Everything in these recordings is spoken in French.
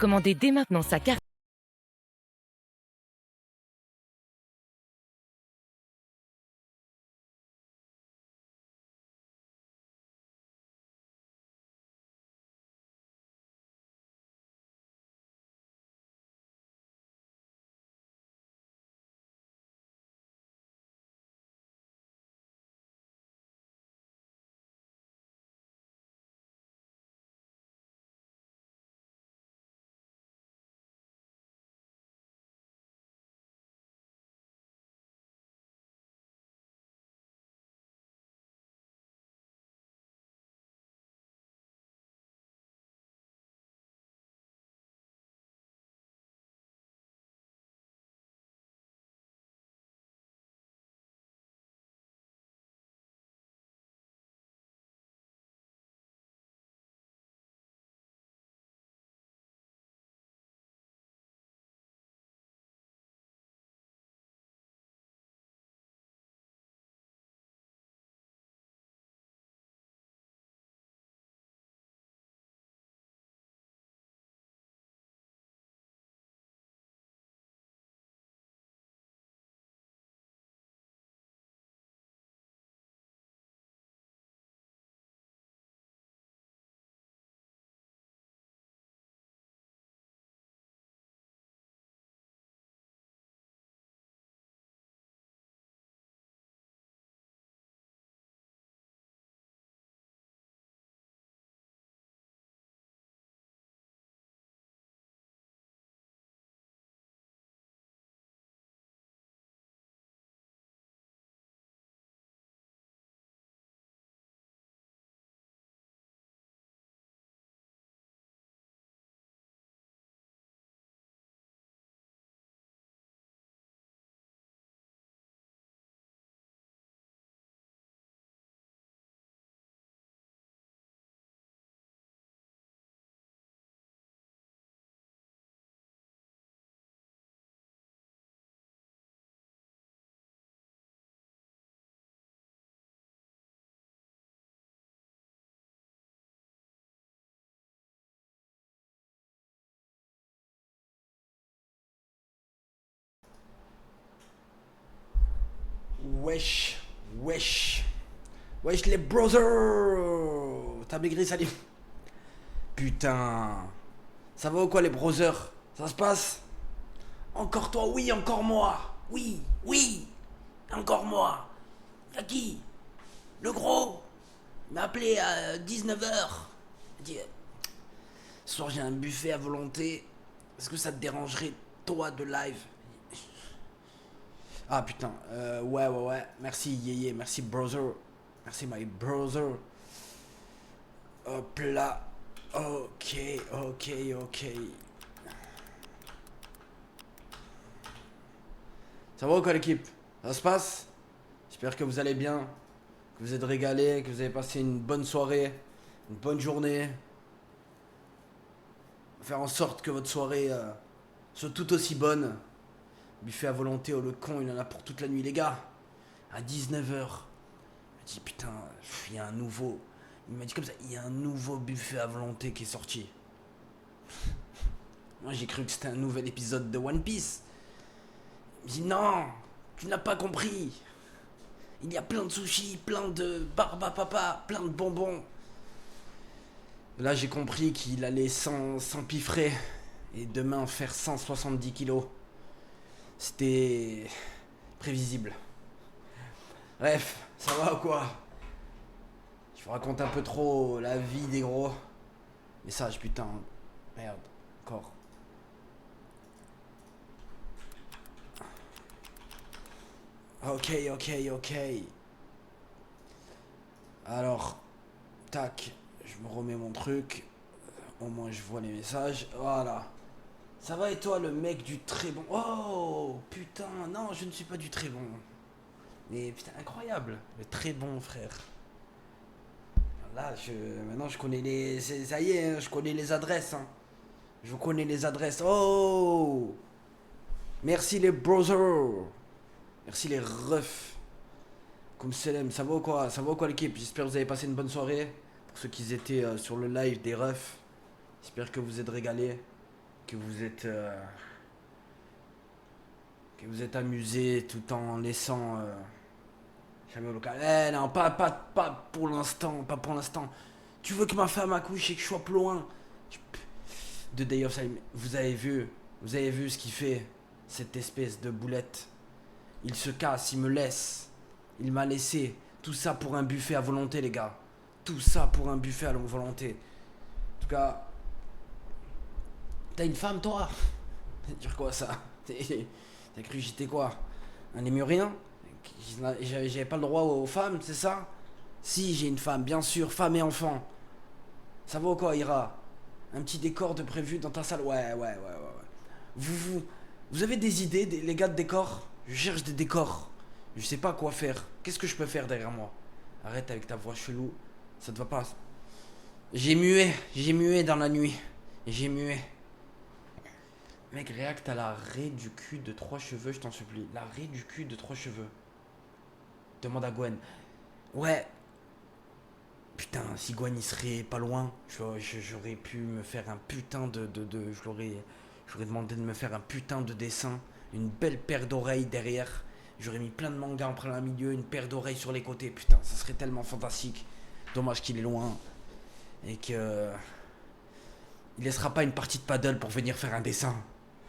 Commandez dès maintenant sa carte. Wesh, wesh, wesh les brothers. T'as maigri, Salim? Putain. Ça va ou quoi les brothers? Ça se passe? Encore toi, oui, encore moi. Oui, oui, encore moi. Y'a qui? Le gros? Il m'a appelé à 19h. Il dit, ce soir j'ai un buffet à volonté. Est-ce que ça te dérangerait, toi, de live? Ah putain, ouais, merci Yéyé, merci brother, merci my brother. Hop là, ok, ok, ok. Ça va ou quoi l'équipe? Ça se passe? J'espère que vous allez bien, que vous êtes régalés, que vous avez passé une bonne soirée, une bonne journée. Faire en sorte que votre soirée soit tout aussi bonne. Buffet à volonté, oh le con, il en a pour toute la nuit les gars. À 19h. Je me dis putain, il y a un nouveau. Il m'a dit comme ça, il y a un nouveau buffet à volonté qui est sorti. Moi j'ai cru que c'était un nouvel épisode de One Piece. Il me dit non, tu n'as pas compris. Il y a plein de sushis, plein de barba papa, plein de bonbons. Là j'ai compris qu'il allait s'empiffrer et demain faire 170 kilos. C'était prévisible. Bref, ça va ou quoi? Je vous raconte un peu trop la vie des gros. Message putain. Merde. Encore. Ok. Alors, tac. Je me remets mon truc. Au moins je vois les messages. Voilà. Ça va et toi le mec du très bon? Oh putain, non, je ne suis pas du très bon. Mais putain, incroyable. Le très bon frère. Là, maintenant je connais les... Ça y est, hein, je connais les adresses. Hein. Je connais les adresses. Oh, merci les brothers. Merci les refs. Comme Selem, ça va ou quoi? Ça va ou quoi l'équipe? J'espère que vous avez passé une bonne soirée. Pour ceux qui étaient sur le live des refs. J'espère que vous êtes régalés. que vous êtes amusé tout en laissant jamais au local. Eh non, pas pour l'instant, pas pour l'instant. Tu veux que ma femme accouche et que je sois plus loin de Day of Silence. Vous avez vu ce qu'il fait, cette espèce de boulette. Il se casse, il me laisse. Il m'a laissé. Tout ça pour un buffet à volonté, les gars. Tout ça pour un buffet à volonté. En tout cas, t'as une femme, toi? Dire quoi, ça? T'as cru que j'étais quoi? Un lémurien? J'avais pas le droit aux femmes, c'est ça? Si, j'ai une femme, bien sûr, femme et enfant. Ça va ou quoi, Ira? Un petit décor de prévu dans ta salle? Ouais. Vous avez des idées, les gars de décor? Je cherche des décors. Je sais pas quoi faire. Qu'est-ce que je peux faire derrière moi? Arrête avec ta voix chelou. Ça te va pas. J'ai mué dans la nuit. J'ai mué. Mec, réacte à l'arrêt du cul de 3 cheveux, je t'en supplie. L'arrêt du cul de 3 cheveux. Demande à Gwen. Ouais. Putain, si Gwen il serait pas loin, j'aurais pu me faire un putain j'aurais demandé de me faire un putain de dessin. Une belle paire d'oreilles derrière. J'aurais mis plein de mangas en plein milieu, une paire d'oreilles sur les côtés. Putain, ça serait tellement fantastique. Dommage qu'il est loin. Et que. Il laissera pas une partie de paddle pour venir faire un dessin.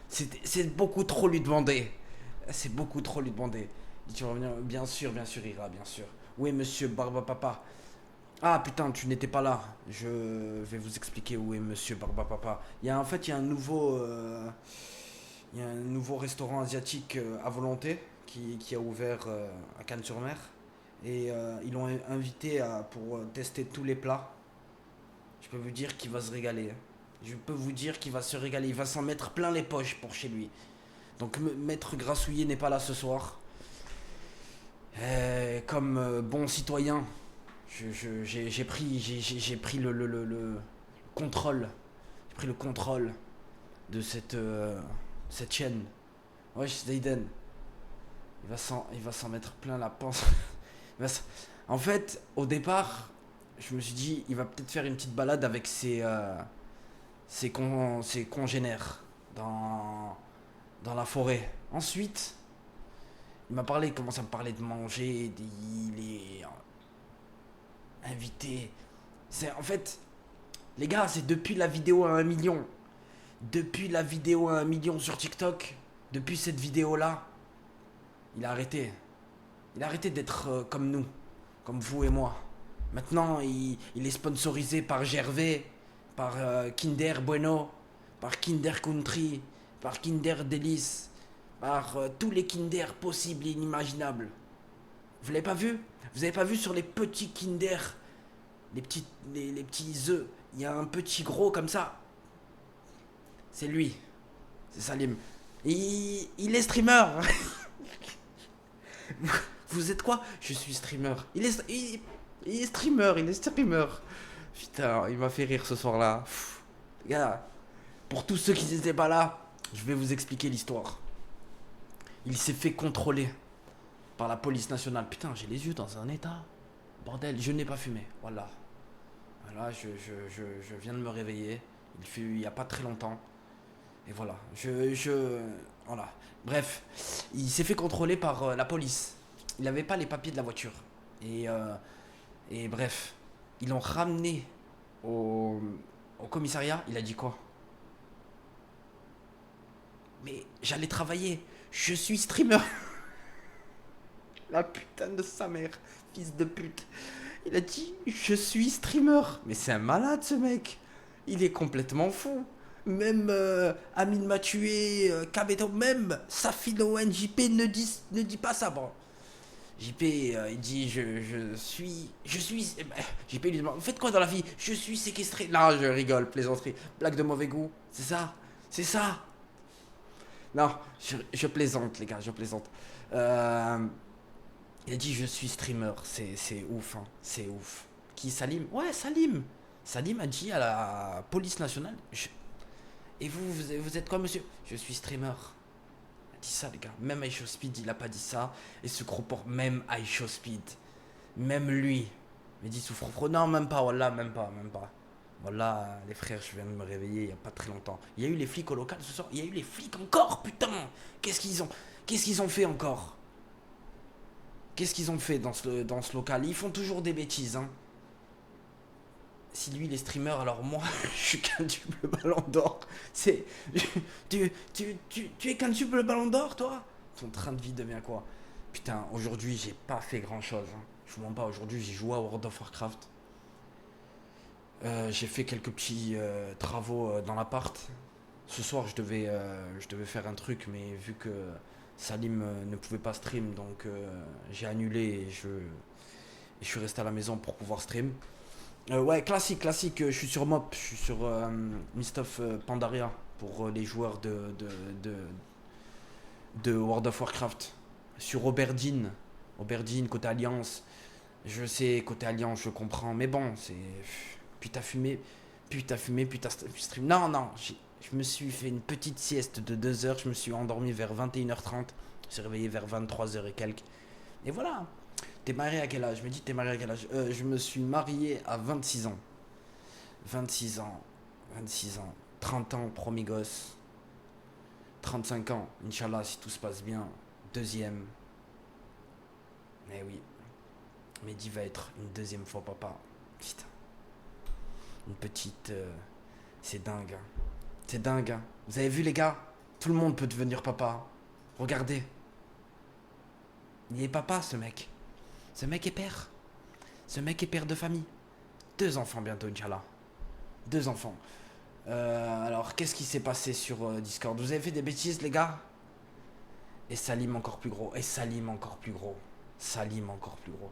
C'est beaucoup trop lui demander. C'est beaucoup trop lui demander. Tu vas revenir? Bien sûr, Ira, bien sûr. Oui, monsieur Barba Papa. Ah putain, tu n'étais pas là. Je vais vous expliquer où est monsieur Barba Papa. En fait, il y a un nouveau restaurant asiatique à volonté qui a ouvert à Cannes-sur-Mer. Et ils l'ont invité pour tester tous les plats. Je peux vous dire qu'il va se régaler. Je peux vous dire qu'il va se régaler. Il va s'en mettre plein les poches pour chez lui. Donc Maître Grassouillet n'est pas là ce soir. Comme bon citoyen, j'ai pris le contrôle. J'ai pris le contrôle de cette chaîne. Wesh, Zayden. Il va s'en mettre plein la panse. En fait, au départ, je me suis dit, il va peut-être faire une petite balade avec ses congénères dans la forêt. Ensuite, il commence à me parler de manger, il est invité. En fait, les gars, c'est depuis la vidéo à 1 million. Depuis la vidéo à 1 million sur TikTok, depuis cette vidéo-là, il a arrêté. Il a arrêté d'être comme nous, comme vous et moi. Maintenant, il est sponsorisé par Gervais, par Kinder Bueno, par Kinder Country, par Kinder Delice, par tous les Kinder possibles et inimaginables. Vous l'avez pas vu? Vous avez pas vu sur les petits Kinder, les petits œufs, il y a un petit gros comme ça. C'est lui. C'est Salim. Il est streamer. Vous êtes quoi? Je suis streamer. Il est streamer. Putain, il m'a fait rire ce soir-là. Gars, pour tous ceux qui n'étaient pas là, je vais vous expliquer l'histoire. Il s'est fait contrôler par la police nationale. Putain, j'ai les yeux dans un état. Bordel, je n'ai pas fumé. Voilà, je viens de me réveiller. Il y a pas très longtemps. Et voilà, voilà. Bref, il s'est fait contrôler par la police. Il n'avait pas les papiers de la voiture. Et bref, ils l'ont ramené au commissariat. Il a dit quoi? Mais j'allais travailler. Je suis streamer. La putain de sa mère, fils de pute. Il a dit, je suis streamer. Mais c'est un malade ce mec. Il est complètement fou. Même Amine m'a tué, Kabeto, même Safino NJP ne dit pas ça, bon. JP, il dit je suis. JP lui demande, faites quoi dans la vie? Je suis séquestré. Non, je rigole, plaisanterie. Blague de mauvais goût, c'est ça. Non, je plaisante, les gars, je plaisante. Il a dit je suis streamer, c'est ouf, hein, c'est ouf. Qui, Salim? Ouais, Salim. Salim a dit à la police nationale, et vous êtes quoi, monsieur? Je suis streamer. Il a dit ça, les gars. Même iShow Speed, il a pas dit ça. Et ce gros porc, même iShow Speed, même lui, il dit souffre. Non, même pas, voilà, même pas. Voilà, les frères, je viens de me réveiller il n'y a pas très longtemps. Il y a eu les flics au local ce soir. Il y a eu les flics encore, putain. Qu'est-ce qu'ils ont fait encore? Qu'est-ce qu'ils ont fait dans ce local? Ils font toujours des bêtises, hein. Si lui il est streamer, alors moi je suis qu'un double ballon d'or. C'est. Tu es qu'un double ballon d'or, toi? Ton train de vie devient quoi? Putain, aujourd'hui j'ai pas fait grand chose, hein. Je vous mens pas, aujourd'hui j'ai joué à World of Warcraft. J'ai fait quelques petits travaux dans l'appart. Ce soir je devais faire un truc, mais vu que Salim ne pouvait pas stream, donc j'ai annulé et je suis resté à la maison pour pouvoir stream. Ouais, classique. Je suis sur MOP, je suis sur Mist of Pandaria pour les joueurs de World of Warcraft. Sur Oberdine, côté Alliance. Je sais, côté Alliance, je comprends, mais bon, c'est. Puis t'as fumé, puis t'as stream. Non, je me suis fait une petite sieste de 2 heures, je me suis endormi vers 21h30, je me suis réveillé vers 23h et quelques. Et voilà. T'es marié à quel âge? Je me dis, t'es marié à quel âge? Je me suis marié à 26 ans. 26 ans. 26 ans. 30 ans, premier gosse. 35 ans, Inch'Allah, si tout se passe bien. Deuxième. Eh oui. Mehdi va être une deuxième fois papa. Putain. Une petite. C'est dingue. Hein. C'est dingue. Hein. Vous avez vu, les gars? Tout le monde peut devenir papa. Regardez. Il est papa, ce mec. Ce mec est père. Ce mec est père de famille. 2 enfants bientôt, Inch'Allah. 2 enfants. Alors, qu'est-ce qui s'est passé sur Discord? Vous avez fait des bêtises, les gars? Et Salim encore plus gros. Et Salim encore plus gros. Salim encore plus gros.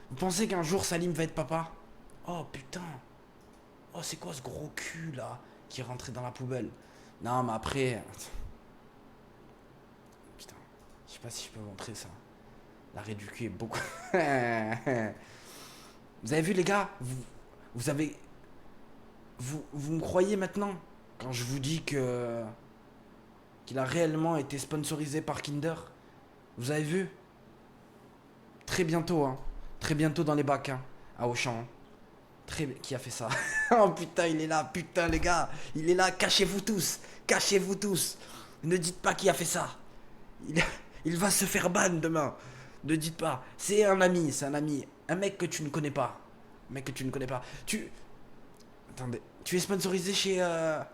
Vous pensez qu'un jour Salim va être papa? Oh putain. Oh, c'est quoi ce gros cul là qui est rentré dans la poubelle? Non, mais après. Putain. Je sais pas si je peux montrer ça. L'arrêt du cul est beaucoup. Vous avez vu, les gars? Vous avez. Vous me croyez maintenant quand je vous dis que qu'il a réellement été sponsorisé par Kinder? Vous avez vu? Très bientôt, hein. Très bientôt dans les bacs, hein. À Auchan. Qui a fait ça? Oh putain, il est là, putain, les gars. Il est là, cachez-vous tous. Cachez-vous tous. Ne dites pas qui a fait ça. Il va se faire ban demain. Ne dites pas. C'est un ami, c'est un ami. Un mec que tu ne connais pas. Un mec que tu ne connais pas. Attendez. Tu es sponsorisé chez. Ah,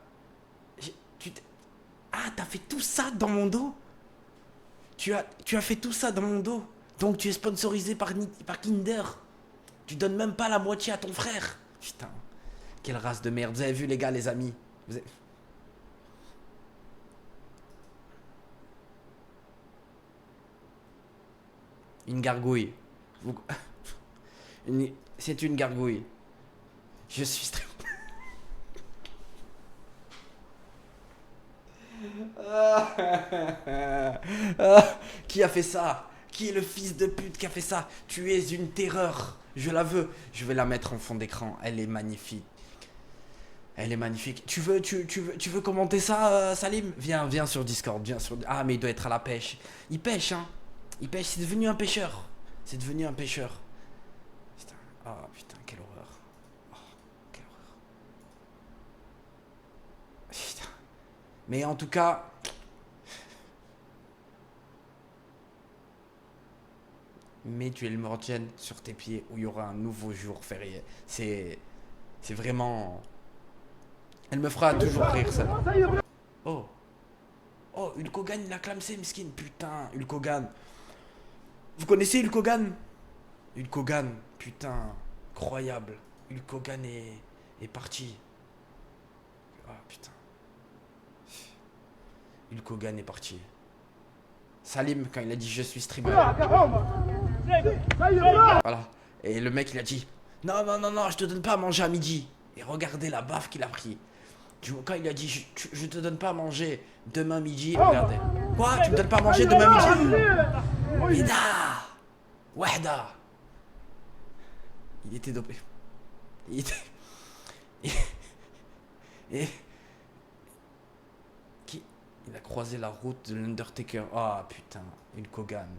t'as fait tout ça dans mon dos? Tu as fait tout ça dans mon dos? Donc tu es sponsorisé par Kinder? Tu donnes même pas la moitié à ton frère? Putain. Quelle race de merde. Vous avez vu, les gars, les amis? Une gargouille. C'est une gargouille. Je suis Qui a fait ça? Qui est le fils de pute qui a fait ça? Tu es une terreur. Je la veux. Je vais la mettre en fond d'écran. Elle est magnifique. Elle est magnifique. Tu veux commenter ça, Salim? Viens sur Discord. Ah, mais il doit être à la pêche. Il pêche, hein. Il pêche. C'est devenu un pêcheur. C'est devenu un pêcheur. Putain. Ah, putain, quelle horreur. Oh, quelle horreur. Putain. Mais en tout cas. Mets tu es le Mordienne sur tes pieds où il y aura un nouveau jour férié. C'est vraiment. Elle me fera toujours rire, ça. Oh. Oh, Hulk Hogan, il a clamsé, miskin. Putain, Hulk Hogan. Vous connaissez Hulk Hogan? Hulk Hogan, putain, incroyable. Hulk Hogan est parti. Ah, putain. Hulk Hogan est parti. Salim, quand il a dit je suis streamer. Voilà. Et le mec, il a dit non, je te donne pas à manger à midi. Et regardez la baffe qu'il a pris. Quand il a dit je te donne pas à manger demain midi, regardez. Quoi? Tu me donnes pas à manger demain midi? Ida Wahda. Il était dopé. Il était. Et. Qui? Il a croisé la route de l'Undertaker. Ah putain, Hulk Hogan.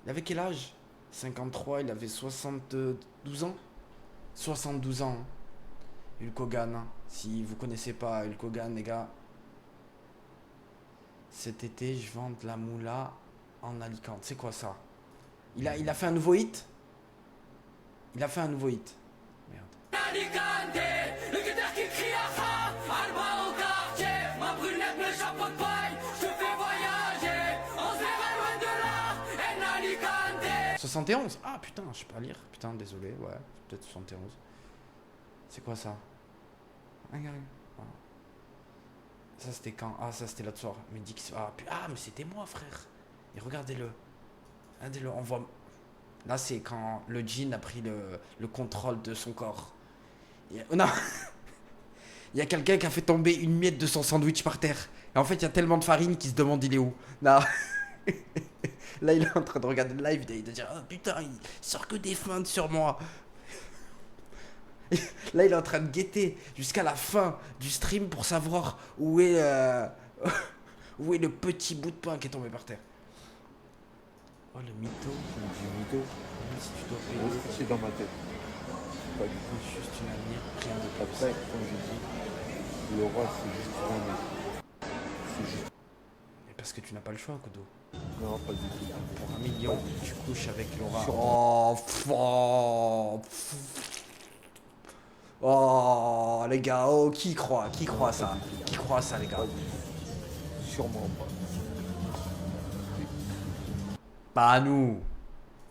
Il avait quel âge? 53, il avait 72 ans? 72 ans. Hulk Hogan. Hein. Si vous connaissez pas Hulk Hogan, les gars. Cet été, je vends de la moula en Alicante. C'est quoi ça? Il a fait un nouveau hit? Il a fait un nouveau hit. Merde. Alicante, le guitare qui crie à Alba au quartier, ma brunette me chapeaute paille, je te fais voyager, on se verra loin de là, en Alicante. 71? Ah putain, je sais pas lire. Putain, désolé, ouais, peut-être 71. C'est quoi ça? Ça c'était quand? Ah, ça c'était l'autre soir. Mais dit que mais c'était moi, frère. Et regardez-le. Regardez-le, on voit. Là, c'est quand le djinn a pris le contrôle de son corps. Non. Il y a quelqu'un qui a fait tomber une miette de son sandwich par terre. Et en fait, il y a tellement de farine qu'il se demande il est où. Non. Là, il est en train de regarder le live et de dire oh, putain, il sort que des feintes sur moi. Là, il est en train de guetter jusqu'à la fin du stream pour savoir où est le petit bout de pain qui est tombé par terre. Oh, le mytho. Du mytho, Même si tu dois payer, c'est dans ma tête. Pas du tout. c'est juste une avenir, rien de Après, comme je dis, le roi, c'est juste pour un. C'est juste. Mais parce que tu n'as pas le choix, Kodo. Non, pas du tout. Pour 1 million, tu couches avec Laura. Sûrement. Oh, les gars, oh, qui croit ça? Qui croit ça, les gars? Sûrement pas. Pas à nous.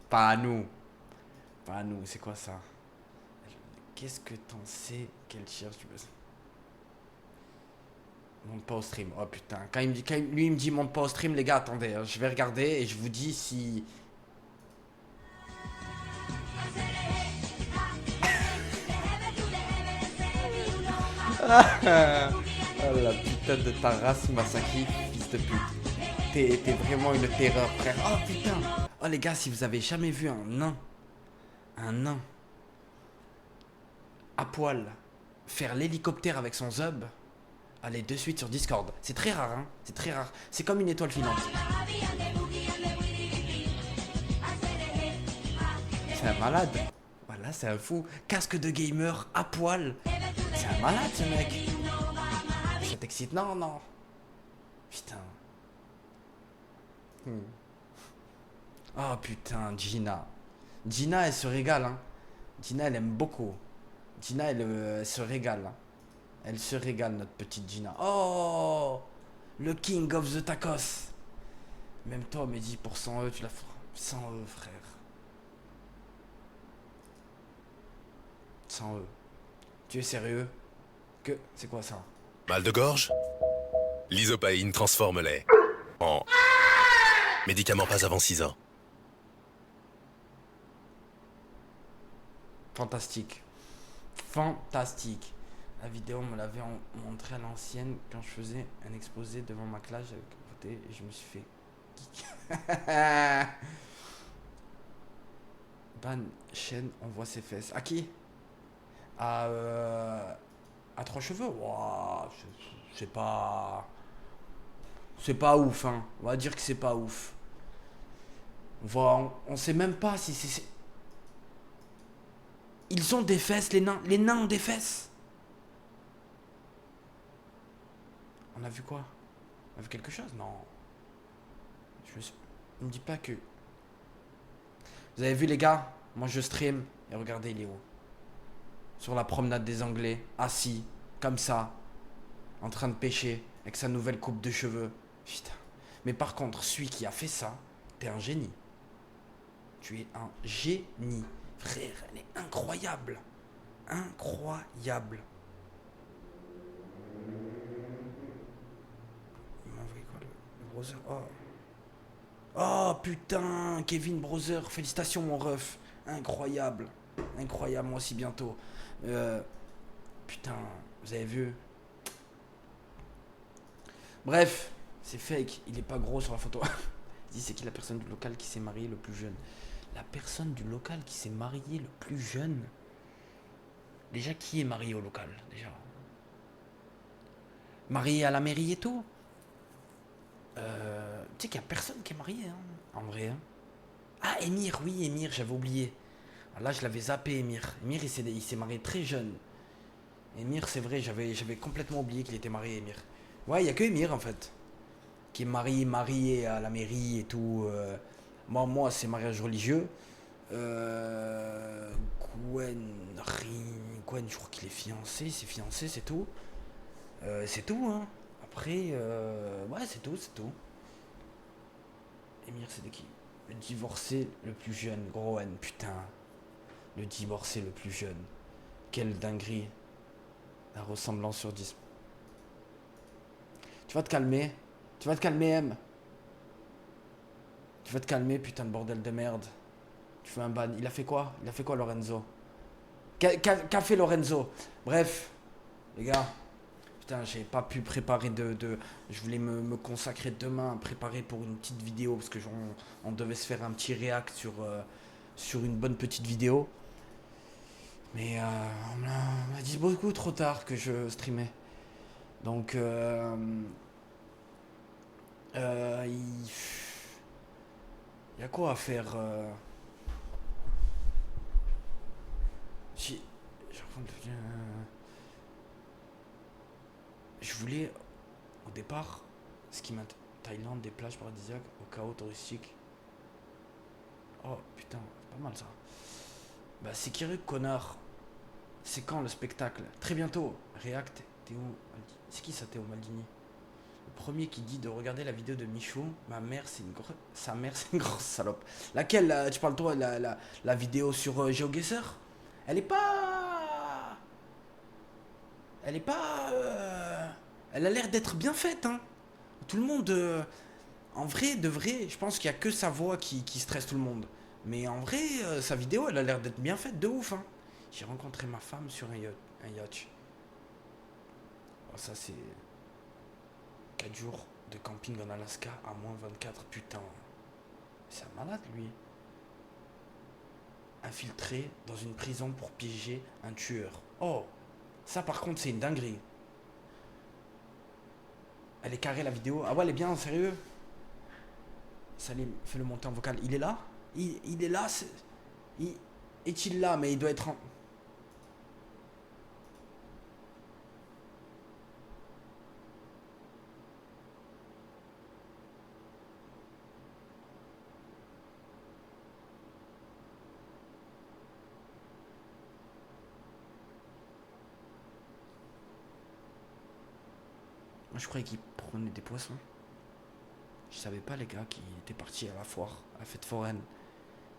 Pas à nous. Pas à nous, c'est quoi ça? Qu'est-ce que t'en sais? Quelle cherche tu veux? Monte pas au stream. Oh putain. Lui il me dit monte pas au stream, les gars, attendez. Hein, je vais regarder et je vous dis si. Oh la putain de ta race, Masaki, fils de pute. T'es vraiment une terreur, frère. Oh putain. Oh les gars, si vous avez jamais vu un nain à poil faire l'hélicoptère avec son zub, allez de suite sur Discord. C'est très rare, hein. C'est très rare. C'est comme une étoile filante. C'est un malade. Voilà, c'est un fou. Casque de gamer à poil. C'est un malade, ce mec. Ça t'excite? Non, non. Putain. Oh putain, Gina. Gina, elle se régale, hein. Gina, elle aime beaucoup. Gina, elle se régale. Hein. Elle se régale, notre petite Gina. Oh, le king of the tacos. Même toi, Mehdi, pour 100 tu la feras. 100 frère. 100 Tu es sérieux? C'est quoi ça? Mal de gorge? L'isopaïne transforme-les en médicaments pas avant 6 ans. Fantastique. Fantastique. La vidéo me l'avait montré à l'ancienne quand je faisais un exposé devant ma classe avec côté et je me suis fait ban chaîne, on voit ses fesses. À qui? À 3 cheveux. Wow, c'est pas ouf, hein. On va dire que c'est pas ouf. On sait même pas si c'est. Ils ont des fesses, les nains. Les nains ont des fesses. On a vu quoi? On a vu quelque chose? Non. Ne me dis pas que. Vous avez vu, les gars? Moi, je stream. Et regardez, il est où? Sur la promenade des Anglais. Assis. Comme ça. En train de pêcher. Avec sa nouvelle coupe de cheveux. Putain. Mais par contre, celui qui a fait ça, t'es un génie. Tu es un génie. Frère, elle est incroyable. Incroyable. Il m'a envoyé quoi, le browser? Oh putain, Kevin Browser, félicitations mon ref. Incroyable. Incroyable, moi aussi bientôt. Putain, vous avez vu? Bref, c'est fake, il est pas gros sur la photo. Dis, c'est qui la personne du local qui s'est mariée le plus jeune? La personne du local qui s'est mariée le plus jeune? Déjà, qui est marié au local, déjà? Marié à la mairie et tout? Tu sais qu'il y a personne qui est marié, hein, en vrai. Hein. Ah, Émir, oui, Émir, j'avais oublié. Ah, là, je l'avais zappé, Émir. Émir, il s'est marié très jeune. Emir, c'est vrai, j'avais complètement oublié qu'il était marié, Emir. Ouais, il y a que Emir en fait. Qui est marié à la mairie et tout. Moi c'est mariage religieux. Gwen, Gwen, je crois qu'il est fiancé, c'est fiancé, c'est tout. C'est tout, hein. Après, ouais, c'est tout. Emir, c'est de qui? Le divorcé le plus jeune, gros N, putain. Le divorcé le plus jeune. Quelle dinguerie. La ressemblance sur 10. Tu vas te calmer. Tu vas te calmer, M. Tu vas te calmer, putain de bordel de merde. Tu fais un ban. Il a fait quoi, Lorenzo? Qu'a fait Lorenzo? Bref, les gars. Putain, j'ai pas pu préparer je voulais me consacrer demain à préparer pour une petite vidéo. Parce que on devait se faire un petit react sur une bonne petite vidéo. Mais on m'a dit beaucoup trop tard que je streamais. Donc, il y a quoi à faire je voulais, au départ, ce qui m'intéresse, Thaïlande, des plages paradisiaques au chaos touristique. Oh putain, c'est pas mal ça. Bah, Sekiro, connard. C'est quand le spectacle? Très bientôt. React, Théo. C'est qui ça, Théo Maldini? Le premier qui dit de regarder la vidéo de Michou. Sa mère, c'est une grosse salope. Laquelle tu parles toi, la vidéo sur GeoGuessr? Elle est pas. Elle est pas. Elle a l'air d'être bien faite, hein. Tout le monde. En vrai, de vrai, je pense qu'il y a que sa voix qui stresse tout le monde. Mais en vrai, sa vidéo, elle a l'air d'être bien faite de ouf, hein. J'ai rencontré ma femme sur un yacht. Oh, ça, c'est 4 jours de camping en Alaska à moins 24. Putain. C'est un malade, lui. Infiltré dans une prison pour piéger un tueur. Oh, ça, par contre, c'est une dinguerie. Elle est carrée, la vidéo. Ah ouais, elle est bien, sérieux. Salim, fais-le monter en vocal. Il est là? Il est là? Est-il là? Mais il doit être en... Moi, je croyais qu'il prenait des poissons. Je savais pas, les gars, qu'il était parti à la foire, à la fête foraine,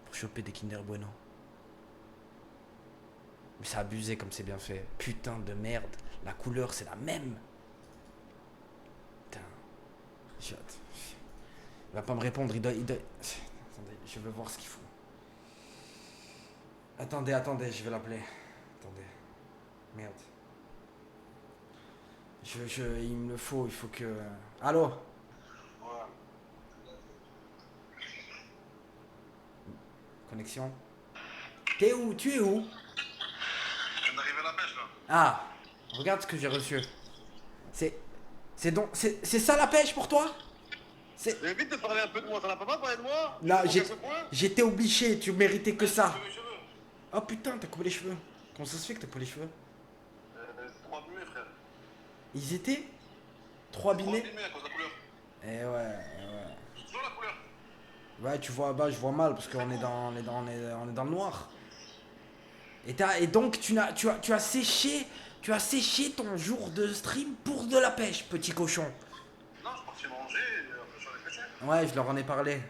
pour choper des Kinder Bueno. Mais c'est abusé comme c'est bien fait. Putain de merde. La couleur, c'est la même. Putain. Il va pas me répondre. Il doit... Attendez, je veux voir ce qu'il faut. Attendez, je vais l'appeler. Attendez. Merde. Il me le faut, il faut que... Allô? Connexion. T'es où? Tu es où? Je viens d'arriver à la pêche là. Ah, regarde ce que j'ai reçu. C'est ça la pêche pour toi? Mais vite de parler un peu de moi, ça n'a pas parlé de moi? Non, Tu manques un peu de moi. j'étais obligé, tu méritais que ça. Mes cheveux. Oh putain, t'as coupé les cheveux. Comment ça se fait que t'as coupé les cheveux? C'est trop abîmé, frère. Ils étaient 3 Trop abîmés. abîmé à cause de la couleur. Eh ouais. J'ai toujours la couleur. Ouais, tu vois, bah je vois mal parce qu'on est dans le noir. Et donc tu as séché ton jour de stream pour de la pêche, petit cochon. Non, je suis parti manger, après je suis allé pêcher. Ouais, je leur en ai parlé.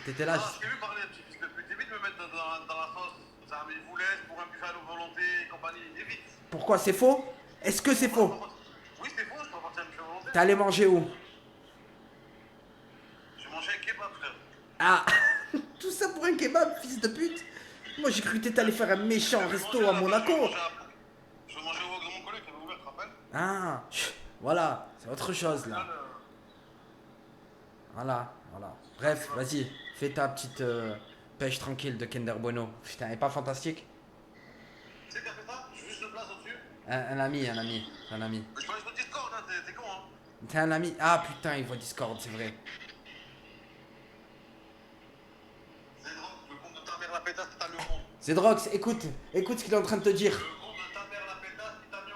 T'étais là. Ah, je t'ai vu parler, petit fils de pute. Évite de me mettre dans la sauce. Ça, mais vous laisse pour un buffet à nos volontés et compagnie. Évite. Pourquoi, c'est faux? Est-ce que c'est faux? Oui, c'est faux, je peux partir à un buffet à volonté. T'es allé manger où? J'ai mangé un kebab, frère. Ah. Tout ça pour un kebab, fils de pute. Moi j'ai cru que t'étais allé faire un méchant resto à Monaco. Je veux manger au wok de mon collègue qui avait ouvert, tu te rappelles? Ah, voilà, c'est autre chose là. Voilà. Bref, vas-y, fais ta petite pêche tranquille de Kinder Bueno. Putain, elle est pas fantastique? Tu sais qui a fait ça? J'ai juste de place au-dessus. Un ami. Mais je parlais sur Discord, hein, t'es con, hein. T'es un ami? Ah putain, il voit Discord, c'est vrai. C'est drôle, le compte de ta mère la pétasse, t'as mieux au monde. Zedrox, écoute ce qu'il est en train de te dire. Le compte de ta mère la pétasse, t'as mieux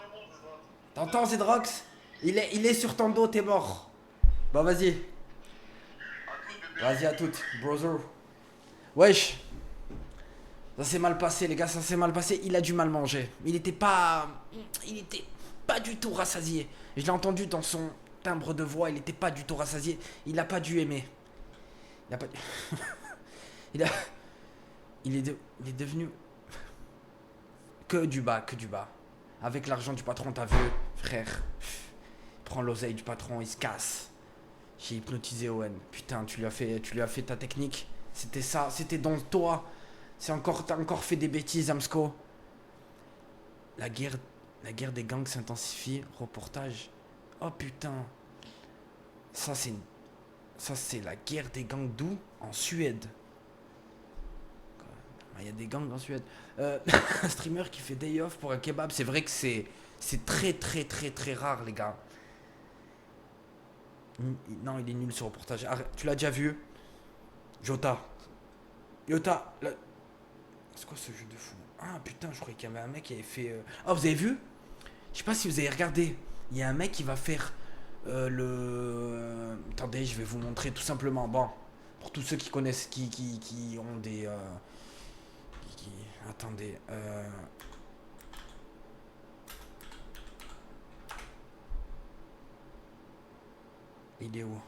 T'entends, Zedrox? Il est sur ton dos, t'es mort. Bon, vas-y. Vas-y, à toutes, brother. Wesh. Ça s'est mal passé, les gars, ça s'est mal passé. Il a du mal manger. Il était pas du tout rassasié. Je l'ai entendu dans son timbre de voix, il était pas du tout rassasié. Il a pas dû aimer. Il a pas dû... il est devenu... Que du bas. Avec l'argent du patron, t'as vu, frère. Il prend l'oseille du patron, il se casse. J'ai hypnotisé Owen. Putain, tu lui as fait ta technique. C'était ça, c'était dans toi. T'as encore fait des bêtises, Amsco. La guerre des gangs s'intensifie. Reportage. Oh putain. Ça c'est la guerre des gangs d'où? En Suède. Il y a des gangs en Suède. Un streamer qui fait day off pour un kebab. C'est vrai que c'est très rare, les gars. Non, il est nul ce reportage. Arrête, tu l'as déjà vu? Yota, c'est quoi ce jeu de fou? Ah putain, je croyais qu'il y avait un mec qui avait fait... Oh, vous avez vu? Je sais pas si vous avez regardé. Il y a un mec qui va faire le... Attendez, je vais vous montrer tout simplement. Bon, pour tous ceux qui connaissent, qui ont des... Attendez. Il est où?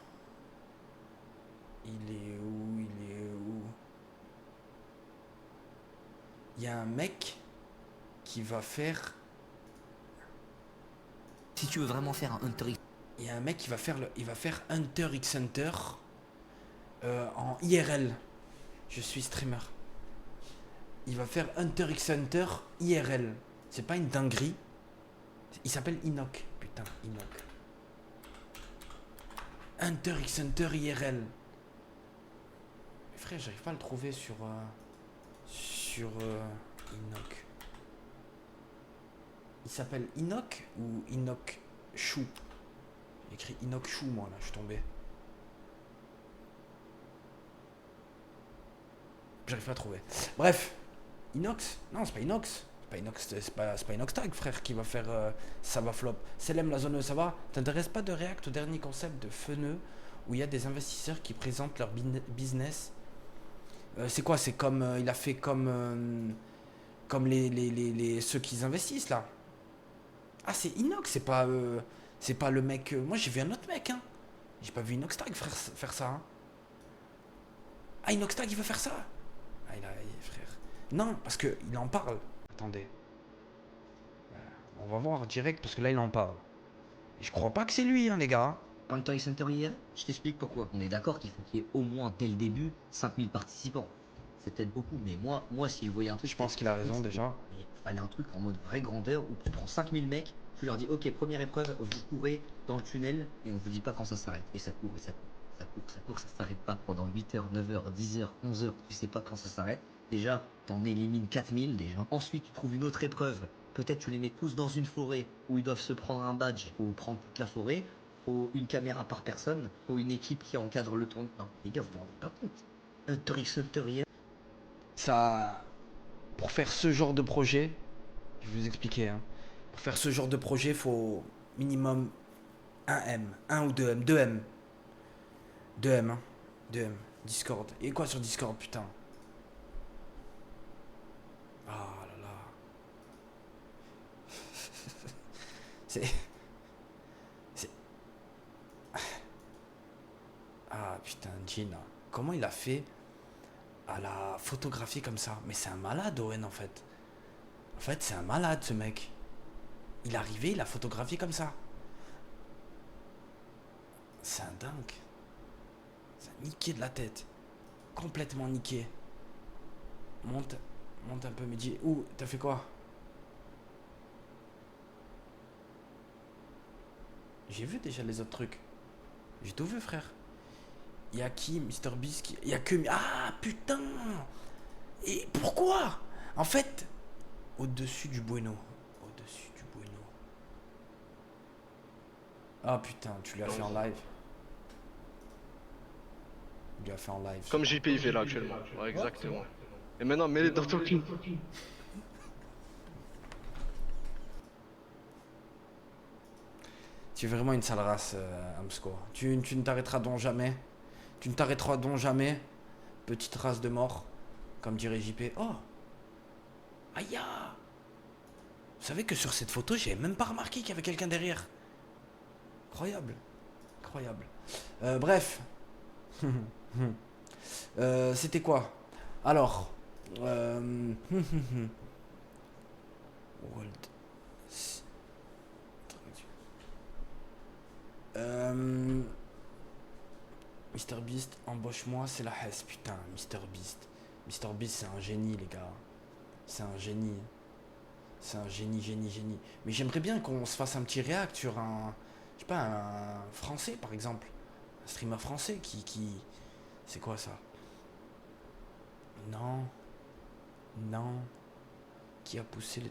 Il y a un mec qui va faire... Si tu veux vraiment faire un Hunter X, Il y a un mec qui va faire Hunter x Hunter en IRL. Je suis streamer. Il va faire Hunter x Hunter IRL. C'est pas une dinguerie. Il s'appelle Enoch. Putain, Enoch. Hunter x Hunter IRL. Mais frère, j'arrive pas à le trouver sur Enoch. Il s'appelle Enoch ou Enoch Chou? J'ai écrit Enoch Chou, moi, là, je suis tombé. J'arrive pas à trouver. Bref. Inox? Non, c'est pas Inox. C'est pas Inoxtag, frère, qui va faire ça va flop. Selem, la zone, ça va? T'intéresses pas de React au dernier concept de Feneux où il y a des investisseurs qui présentent leur business? C'est quoi? C'est comme... il a fait comme ceux qui investissent, là. Ah, c'est Inox, c'est pas le mec... moi, j'ai vu un autre mec, hein. J'ai pas vu Inoxtag faire ça, hein. Ah, Inoxtag, il veut faire ça? Ah, frère... Non, parce que il en parle. Attendez. On va voir direct, parce que là, il en parle. Et je crois pas que c'est lui, hein, les gars. Hunter X Hunter hier, je t'explique pourquoi. On est d'accord qu'il faut qu'il y ait au moins, dès le début, 5000 participants. C'est peut-être beaucoup, mais moi, si je voyais un truc... Je pense qu'il a raison, déjà. Il fallait un truc en mode vraie grandeur, où tu prends 5000 mecs, tu leur dis, ok, première épreuve, vous courez dans le tunnel, et on vous dit pas quand ça s'arrête. Et ça court, ça s'arrête pas pendant 8h, 9h, 10h, 11h, tu sais pas quand ça s'arrête. Déjà, t'en élimines 4000 déjà. Ensuite, tu trouves une autre épreuve. Peut-être tu les mets tous dans une forêt où ils doivent se prendre un badge ou prendre toute la forêt. Ou une caméra par personne. Ou une équipe qui encadre le temps. Non, les gars, vous vous rendez pas compte. Hunter x Hunter hier. Ça... Pour faire ce genre de projet... Je vais vous expliquer, hein. Pour faire ce genre de projet, faut minimum 1 M. 1 ou 2 M. 2 M. 2 M, hein. 2 M. Discord. Et quoi sur Discord, putain? Ah là là. C'est... Ah putain, Gina. Comment il a fait à la photographier comme ça? Mais c'est un malade, Owen, en fait. En fait, c'est un malade, ce mec. Il est arrivé, il a photographié comme ça. C'est un dingue. C'est un niqué de la tête. Complètement niqué. Monte un peu, mais dis... Ouh, t'as fait quoi? J'ai vu déjà les autres trucs. J'ai tout vu, frère. Il y a qui? Mr Beast. Il y a que... Ah, putain! Et pourquoi? En fait, au-dessus du bueno. Au-dessus du bueno. Ah, putain, tu l'as fait en live. Il l'a fait en live. Comme JP il fait là actuellement. Ouais, exactement. Et maintenant, mets-les dans ton team. Tu es vraiment une sale race, Amsco. Tu ne t'arrêteras donc jamais. Tu ne t'arrêteras donc jamais. Petite race de mort. Comme dirait JP. Oh. Aïe. Vous savez que sur cette photo, j'avais même pas remarqué qu'il y avait quelqu'un derrière. Incroyable. Incroyable. Bref. C'était quoi? Alors. World. MrBeast, embauche-moi, c'est la Hesse. Putain, MrBeast. MrBeast, c'est un génie, les gars. C'est un génie. C'est un génie. Mais j'aimerais bien qu'on se fasse un petit react sur un... Je sais pas, un français, par exemple. Un streamer français qui... C'est quoi, ça? Non. Qui a poussé le...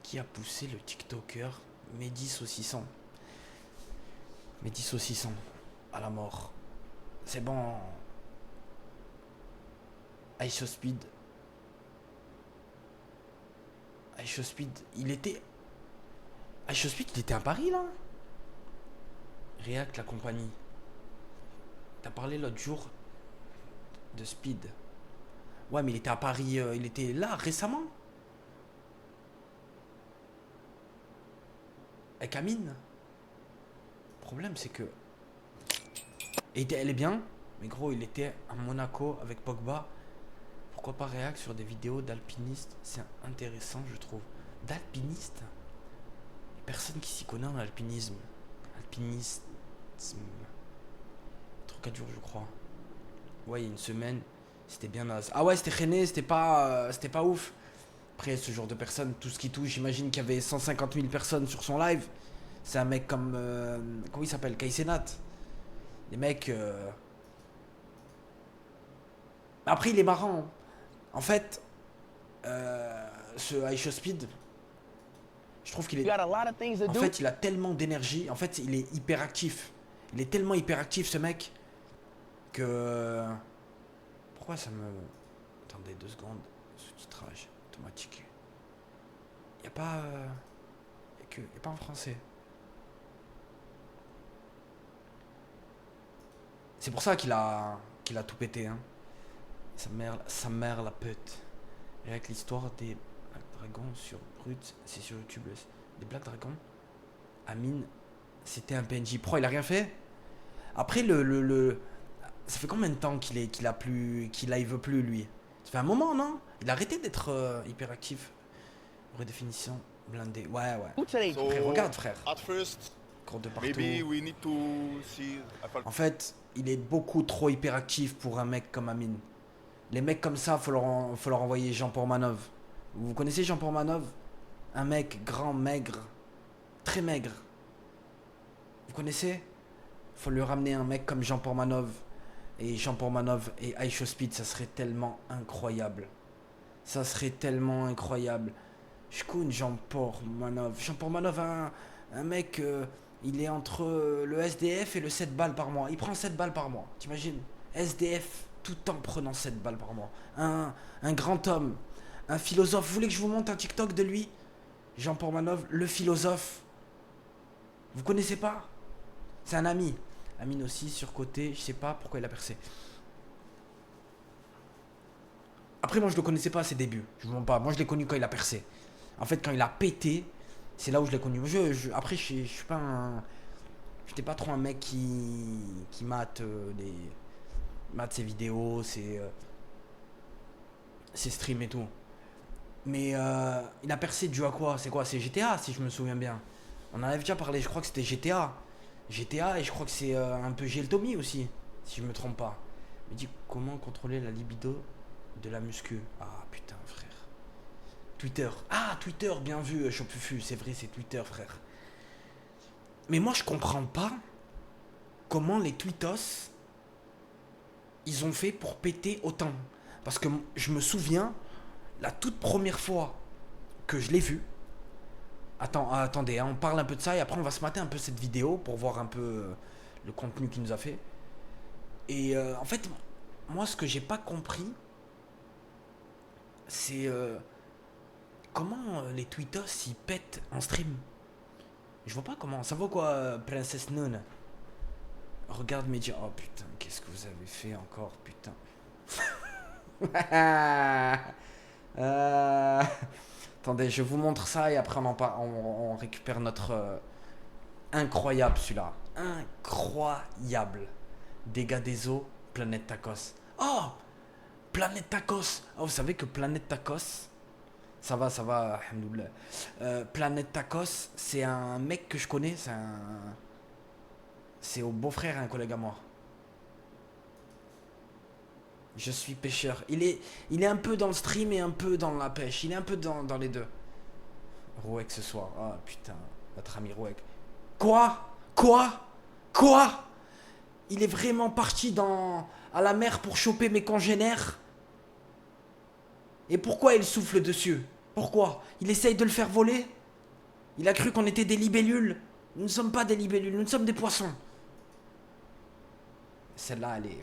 Qui a poussé le TikToker Mehdi Saucisson? Mehdi Saucisson. À la mort. C'est bon. iShowSpeed. iShowSpeed, il était à Paris, là? React, la compagnie. T'as parlé l'autre jour de Speed. Ouais, mais il était à Paris, il était là récemment. Avec Amine. Le problème, c'est que... elle est bien, mais gros, il était à Monaco avec Pogba. Pourquoi pas React sur des vidéos d'alpinistes? C'est intéressant, je trouve. D'alpinistes? Personne qui s'y connaît en alpinisme. Alpinisme. Truc à dur, je crois. Ouais, il y a une semaine, c'était bien naze. Ah ouais, c'était René, c'était pas ouf. Après, ce genre de personnes, tout ce qui touche, j'imagine qu'il y avait 150 000 personnes sur son live. C'est un mec comme... comment il s'appelle? Kaisenat. Les mecs... Après, il est marrant. En fait, ce iShowSpeed, je trouve qu'il est... En fait, il a tellement d'énergie. En fait, il est hyper actif. Il est tellement hyper actif, ce mec, que... Pourquoi ça me... Attendez 2 secondes. Sous-titrage automatique. Il n'y a pas... Il n'y a pas en français. C'est pour ça qu'il a tout pété, hein. Sa mère la pute. Et avec l'histoire des Black Dragons sur Brut, c'est sur YouTube. Des Black Dragons. Amine, c'était un PNJ pro, il a rien fait. Après ça fait combien de temps qu'il live plus, lui? Ça fait un moment, non? Il a arrêté d'être hyper actif. Redéfinition blindée. Ouais. Frère, regarde, frère. Cours de partout. En fait, il est beaucoup trop hyperactif pour un mec comme Amine. Les mecs comme ça, faut leur envoyer Jean Portmanov. Vous connaissez Jean Portmanov? Un mec grand, maigre, très maigre. Vous connaissez? Faut lui ramener un mec comme Jean Portmanov. Et Jean Portmanov et iShowSpeed, ça serait tellement incroyable. Ça serait tellement incroyable. Je connais Jean Portmanov. Jean Portmanov, un mec, il est entre le SDF et le 7 balles par mois. Il prend 7 balles par mois. T'imagines? SDF tout en prenant 7 balles par mois. Un grand homme. Un philosophe. Vous voulez que je vous montre un TikTok de lui? Jean Portmanov, le philosophe. Vous connaissez pas? C'est un ami. Amine aussi, surcoté. Je sais pas pourquoi il a percé. Après, moi, je le connaissais pas à ses débuts. Je vous mens pas. Moi, je l'ai connu quand il a percé. En fait, quand il a pété, c'est là où je l'ai connu. Après, je suis pas un... J'étais pas trop un mec qui mate ses vidéos, ses streams et tout. Mais il a percé dû à quoi? C'est quoi? C'est GTA, si je me souviens bien. On en avait déjà parlé, je crois que c'était GTA. GTA, et je crois que c'est un peu Geltomy aussi, si je me trompe pas. Il me dit comment contrôler la libido de la muscu. Ah putain, frère. Twitter. Ah, Twitter, bien vu, Chopufu. C'est vrai, c'est Twitter, frère. Mais moi, je comprends pas comment les tweetos, ils ont fait pour péter autant. Parce que je me souviens, la toute première fois que je l'ai vu... Attendez, hein, on parle un peu de ça et après on va se mater un peu cette vidéo pour voir un peu le contenu qu'il nous a fait. Et en fait, moi, ce que j'ai pas compris, c'est comment les tweetos ils pètent en stream. Je vois pas comment. Ça vaut quoi, Princesse Noon? Regarde mes dieux. Oh putain, qu'est-ce que vous avez fait encore, putain. Attendez, je vous montre ça et après on récupère notre... incroyable celui-là. Incroyable. Dégâts des eaux, Planète Tacos. Oh, Planète Tacos. Oh, vous savez que Planète Tacos... Ça va, alhamdoulilah. Planète Tacos, c'est un mec que je connais. C'est au beau-frère, un collègue à moi. Je suis pêcheur. Il est un peu dans le stream et un peu dans la pêche. Il est un peu dans les deux. Rouek ce soir. Ah putain, notre ami Rouek. Quoi? Il est vraiment parti à la mer pour choper mes congénères? Et pourquoi il souffle dessus? Pourquoi? Il essaye de le faire voler? Il a cru qu'on était des libellules. Nous ne sommes pas des libellules, nous sommes des poissons. Celle-là, elle est...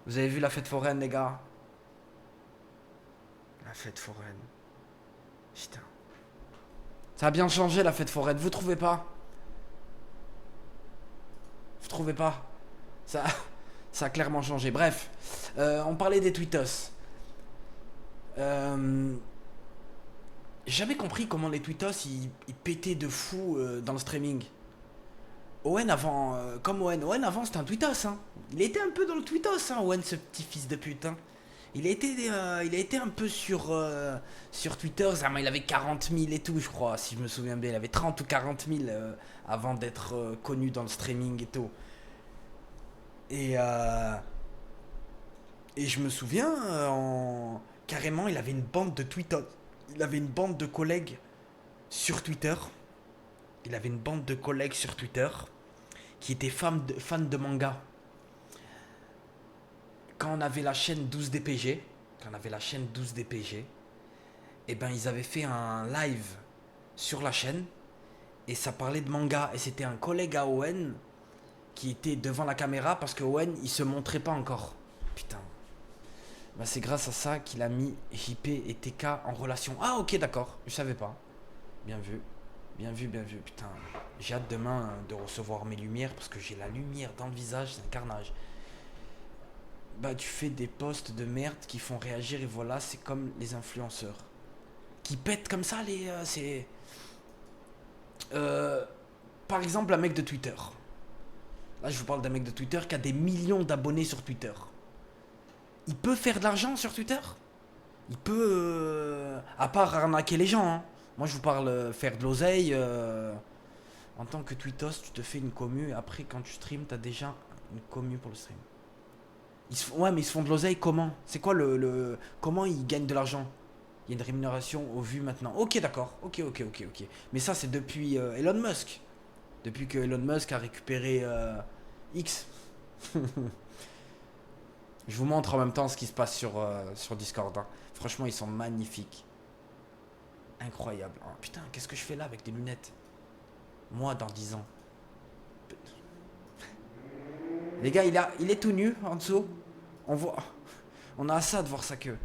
Vous avez vu la fête foraine, les gars? La fête foraine. Putain. Ça a bien changé, la fête foraine, vous trouvez pas? Vous trouvez pas? Ça a clairement changé. Bref, on parlait des tweetos. J'ai jamais compris comment les tweetos ils pétaient de fou dans le streaming. Owen avant, comme Owen avant c'était un tweetos, hein. Il était un peu dans le tweetos, hein, Owen, ce petit fils de pute, hein. Il a été un peu sur Twitter, il avait 40 000 et tout, je crois, si je me souviens bien. Il avait 30 ou 40 000 avant d'être connu dans le streaming et tout. Et je me souviens, carrément, il avait une bande de Twitter. Il avait une bande de collègues sur Twitter. Qui étaient fans de manga. Quand on avait la chaîne 12DPG, et ben ils avaient fait un live sur la chaîne et ça parlait de manga et c'était un collègue à Owen qui était devant la caméra parce que Owen il se montrait pas encore. Putain. Bah c'est grâce à ça qu'il a mis JP et TK en relation. Ah ok d'accord, je savais pas. Bien vu, putain. J'ai hâte demain de recevoir mes lumières parce que j'ai la lumière dans le visage, c'est un carnage. Bah tu fais des posts de merde qui font réagir et voilà, c'est comme les influenceurs. Qui pètent comme ça c'est... par exemple un mec de Twitter. Là je vous parle d'un mec de Twitter qui a des millions d'abonnés sur Twitter. Il peut faire de l'argent sur Twitter? Il peut... à part arnaquer les gens, hein. Moi je vous parle faire de l'oseille. En tant que tweetos, tu te fais une commu et après quand tu streams, t'as déjà une commu pour le stream. Ouais mais ils se font de l'oseille comment? C'est quoi comment ils gagnent de l'argent? Il y a une rémunération aux vues maintenant. Ok d'accord, ok. Mais ça c'est depuis Elon Musk. Depuis que Elon Musk a récupéré X. Je vous montre en même temps ce qui se passe sur Discord, hein. Franchement ils sont magnifiques. Incroyable. Oh, putain, qu'est-ce que je fais là avec des lunettes? Moi, dans 10 ans. Les gars, il est tout nu en dessous. On a ça de voir sa queue.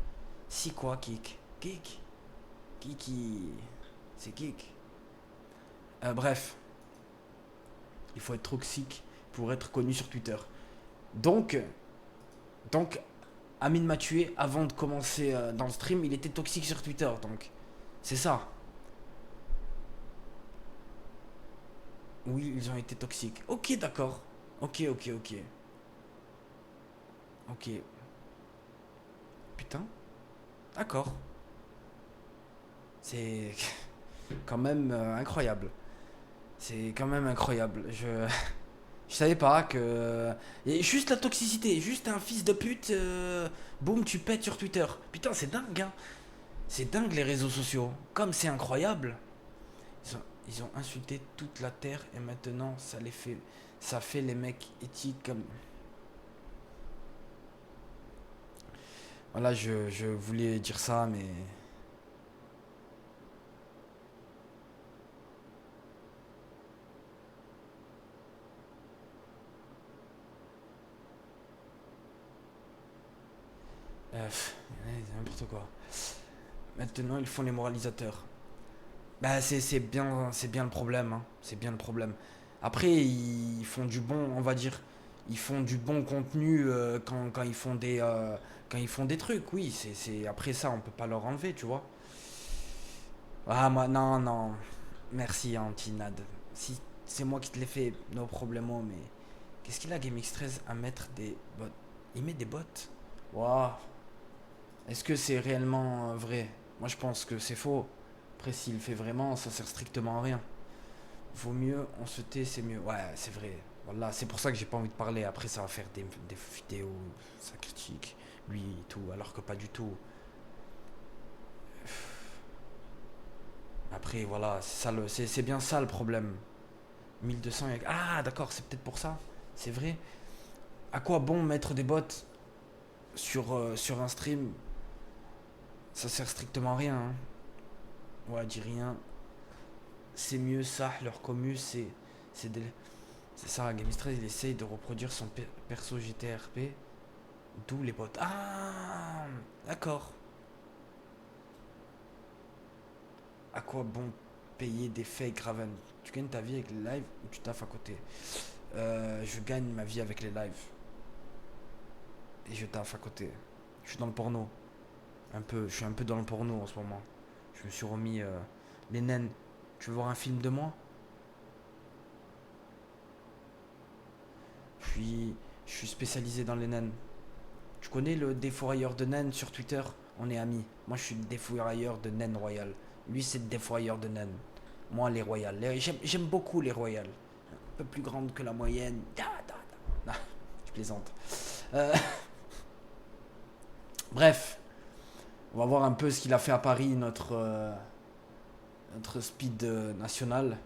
Si quoi, Kik? Kiki. C'est Kik. Bref. Il faut être toxique pour être connu sur Twitter. Donc Amine m'a tué avant de commencer dans le stream. Il était toxique sur Twitter, donc... C'est ça. Oui, ils ont été toxiques. Ok, d'accord. Ok. Putain. D'accord. C'est quand même incroyable. C'est quand même incroyable. Je savais pas que... Et juste la toxicité. Juste un fils de pute. Boum, tu pètes sur Twitter. Putain, c'est dingue, hein. C'est dingue les réseaux sociaux. Comme c'est incroyable. Ils ont insulté toute la terre et maintenant ça fait les mecs éthiques comme... Voilà, je voulais dire ça, mais... N'importe quoi. Maintenant, ils font les moralisateurs. Bah c'est bien le problème, hein. C'est bien le problème. Après ils font du bon, on va dire, ils font du bon contenu quand ils font des trucs, oui, après ça on peut pas leur enlever, tu vois. Ah moi non non, merci Antinad. Si c'est moi qui te l'ai fait, no problemo, mais qu'est-ce qu'il a GameX13 à mettre des bots? Il met des bots? Waouh. Est-ce que c'est réellement vrai? Moi je pense que c'est faux. Après s'il le fait vraiment, ça sert strictement à rien. Vaut mieux, on se tait, c'est mieux. Ouais, c'est vrai. Voilà, c'est pour ça que j'ai pas envie de parler. Après ça va faire des vidéos, ça critique lui et tout, alors que pas du tout. Après voilà, c'est bien ça le problème. 1200 Ah d'accord, c'est peut-être pour ça. C'est vrai. À quoi bon mettre des bots sur un stream? Ça sert strictement à rien, hein. Ouais, dis rien. C'est mieux ça, leur commu, c'est ça, GameX13 il essaye de reproduire son perso GTRP, d'où les bots. Ah, d'accord. À quoi bon payer des fake Raven? Tu gagnes ta vie avec les lives ou tu taffes à côté? Je gagne ma vie avec les lives. Et je taffe à côté. Je suis dans le porno. Je suis un peu dans le porno en ce moment. Je me suis remis les naines. Tu veux voir un film de moi? Je suis spécialisé dans les naines. Tu connais le défourailleur de naines sur Twitter? On est amis. Moi je suis le défourailleur de naines royales. Lui c'est le défourailleur de naines. Moi les royales. J'aime beaucoup les royales. Un peu plus grandes que la moyenne. Ah, je plaisante. Bref. On va voir un peu ce qu'il a fait à Paris, notre speed national.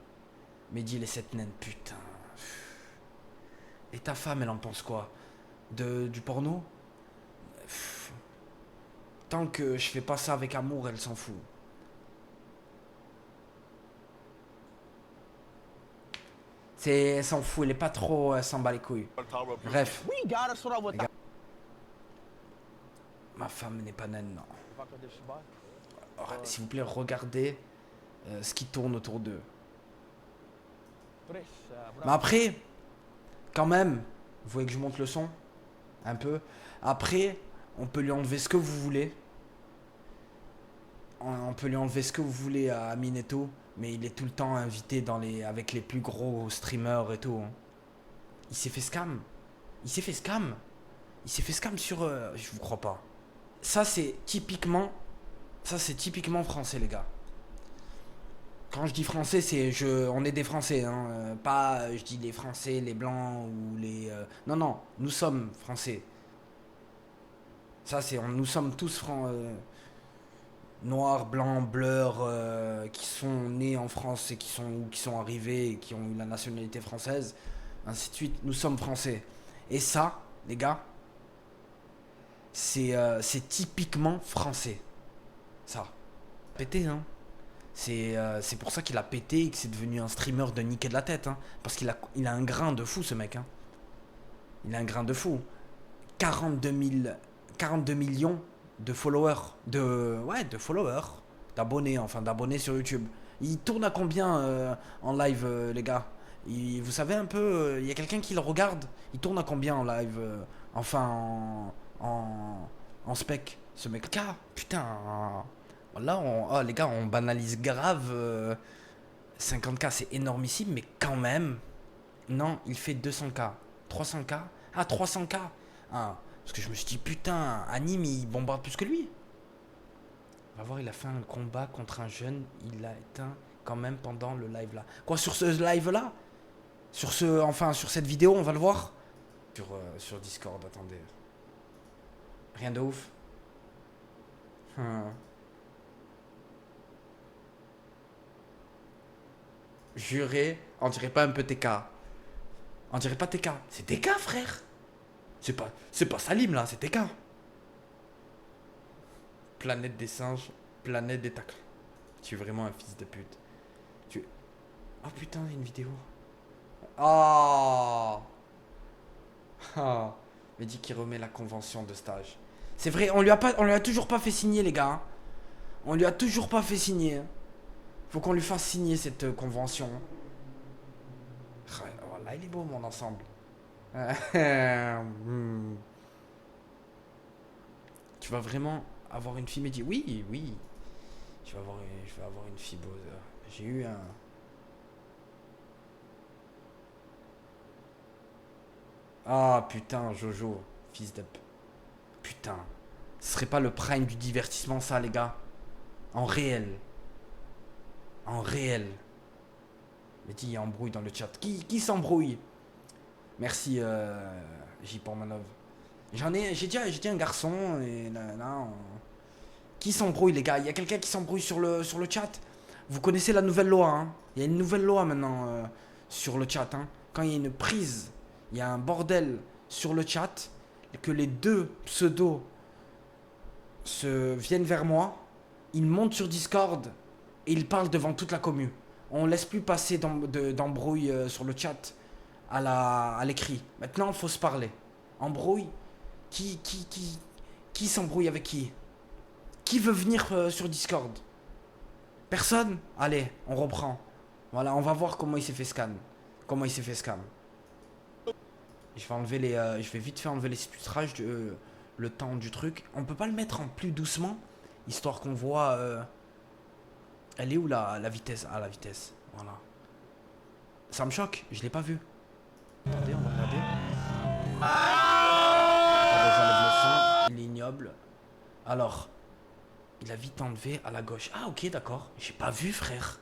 Mehdi les 7 naines, putain. Et ta femme, elle en pense quoi? Du porno? Tant que je fais pas ça avec amour, elle s'en fout. Elle s'en fout, elle est pas trop, elle s'en bat les couilles. Bref. Les gars. Ma femme n'est pas naine, non. Alors, s'il vous plaît, regardez ce qui tourne autour d'eux. Mais après, quand même, vous voyez que je monte le son un peu. Après, on peut lui enlever ce que vous voulez. On peut lui enlever ce que vous voulez à Amine et tout. Mais il est tout le temps invité avec les plus gros streamers et tout. Il s'est fait scam. Il s'est fait scam sur... je vous crois pas. Ça c'est typiquement français, les gars. Quand je dis français, on est des Français, hein. Pas je dis les Français, les Blancs ou les... Non, nous sommes Français. Nous sommes tous noirs, blancs, bleurs, qui sont nés en France et qui sont arrivés et qui ont eu la nationalité française, ainsi de suite. Nous sommes Français. Et ça, les gars, c'est typiquement français. Ça. Pété, hein. C'est pour ça qu'il a pété et que c'est devenu un streamer de niquer de la tête, hein. Parce qu'il a un grain de fou, ce mec, hein. Il a un grain de fou. 42 millions de followers. D'abonnés sur YouTube. Il tourne à combien en live, les gars? Vous savez un peu, il y a quelqu'un qui le regarde? Il tourne à combien en live? En spec, ce mec là, putain. Là les gars, on banalise grave. 50K c'est énormissime, mais quand même. Non, il fait 200K, 300K. Ah, 300K. Ah, parce que je me suis dit putain, Anime il bombarde plus que lui. On va voir, il a fait un combat contre un jeune, il l'a éteint quand même pendant le live là. Quoi, sur ce live là? Sur cette vidéo, on va le voir sur Discord, attendez. Rien de ouf. Juré, on dirait pas un peu TK. On dirait pas TK. C'est TK, frère. C'est pas Salim là, c'est TK. Planète des singes, planète des tacles. Tu es vraiment un fils de pute. Oh putain, il y a une vidéo. Oh. Mais dit qu'il remet la convention de stage. C'est vrai, on lui a toujours pas fait signer, les gars. On lui a toujours pas fait signer. Faut qu'on lui fasse signer cette convention. Oh, là, il est beau, mon ensemble. Tu vas vraiment avoir une fille, mais dit oui, oui. Je vais avoir une fille beau. J'ai eu un... Ah putain, Jojo, fils de... Putain. Ce serait pas le prime du divertissement, ça, les gars. En réel. En réel. Mais dis, il y a embrouille dans le chat. Qui s'embrouille? Merci, J. Pormanov. J'ai dit un garçon, et là, Qui s'embrouille, les gars? Il y a quelqu'un qui s'embrouille sur le chat? Vous connaissez la nouvelle loi, hein? Il y a une nouvelle loi maintenant sur le chat, hein? Quand il y a une prise, il y a un bordel sur le chat, et que les deux pseudos viennent vers moi, ils montent sur Discord et ils parlent devant toute la commu. On laisse plus passer d'embrouille sur le chat à l'écrit. Maintenant, il faut se parler. Embrouille. Qui s'embrouille avec qui? Qui veut venir sur Discord? Personne? Allez, on reprend. Voilà, on va voir comment il s'est fait scan. Comment il s'est fait scam. Je vais vite fait enlever les sous-titrages, le temps du truc. On peut pas le mettre en plus doucement, histoire qu'on voit... Elle est où la vitesse? Ah, la vitesse. Voilà. Ça me choque, je l'ai pas vu. Attendez, on va regarder. Attendez, j'enlève le son. Il est ignoble. Alors, il a vite enlevé à la gauche. Ah, ok, d'accord. J'ai pas vu, frère.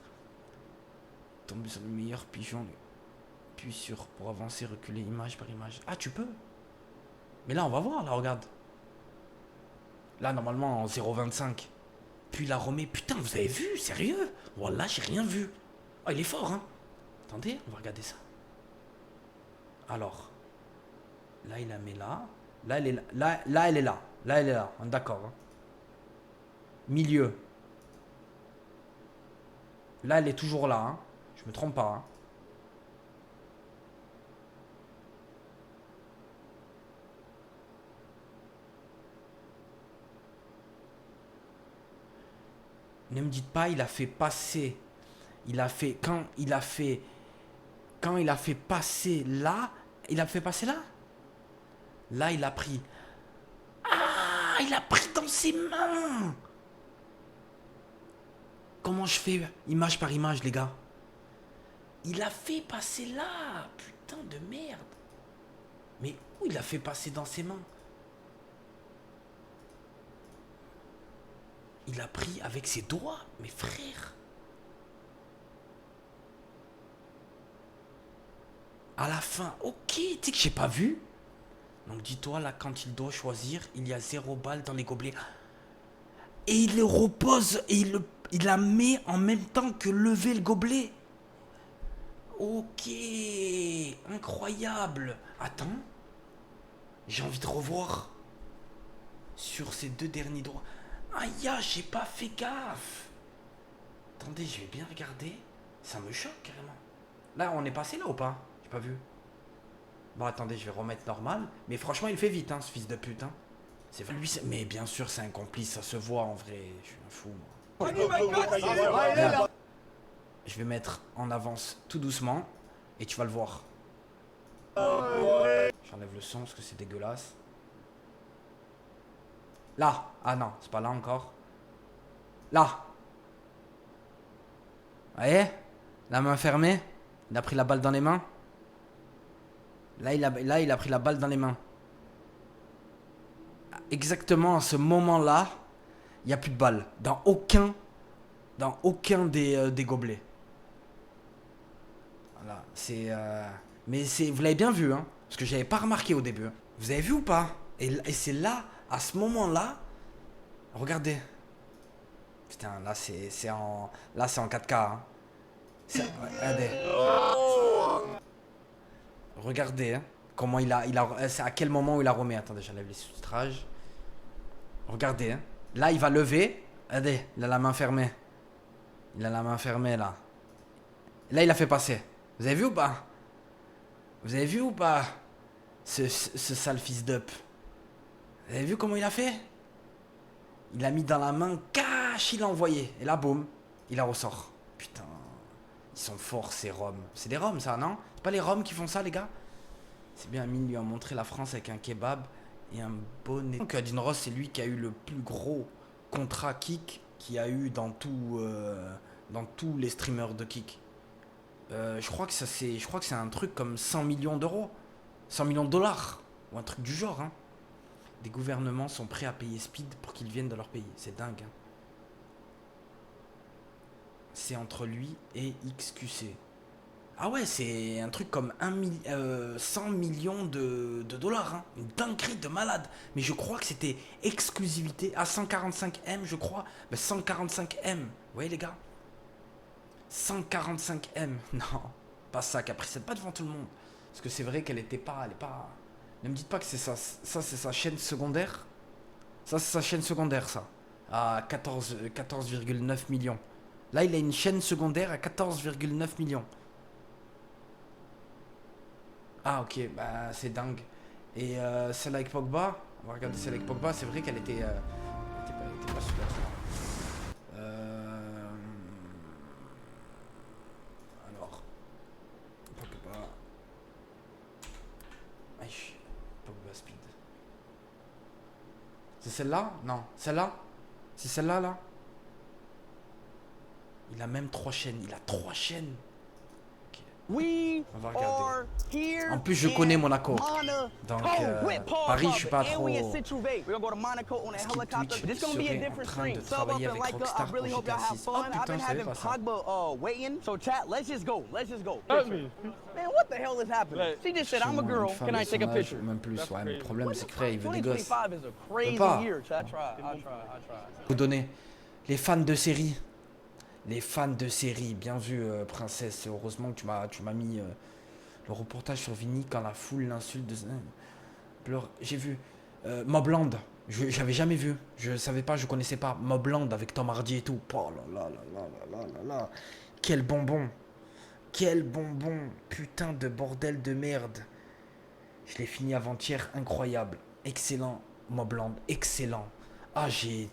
Tomber sur le meilleur pigeon. Puis sur pour avancer, reculer image par image. Ah, tu peux. Mais là, on va voir, là, regarde. Là, normalement, en 0,25. Puis la remet. Putain, vous avez vu? Sérieux? Voilà, j'ai rien vu. Oh, il est fort, hein. Attendez, on va regarder ça. Alors. Là, il la met là. Là, elle est là. Là, elle est là. Là, elle est là. On est d'accord. Hein. Milieu. Là, elle est toujours là. Hein. Je me trompe pas. Hein. Ne me dites pas, il a fait passer. Il a fait. Quand il a fait passer là. Il a fait passer là. Là, il a pris. Ah, il a pris dans ses mains. Comment je fais image par image, les gars? Il a fait passer là. Putain de merde. Mais où il a fait passer dans ses mains? Il a pris avec ses doigts, mes frères. À la fin, ok, tu sais que j'ai pas vu. Donc dis-toi, là, quand il doit choisir, il y a 0 balle dans les gobelets. Et il le repose et il la met en même temps que lever le gobelet. Ok, incroyable. Attends, j'ai envie de revoir sur ces 2 derniers doigts. Aïe, j'ai pas fait gaffe. Attendez, je vais bien regarder. Ça me choque carrément. Là, on est passé là ou pas? J'ai pas vu. Bon, attendez, je vais remettre normal. Mais franchement, il fait vite, hein, ce fils de pute. Hein. C'est lui, mais bien sûr, c'est un complice, ça se voit en vrai. Je suis un fou, moi. Là, je vais mettre en avance tout doucement. Et tu vas le voir. J'enlève le son parce que c'est dégueulasse. Là. Ah non, c'est pas là encore. Là. Vous voyez? La main fermée. Il a pris la balle dans les mains. Là, il a pris la balle dans les mains. Exactement à ce moment-là, il n'y a plus de balle. Dans aucun des gobelets. Voilà. C'est... Mais c'est... Vous l'avez bien vu, hein? Parce que j'avais pas remarqué au début. Vous avez vu ou pas? Et c'est là... À ce moment-là, regardez. Putain, là c'est en 4K. Hein. Regardez. Regardez hein, comment c'est à quel moment où il a remis. Attendez, j'enlève les sous-titrages. Regardez. Hein. Là, il va lever. Regardez, il a la main fermée. Il a la main fermée là. Là, il a fait passer. Vous avez vu ou pas? Vous avez vu ou pas? Ce sale fils d'up. Vous avez vu comment il a fait? Il a mis dans la main, cash, il a envoyé. Et là, boum, il la ressort. putain. Ils sont forts, ces Roms. C'est des Roms, ça, non? C'est pas les Roms qui font ça, les gars? C'est bien, Amine lui a montré la France avec un kebab et un bonnet. Donc, Dean Ross, c'est lui qui a eu le plus gros contrat kick qu'il y a eu dans tous les streamers de kick. Je crois que c'est un truc comme 100 millions d'euros. 100 millions de dollars. Ou un truc du genre, hein. Des gouvernements sont prêts à payer Speed pour qu'il vienne dans leur pays. C'est dingue, hein. C'est entre lui et XQC. Ah ouais, c'est un truc comme 100 millions de dollars, hein. Une dinguerie de malade. Mais je crois que c'était exclusivité à 145M, je crois. Ben 145M, vous voyez les gars? 145M. Non, pas ça, Caprice, pas devant tout le monde. Parce que c'est vrai qu'elle était pas... Elle est pas... Ne me dites pas que c'est ça. Ça, c'est sa chaîne secondaire. Ça, c'est sa chaîne secondaire, ça. À 14,9 millions. Là, il a une chaîne secondaire à 14,9 millions. Ah, ok. Bah, c'est dingue. Et celle avec Pogba. On va regarder celle avec Pogba. C'est vrai qu'elle était... elle était pas super. Alors. Pogba. Aïe. Pogba Speed. C'est celle-là? Non. Celle-là? C'est celle-là, là? Il a même 3 chaînes. Il a 3 chaînes. Okay. On va regarder. En plus, je connais Monaco. Donc, Paris, je suis pas trop... Est-ce qu'il Twitch serait en train de travailler avec Rockstar pour GTA 6? Oh putain, je savais pas ça. Même plus, ouais, mais le problème, c'est que frère, il veut des gosses. Il peut pas. Vous donner les fans de série. Les fans de série, bien vu, princesse. Heureusement que tu m'as mis le reportage sur Vini quand la foule l'insulte de... Pleure. J'ai vu Mobland. J'avais jamais vu. Je savais pas, je connaissais pas. Mobland avec Tom Hardy et tout. Oh là là là là là là là. Quel bonbon. Quel bonbon. Putain de bordel de merde. Je l'ai fini avant-hier. Incroyable. Excellent. Mobland. Excellent. Ah, j'ai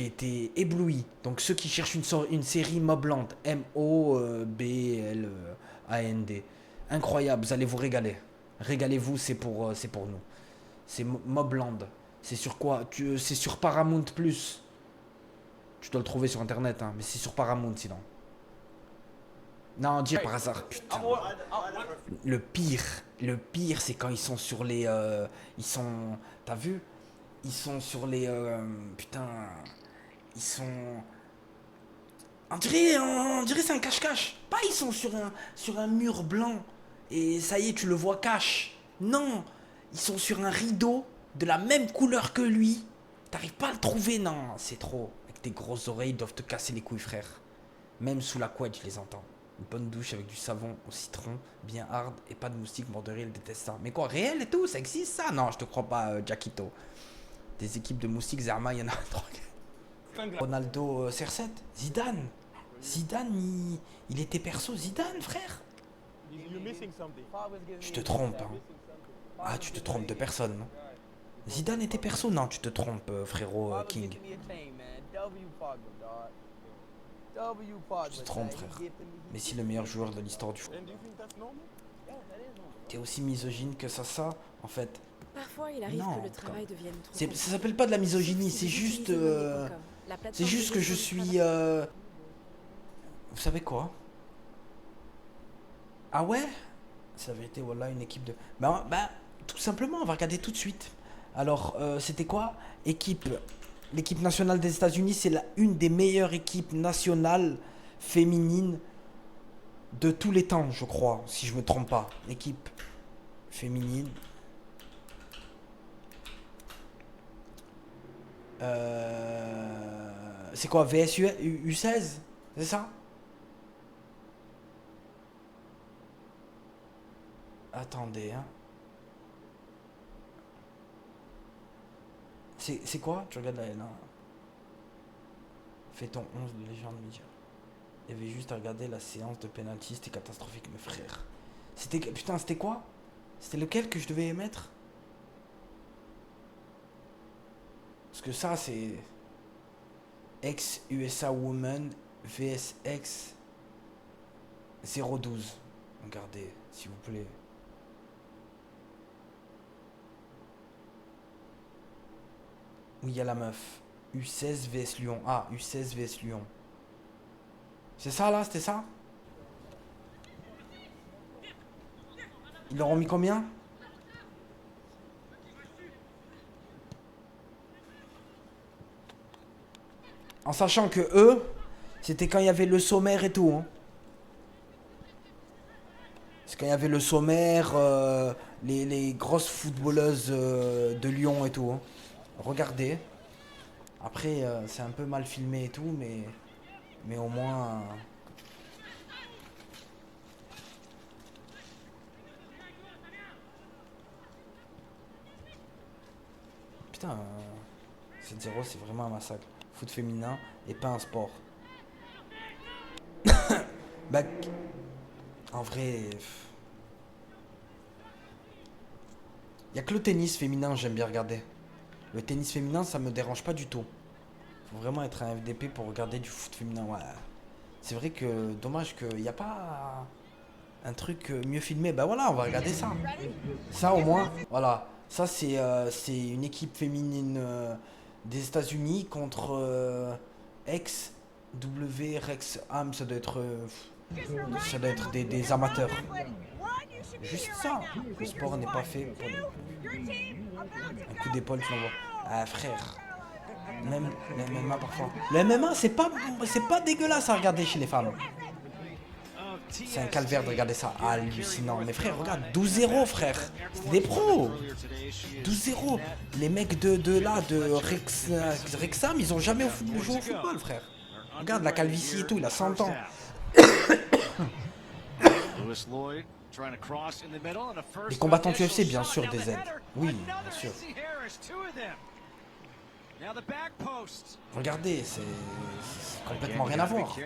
été ébloui. Donc ceux qui cherchent une série Mobland, M-O-B-L-A-N-D, incroyable, vous allez vous régaler. Régalez-vous, c'est pour nous. C'est Mobland. C'est sur quoi? C'est sur Paramount Plus. Tu dois le trouver sur internet, hein, mais c'est sur Paramount sinon. Non, dire par hasard, putain. Le pire, c'est quand ils sont sur les... T'as vu? Ils sont sur les... putain... Ils sont... On dirait c'est un cache-cache. Pas ils sont sur un mur blanc. Et ça y est, tu le vois cache. Non. Ils sont sur un rideau de la même couleur que lui. T'arrives pas à le trouver, non. C'est trop. Avec tes grosses oreilles, ils doivent te casser les couilles, frère. Même sous la couette, je les entends. Une bonne douche avec du savon au citron, bien hard, et pas de moustiques morts de rire, ils détestent ça. Mais quoi, réel et tout, ça existe ça? Non, je te crois pas, Jackito. Des équipes de moustiques, Zerma, il y en a 3. Ronaldo, CR7, Zidane. Zidane, il était perso, Zidane, frère. Je te trompe, hein. Ah, tu te trompes de personne, non? Zidane était perso? Non, tu te trompes, frérot King. Tu te trompes, frère. Messi, le meilleur joueur de l'histoire du foot. T'es aussi misogyne que ça, en fait. Parfois, il arrive non, que le travail devienne trop ça s'appelle pas de la misogynie, c'est juste... c'est juste que je suis... Vous savez quoi? Ah ouais? C'est la vérité, voilà, une équipe de... Bah, tout simplement, on va regarder tout de suite. Alors, c'était quoi? L'équipe nationale des États-Unis, c'est une des meilleures équipes nationales féminines de tous les temps, je crois, si je me trompe pas. L'équipe féminine... c'est quoi, VSU U16? C'est ça? Attendez, hein. C'est quoi? Tu regardes là, là. Fais ton 11 de légende média. Il y avait juste à regarder la séance de penalty, c'était catastrophique, mes frères. C'était... Putain, c'était quoi? C'était lequel que je devais émettre? Parce que ça, c'est... Ex-USA Woman vs ex 012. Regardez, s'il vous plaît. Oui, il y a la meuf. U16 vs Lyon. Ah, U16 vs Lyon. C'est ça là, c'était ça? Ils leur ont mis combien? En sachant que eux, c'était quand il y avait le sommaire et tout. Hein. C'est quand il y avait le sommaire, les grosses footballeuses de Lyon et tout. Hein. Regardez. Après, c'est un peu mal filmé et tout, mais au moins... Putain, 7-0, c'est vraiment un massacre. Foot féminin et pas un sport. Bah, en vrai... Il y a que le tennis féminin, j'aime bien regarder. Le tennis féminin, ça me dérange pas du tout. Faut vraiment être un FDP pour regarder du foot féminin. Ouais. C'est vrai que dommage qu'il n'y a pas un truc mieux filmé. Bah voilà, on va regarder ça. Ça au moins, voilà. Ça c'est une équipe féminine des États-Unis contre ex-W Wrexham. Ça doit être des amateurs. Juste ça. Le sport n'est pas fait pour un coup d'épaule, tu l'envoies. Ah frère. Même le MMA parfois. Le MMA c'est pas dégueulasse à regarder chez les femmes. C'est un calvaire de regarder ça. Hallucinant. Mais frère, regarde, 12-0 frère. C'est des pros. 12-0. Les mecs de Wrexham, ils ont jamais joué au football frère. Regarde la calvitie et tout, il a 100 ans. Les combattants UFC, bien sûr, des aides. Oui, bien sûr. Regardez, c'est complètement rien à voir.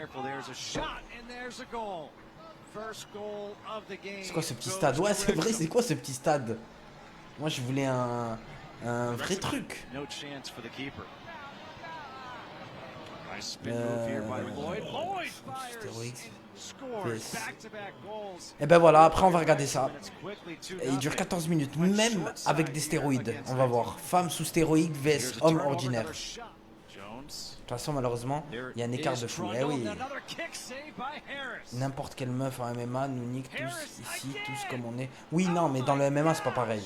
C'est quoi ce petit stade? Ouais, c'est vrai, c'est quoi ce petit stade? Moi, je voulais un vrai truc. Et ben voilà, après on va regarder ça. Et il dure 14 minutes, même avec des stéroïdes. On va voir. Femme sous stéroïdes vs homme ordinaire. De toute façon, malheureusement, il y a un écart de fou. Eh oui. N'importe quelle meuf en MMA nous nique tous ici, tous comme on est. Oui, non, mais dans le MMA, c'est pas pareil.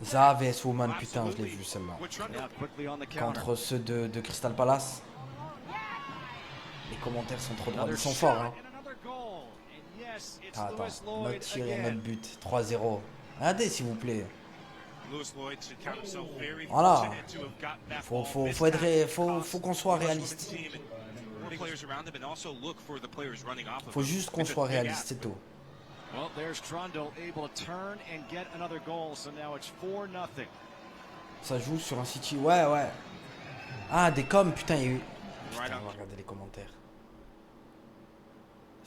Za vs Woman, putain, je l'ai vu celle-là. Contre ceux de Crystal Palace. Les commentaires sont trop drôles. Ils sont forts, hein. Attends, notre tir et notre but. 3-0. Regardez, s'il vous plaît. Voilà. Faut qu'on soit réaliste. Faut juste qu'on soit réaliste, c'est tout. Ça joue sur un City. Ouais. Ah, des coms, putain, il y a eu... Putain, on va regarder les commentaires.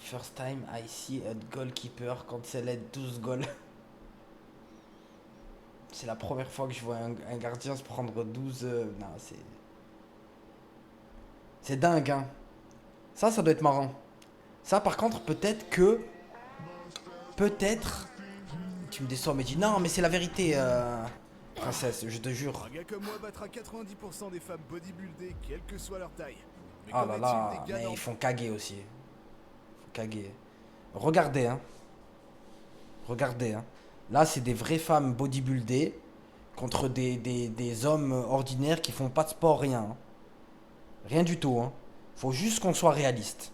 First time I see a goalkeeper cancel 12 goals. C'est la première fois que je vois un gardien se prendre 12... Non, c'est dingue, hein. Ça doit être marrant. Ça, par contre, peut-être que... Peut-être... Tu me déçois, mais dis non, mais c'est la vérité, princesse, je te jure. Un gars comme moi battra 90% des femmes bodybuildées, quelle que soit leur taille. Oh là là, mais ils font caguer aussi. Caguer. Regardez, hein. Regardez, hein. Là, c'est des vraies femmes bodybuildées contre des hommes ordinaires qui font pas de sport, rien. Hein. Rien du tout, hein. Faut juste qu'on soit réaliste.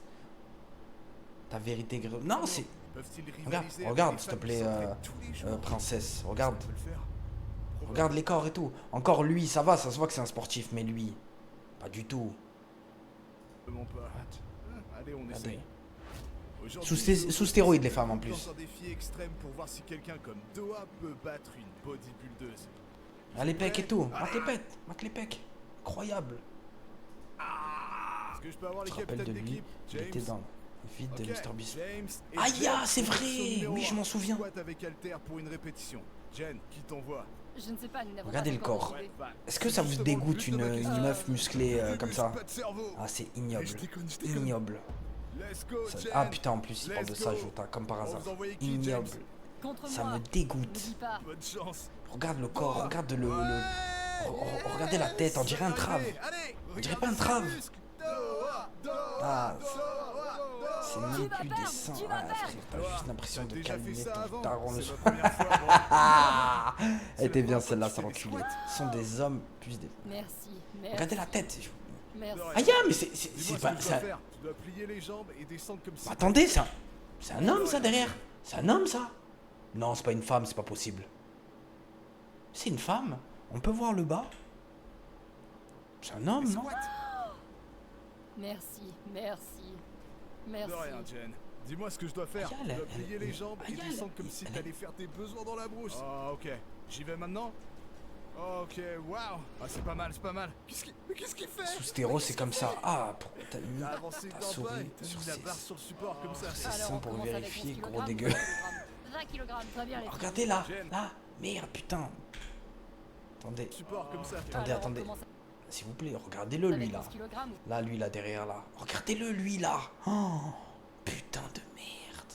Ta vérité... Non, c'est... Regarde, s'il te plaît, princesse. Regarde. Regarde les corps et tout. Encore lui, ça va, ça se voit que c'est un sportif, mais lui, pas du tout. Allez, on essaye. Sous stéroïdes, les femmes en plus. Un défi extrême pour voir si quelqu'un comme Doha peut battre une bodybuildeuse. Ah, les pecs et tout. Marque les pecs. Incroyable. Est-ce que je peux avoir Je les te rappelle de capitaines lui. d'équipe? Il était dans le vide de Mr Beast. Aïe, c'est vrai. Oui, je m'en souviens. Avec Alter pour une répétition. Jen, qui t'envoie? Je ne sais pas, nous n'avons Regardez pas le encore corps. décidé. Est-ce que ça vous dégoûte une meuf musclée comme ça? Pas de cerveau. Ah, c'est Mais ignoble. je déconne. Ignoble. Let's go, Ça- Jen. Ah putain, en plus, il parle de Let's ça, go. Jota, comme par On hasard. vous envoie qui, Ignoble. James Contre Ça moi. me Ne dégoûte. dis pas. Bonne chance. Regarde le corps, regarde le... Ouais. Regardez la tête, on dirait un trave. Allez, On dirait pas un trave. Ah, Doha. c'est même vas plus perdre, des seins. tu vas Ah, frère, t'as Doha, juste l'impression t'as de déjà fait calmer ça ton avant. daron le C'est soir. la première fois, bon. Ah, elle C'est était la bien première celle-là, fois ça que tu fais des l'enculé. squats. Ce sont des hommes plus des... Merci. Merci. Regardez la tête. Merci. Ah ya, mais c'est Dis-moi pas... ce que tu ça- dois faire. Tu dois plier les jambes et descendre comme si... Attendez, c'est un homme ça derrière. C'est un homme ça. Non, c'est pas une femme, c'est pas possible. C'est une femme. On peut voir le bas. C'est un homme, non? Merci. Merci. Merci. De rien, Jen. Dis-moi ce que je dois faire. Aïe, Tu dois elle- plier les jambes et aïe, descendre comme si elle- t'allais faire tes besoins dans la brousse. Ah, ok. J'y vais maintenant. Ok, waouh. Ah, c'est pas mal, c'est pas mal. Mais qu'est-ce qu'il fait? Sous stéro, c'est comme ça. Ah, t'as mis T'as avancé ta d'un pas souris et t'as sur mis la ses... barre sur le support comme ça. C'est Alors, sans on pour commence avec vérifier, 11 gros kilogrammes, dégueu. 20 kilogrammes, très bien les filles. Regardez là, Jen. là. Merde, putain. Attendez, Support comme ça. attendez, Alors, on attendez. commence S'il vous plaît, regardez-le lui avec là. 11 kilogrammes ou- Là, lui là derrière là. Regardez-le lui là. Oh, putain de merde.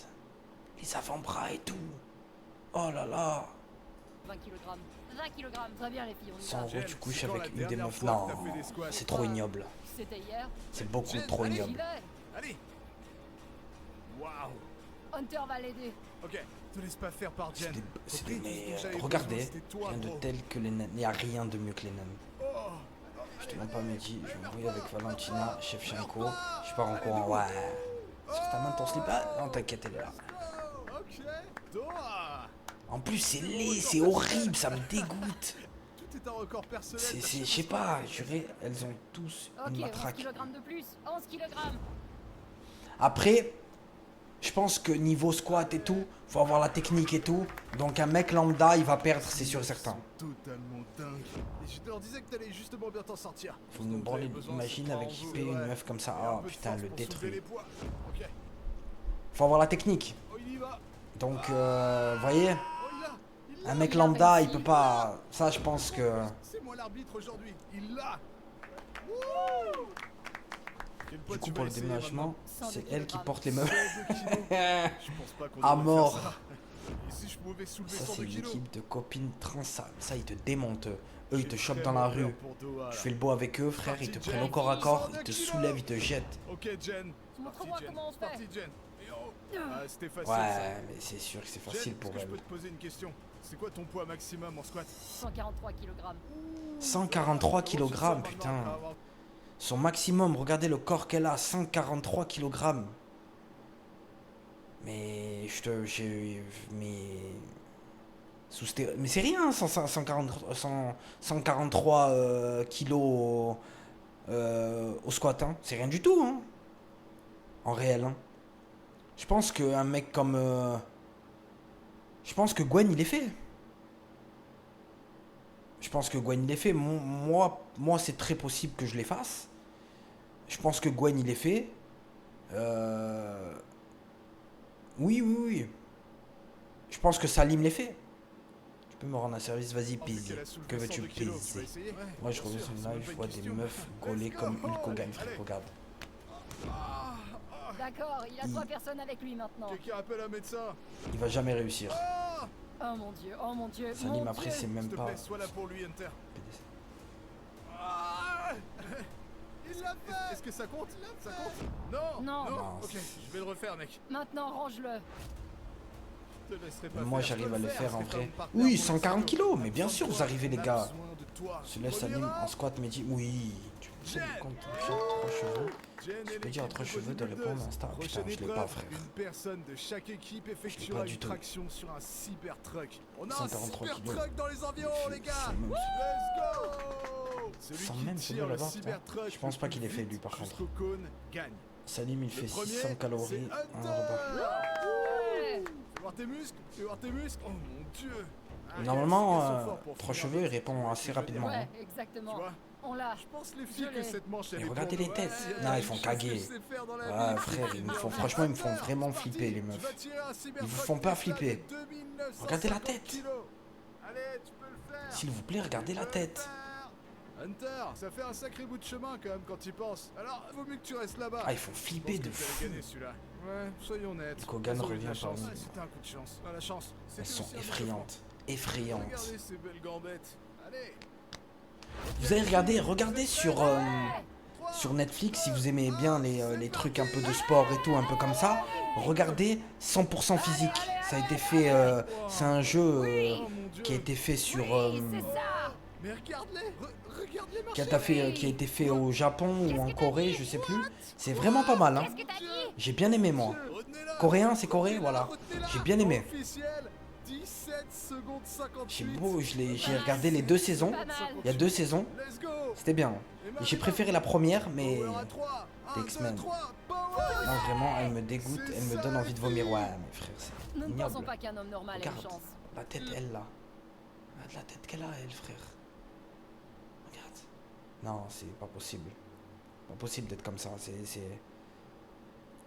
Les avant-bras et tout. Oh là là. 20 kilogrammes. 20 kilogrammes, très bien les filles, on y 100 va. euros, Jen, tu couches c'est quand avec la une des dernière meufs. fois Non, que t'as fait des squats? c'est trop ignoble. C'était hier. C'est beaucoup Jen, trop allez, J'y ignoble. vais. Allez. Waouh. Hunter va l'aider. Ok, te laisse pas faire par Jen. C'est Compris? mais Donc, j'avais regardez, besoin, c'était toi, rien de gros. tel que les naines. Il n'y a rien de mieux que les naines. Oh. Je te demande pas Mehdi, je me brouille avec Valentina, Shevchenko, je pars en courant, ouais. Sur ta main ton slip, ah non t'inquiète elle est là. Ok. Doha. En plus c'est laid, c'est horrible, ça me dégoûte. Tout est un record personnel. Je sais pas, juré, elles ont tous Ok, une 11 matraque. kilogrammes de plus. 11 kilogrammes. Après, je pense que niveau squat et tout, faut avoir la technique et tout. Donc un mec lambda il va perdre, c'est sûr et certain. Totalement dingue. Et je te leur disais que t'allais justement bien t'en sortir. Faut me branler, imagine avec JP JP, une meuf comme ça, oh putain elle le détruit. Ok. Faut avoir la technique. Oh, il y va. Donc voyez, Oh, il l'a. Il l'a. un mec il a lambda il réussi. peut pas, ça je pense que... C'est moi l'arbitre aujourd'hui. Il l'a. Wouh. Quel poids Du coup, tu pour vas le essayer maintenant, 102 c'est elle qui kilogrammes. porte les meubles. maintenant 102 kilos. Je pense pas qu'on À devrait mort. faire ça. Et si je pouvais soulever Ça, 102 c'est une kilos? équipe de copines transables. Ça, ils te démontent. Eux, ils te chopent dans la rue. Tu fais le beau avec eux, frère. Ils te prennent au corps à corps. Ils te soulèvent, ils te jettent. Ok, Jen. Montre-moi Jen. comment on fait. Parti, Jen. Et oh. Ah, c'était facile. ça. Ouais, mais c'est sûr que c'est Jen, facile est-ce pour que je elle. peux te poser une question? C'est quoi ton poids maximum en squat? 143 kilogrammes. 143 kg, putain. Son maximum, regardez le corps qu'elle a. 143 kg. Mais mais c'est rien, 143 kilos au squat, hein. C'est rien du tout, hein. En réel, hein. Je pense qu'un mec comme... Je pense que Gwen, il est fait. Je pense que Gwen, il est fait. Moi c'est très possible que je les fasse. Je pense que Gwen, il est fait. Oui. Je pense que Salim l'est fait. Tu peux me rendre un service, vas-y, pise. Que veux-tu piser? Moi, je reviens sur le live, je vois des meufs gaulées comme Hulk Hogan, frère. Regarde. D'accord, il a 3 personnes avec lui maintenant. Quelqu'un appelle un médecin. Il va jamais réussir. Oh mon dieu, oh mon dieu. Salim, mon après, Dieu. c'est même S'il te pas... plaît, sois là pour lui, Hunter. Ah. Il l'a fait. Est-ce que ça compte? Ça compte? Non. Non. Non, Ok, je vais le refaire, mec. Maintenant, range-le. Je te laisserai pas Moi, faire. j'arrive Je peux à le faire en c'est vrai. comme partenaire Oui, pour 140 le kilos, mais solo. bien sûr, vous arrivez, les On a gars. besoin de toi. Je laisse On Salim ira. en squat, me dit oui. Tu me Jen. compte, j'ai 3 cheveux. Jen Je et peux dire à l'équipe 3 cheveux de bodybuilders. répondre à Insta. Putain, Prochaine je l'ai pas, épreuve, frère. une personne de chaque équipe effectuera pas du une tout. traction sur un cybertruck. On a un 143 cybertruck kilos. dans les environs, Je- les gars. sans même- Let's go. Celui Sans qui même tire celui le là-bas, putain. cybertruck Je pense le pas plus qu'il ait fait, vite lui, par contre. jusqu'au cône gagne. Salim, il fait Le premier, 600 calories, c'est un Hunter. repas. Ouais. Fais voir tes muscles, fais voir tes muscles. Oh mon dieu. Ah, Normalement, yes, ils sont forts pour 3 finir cheveux, il vite. répond assez rapidement. Ouais, hein. Tu exactement. vois, On l'a. je pense les filles Je que l'ai. cette manche elle Mais est regardez pour les nous. têtes. Ouais, il y Non, a ils une font chose caguer. que je sais faire dans la Ouais, vie. frère, ils me font, Ouais. franchement, ils me font vraiment C'est parti. flipper, les Tu meufs. vas tirer un cybertruck Ils vous font pas Tesla de flipper. 2950 Regardez la tête. kilos. Allez, tu peux le faire. S'il vous plaît, regardez la tête. Hunter, ça fait un sacré bout de chemin quand même quand tu y penses. Alors, vaut mieux que tu restes là-bas. Ah, ils font flipper de fou. Gagner celui-là. Ouais, soyons honnêtes. Kogan Ils ont eu de revient la chance. parmi Ouais, nous. c'était un coup de chance. Ah, la chance. Elles C'était sont aussi un effrayantes. bon Effrayantes. Regardez ces belles gambettes. Allez. Vous avez regardé sur Netflix, si vous aimez bien les trucs un peu de sport et tout, un peu comme ça, regardez 100% physique. Ça a été fait, c'est un jeu Oh mon Dieu. qui a été fait sur, C'est ça. Mais regarde-les. Regarde-les qui marcher. a été fait au Japon ou en Corée, je sais plus. C'est vraiment pas mal, hein. Qu'est-ce que t'as dit? J'ai bien aimé moi. Retenez-la. Coréen, c'est Corée, voilà. Retenez-la. J'ai bien aimé. Officiel, 17 secondes 58. J'ai regardé les 2 saisons. Pas mal. Il y a 2 saisons. Let's go. C'était bien. Et j'ai préféré la première, mais Power à 3. des 1, 2, X-Men. 3. Power. non, vraiment, elle me dégoûte, elle me donne envie de vomir. Ouais, mais frère, c'est Nous ne pensons ignoble. pas qu'un homme normal ait une Regarde, chance. la tête, elle là. Regarde la tête qu'elle a, elle, frère. Regarde. Non, c'est pas possible. Pas possible d'être comme ça.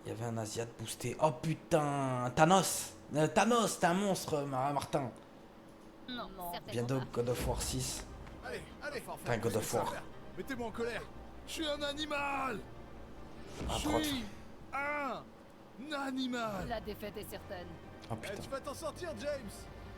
Il y avait un Asiate boosté. Oh putain, Thanos. Thanos, t'es un monstre, Martin. Non, certainement Bientôt pas. God of War 6. Allez, allez. Enfin, God of War. Mettez-moi en colère. Je suis un animal. Ah, Je prote. suis un animal. La défaite est certaine. Oh Eh, putain. tu vas t'en sortir, James.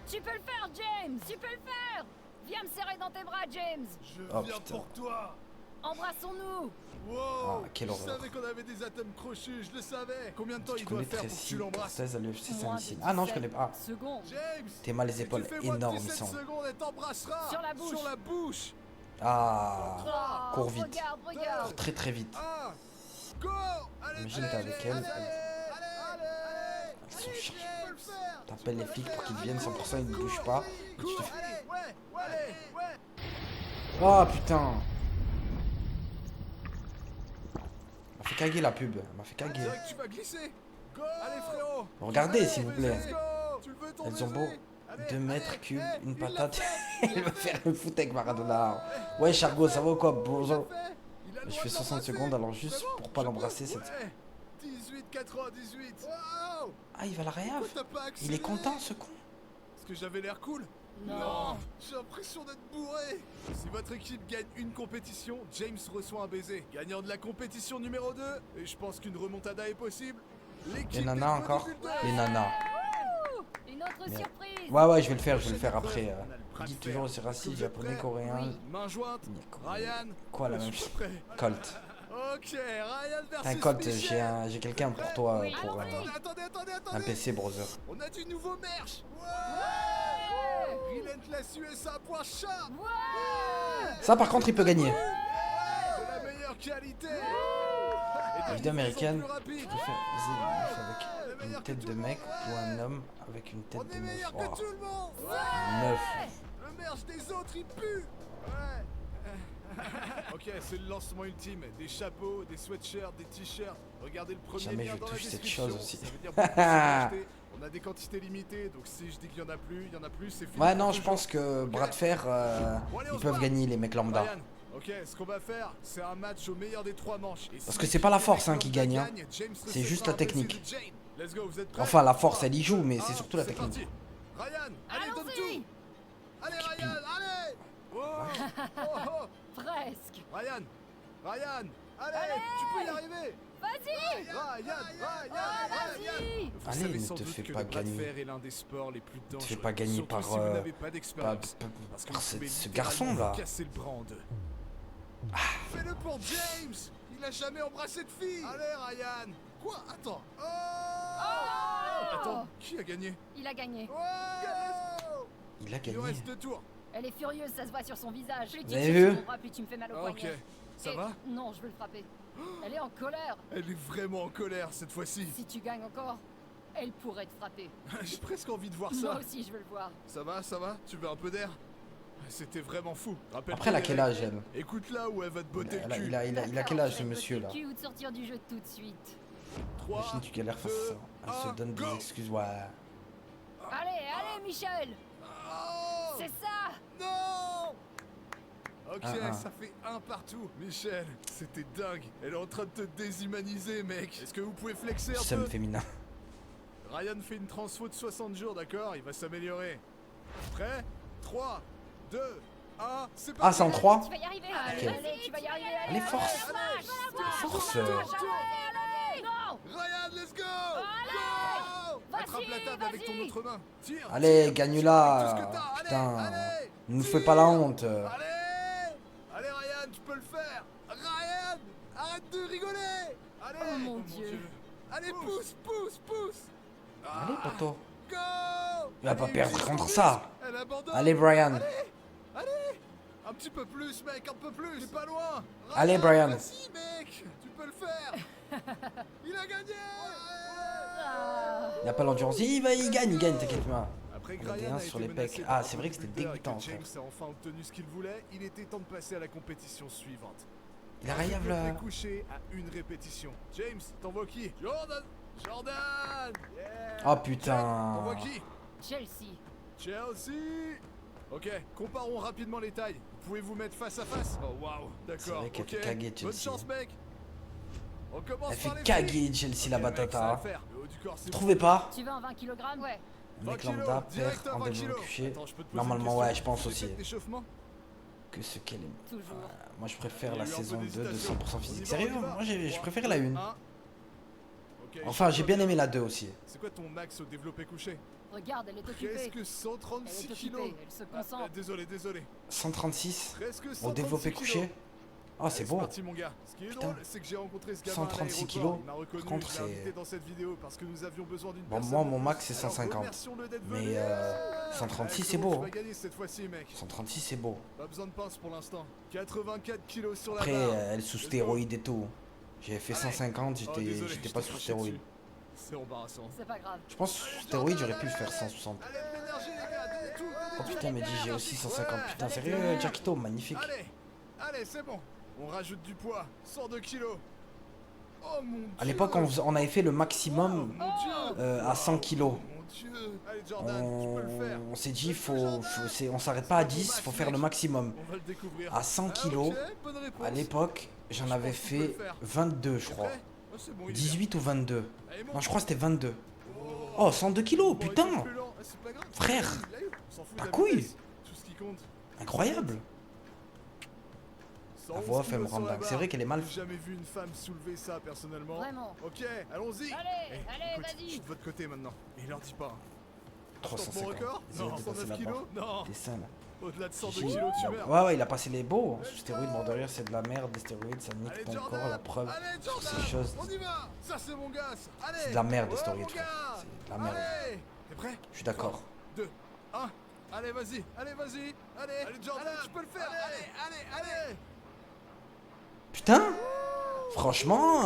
Tu peux le faire, James. Tu peux le faire. Viens me serrer dans tes bras, James. Je Oh, viens putain. pour toi. Embrassons-nous. Wow. Ah, quelle je horreur. savais qu'on avait des atomes crochus, je le savais. Combien de temps Tu il doit connais faire pour que tu Tracy, l'embrasses? 16 à l'UFC Moins de Saint-Michel. Ah non, je 17 connais pas. Ah, secondes. James. t'es mal les épaules, Si tu fais moins de énorme, il 17 semble. secondes, elle t'embrassera. Sur la bouche. Sur la bouche. Ah, Oh, cours vite. Regarde, Cours regarde. très très vite. 1. Go. Allez, Imagine, allez, t'es avec elle, allez, elle- allez. Elles sont Allez, chargées. tu peux le faire. T'appelles les flics pour qu'ils viennent 100%, ils ne bougent pas. Et tu te fais- Allez, ouais, allez, ouais. Oh putain. Elle m'a fait caguer la pub, elle m'a fait On caguer. dirait que tu vas glisser. Go. Allez, frérot. Regardez, Allez, s'il vous vas-y, plaît. let's go. Tu le veux, ton Elles ont baiser? beau Allez, 2 mètres allez, cubes, eh, une il l'a patate. fait. Elle va faire le foot avec Maradona. Ouais, Chargot, ça va ou quoi, Il l'a bonjour. fait. Il a le Je droit fais de 60 l'embrasser. secondes, alors juste Vraiment, pour pas je l'embrasser, peux. c'est... Ouais. 18,98. Wow. Ah, il va la réave. Pourquoi t'as pas Il accéléré? est content, ce con. Est-ce que j'avais l'air cool? Non. J'ai l'impression d'être bourré. Si votre équipe gagne une compétition, James reçoit un baiser. Gagnant de la compétition numéro 2, et je pense qu'une remontada est possible. L'équipe Les des nanas encore. bodybuilders. Les nanas. Ouh, une autre Merde. surprise. Ouais, je vais le faire après. On a le bras Dis de toujours fer. c'est Est-ce que raciste, vous êtes japonais, prêts? coréen. Oui. Main jointe. Ryan. Quoi, la je même suis chose? prêt. Colt. Ok, Ryan versus T'as un Colt, Michel. j'ai quelqu'un pour toi, Oui. pour Allons-y. un PC browser. On a du nouveau merch. Ouais. Relentless USA.shop. Ouais. Ça, par contre, il peut gagner. De la meilleure qualité. Et La des vidéo américaine, livraisons plus tu rapides. peux faire avec une tête de mec ou un homme avec une On tête de est meuf. meilleur Oh, que tout le monde. meuf. Le merch des autres, il pue. Ouais. Ok, c'est le lancement ultime. Des chapeaux, des sweatshirts, des t-shirts. Regardez le premier Jamais lien je vais dans la toucher cette description. chose aussi. Ça veut dire beaucoup de choses à acheter. On a des quantités limitées, donc si je dis qu'il y en a plus, il y en a plus, c'est fini. Ouais, pour non, je toujours. pense que bras de fer, Bon, allez, on ils se peuvent bat. gagner les mecs lambda. Ryan, ok, ce qu'on va faire, c'est un match au meilleur des 3 manches. Et Parce si que c'est pas la force, hein, l'équipe qui gagne, hein. James C'est juste recevra la un baiser technique. de Jane. Let's go, vous êtes prêts? Enfin, la force, elle y joue, mais c'est Un, surtout la c'est technique. parti. Ryan, allez, donne Allons-y. tout. Allez, Ryan, allez. Oh, oh, oh. Presque. Ryan, allez, tu peux y arriver. Vas-y. Ryan. Vas-y. Vous Allez, savez ne sans te doute fais que pas le bras de gagner. fer est l'un des sports les plus dangereux. fais pas gagner surtout par, si vous n'avez pas d'expérience. par- Parce que par vous pouvez ce littéralement garçon, là. vous casser le bras en deux. Fais-le pour James. Il a jamais embrassé de fille. Allez, Ryan. Quoi? Attends. Oh. Attends, qui a gagné? Il a gagné. Il a Il gagné. nous reste 2 tours. Elle est furieuse, ça se voit sur son visage. Plus tu avez touches vu mon bras, plus tu me fais mal au Ah, ok. poignet. Ça Et- va? Non, je veux le frapper. Elle est en colère. Elle est vraiment en colère cette fois-ci. Si tu gagnes encore, elle pourrait te frapper. J'ai presque envie de voir Moi ça. aussi, je veux le voir. Ça va? Tu veux un peu d'air? C'était vraiment fou. Rappelle-toi Après, elle a les quel âge, règles. elle? Écoute là où elle va te botter le cul. Il a quel âge, ce monsieur, là? Ou de sortir du jeu tout de suite. 3, Imagine, tu galères face à ça. Elle se donne des excuses, ouais. Allez, Michel. Oh C'est ça. non. Ok, Ah. ça fait 1 partout. Michel, c'était dingue. Elle est en train de te déshumaniser, mec. Est-ce que vous pouvez flexer un Somme peu? féminin. Ryan fait une transfo de 60 jours, d'accord? Il va s'améliorer. Prêt? 3, 3, 2, 1, c'est Ah, parti. c'est en 3. Tu vas y arriver. Ok. Allez, tu vas y arriver. Allez, force. Force. Allez, non. Ryan, let's go. Allez. Go. Attrape la table avec ton Vas-y. autre main. Tire. Allez, tire, gagne-la. tire avec tout ce que t'as. Putain. Allez, Ne nous tire. fais pas la honte. Allez. Allez, Ryan, tu peux le faire. Ryan, arrête de rigoler. Allez. Oh mon Dieu. Allez, pousse, pousse, pousse. Allez, poteau. Go. Il va pas Allez, perdre pousse, contre pousse. ça. Elle abandonne. Allez, Brian. Allez. Un petit peu plus, mec, un peu plus. T'es pas loin. Allez, Ryan, Brian. Vas-y, mec. Tu peux le faire. Il a gagné. Il a pas l'endurance. Il gagne, t'inquiète pas. Après que On a des Ryan uns a sur été les menacé pecs. par Ah, un c'est vrai que c'était bodybuilder et dégoûtant, que James ça. a enfin obtenu ce qu'il voulait, il était temps de passer à la compétition suivante. Il arrive Le là. fait couché à une répétition. James, t'envoies qui? Jordan. Jordan. Yeah. Oh putain. T'envoies qui? Chelsea. Chelsea. Ok, comparons rapidement les tailles. Vous pouvez vous mettre face à face? Oh waouh, C'est d'accord. vrai qu'elle Ok. fait caguer, Bonne Chelsea. chance, mec. On commence Elle par fait les caguer filles. Chelsea Ok, la mec, ça va batata. le faire. Le haut du corps, c'est Vous bon. trouvez pas? Tu veux un 20 kg? Ouais. Un mec 20 kilos, lambda direct perd à en 20 développement kilos. couché. Attends, je peux te poser Normalement, une ouais, question. je pense Tu aussi. fais d'échauffement? Que ce qu'elle est. Toujours. Moi, je préfère Il y a la eu un peu saison 2 de d'hésitation. 100% On y physique. va, Sérieux? on y va. Moi, je 3, préférais la 1. 2, 1. Ok, Enfin, j'ai bien reviens. aimé la 2 aussi. C'est quoi ton max au développé couché? Regarde, elle est occupée. Presque Elle 136 est kilos. occupée, elle se concentre. Désolé. 136 Presque 136 au développé kilos. couché. Oh, c'est Allez, beau. parti, mon gars. Ce qui est Putain. drôle, c'est que j'ai rencontré ce gamin 136 à kilos. l'aéroport. Il m'a reconnu, Par contre, je l'ai c'est- invité dans cette vidéo parce que nous avions besoin d'une Bon, personne. moi, mon max, c'est Alors, 150. remercions-le d'être Mais, venu. 136, Ouais, c'est bon, beau, Tu vas hein. gagner cette fois-ci, mec. 136, c'est beau. Pas besoin de pince pour l'instant. 84 kilos sur Après, la barre. elle est sous Let's go. stéroïdes et tout. J'avais fait Allez. 150, Oh, désolé, j'étais je pas t'ai sous craché stéroïdes. dessus. C'est embarrassant. C'est pas grave. Je pense que sous stéroïdes, j'aurais pu faire 160. Allez, de l'énergie, les gars. Donnez tout. Oh putain, mais dis, j'ai aussi 150. Ouais. Putain, sérieux, Jackito, magnifique. Allez, c'est bon. On rajoute du poids. 102 kilos. Oh mon dieu. À l'époque, on avait fait le Oh maximum mon dieu. à 100 kilos. Mon dieu. Allez, Jordan, tu peux le faire. On s'est dit, on s'arrête pas à 10, faut faire le maximum. On va le découvrir. À 100 Ah, kilos, ok, bonne réponse. à l'époque, j'en avais pense que tu peux fait le faire. 22, je T'es crois. prêt? Oh, c'est bon, il est 18 ou 22. bien. Allez, monte. Non, je crois que c'était 22. Oh, 102 kilos, Bon, il putain. faut plus lent. Ah, c'est pas grave. Frère. Il l'a eu. On s'en fout de Ta la couille. vitesse. Tout ce qui compte. Incroyable. La 111 voix fait me kilos sur rendre la dingue. C'est barre. vrai qu'elle est mal. J'ai jamais vu une femme soulever ça personnellement. Vraiment. Ok, allons-y. Allez, Eh, allez, écoute, vas-y. je suis de votre côté maintenant. Et leur dis pas. Hein. Je tente mon 350. record? Essayez Non, de passer 109 la kilos? barre. Non. Des seins là. Au-delà de 102 Gigi. kilos, tu meurs. Ouais, il a passé les beaux. Sous stéroïdes, mort de rire, c'est de la merde. Des stéroïdes, ça nique Allez, ton Jordan. corps. La preuve Allez, sur Jordan. ces choses. On y va. Ça, c'est mon gosse. Allez. C'est de la merde, les Ouais, stéroïdes, mon frère. gars. C'est de la merde. Allez. T'es prêt? Je suis d'accord. 2, 1. Allez, vas-y. Allez, Jordan, tu peux le faire. Allez. Putain. Franchement,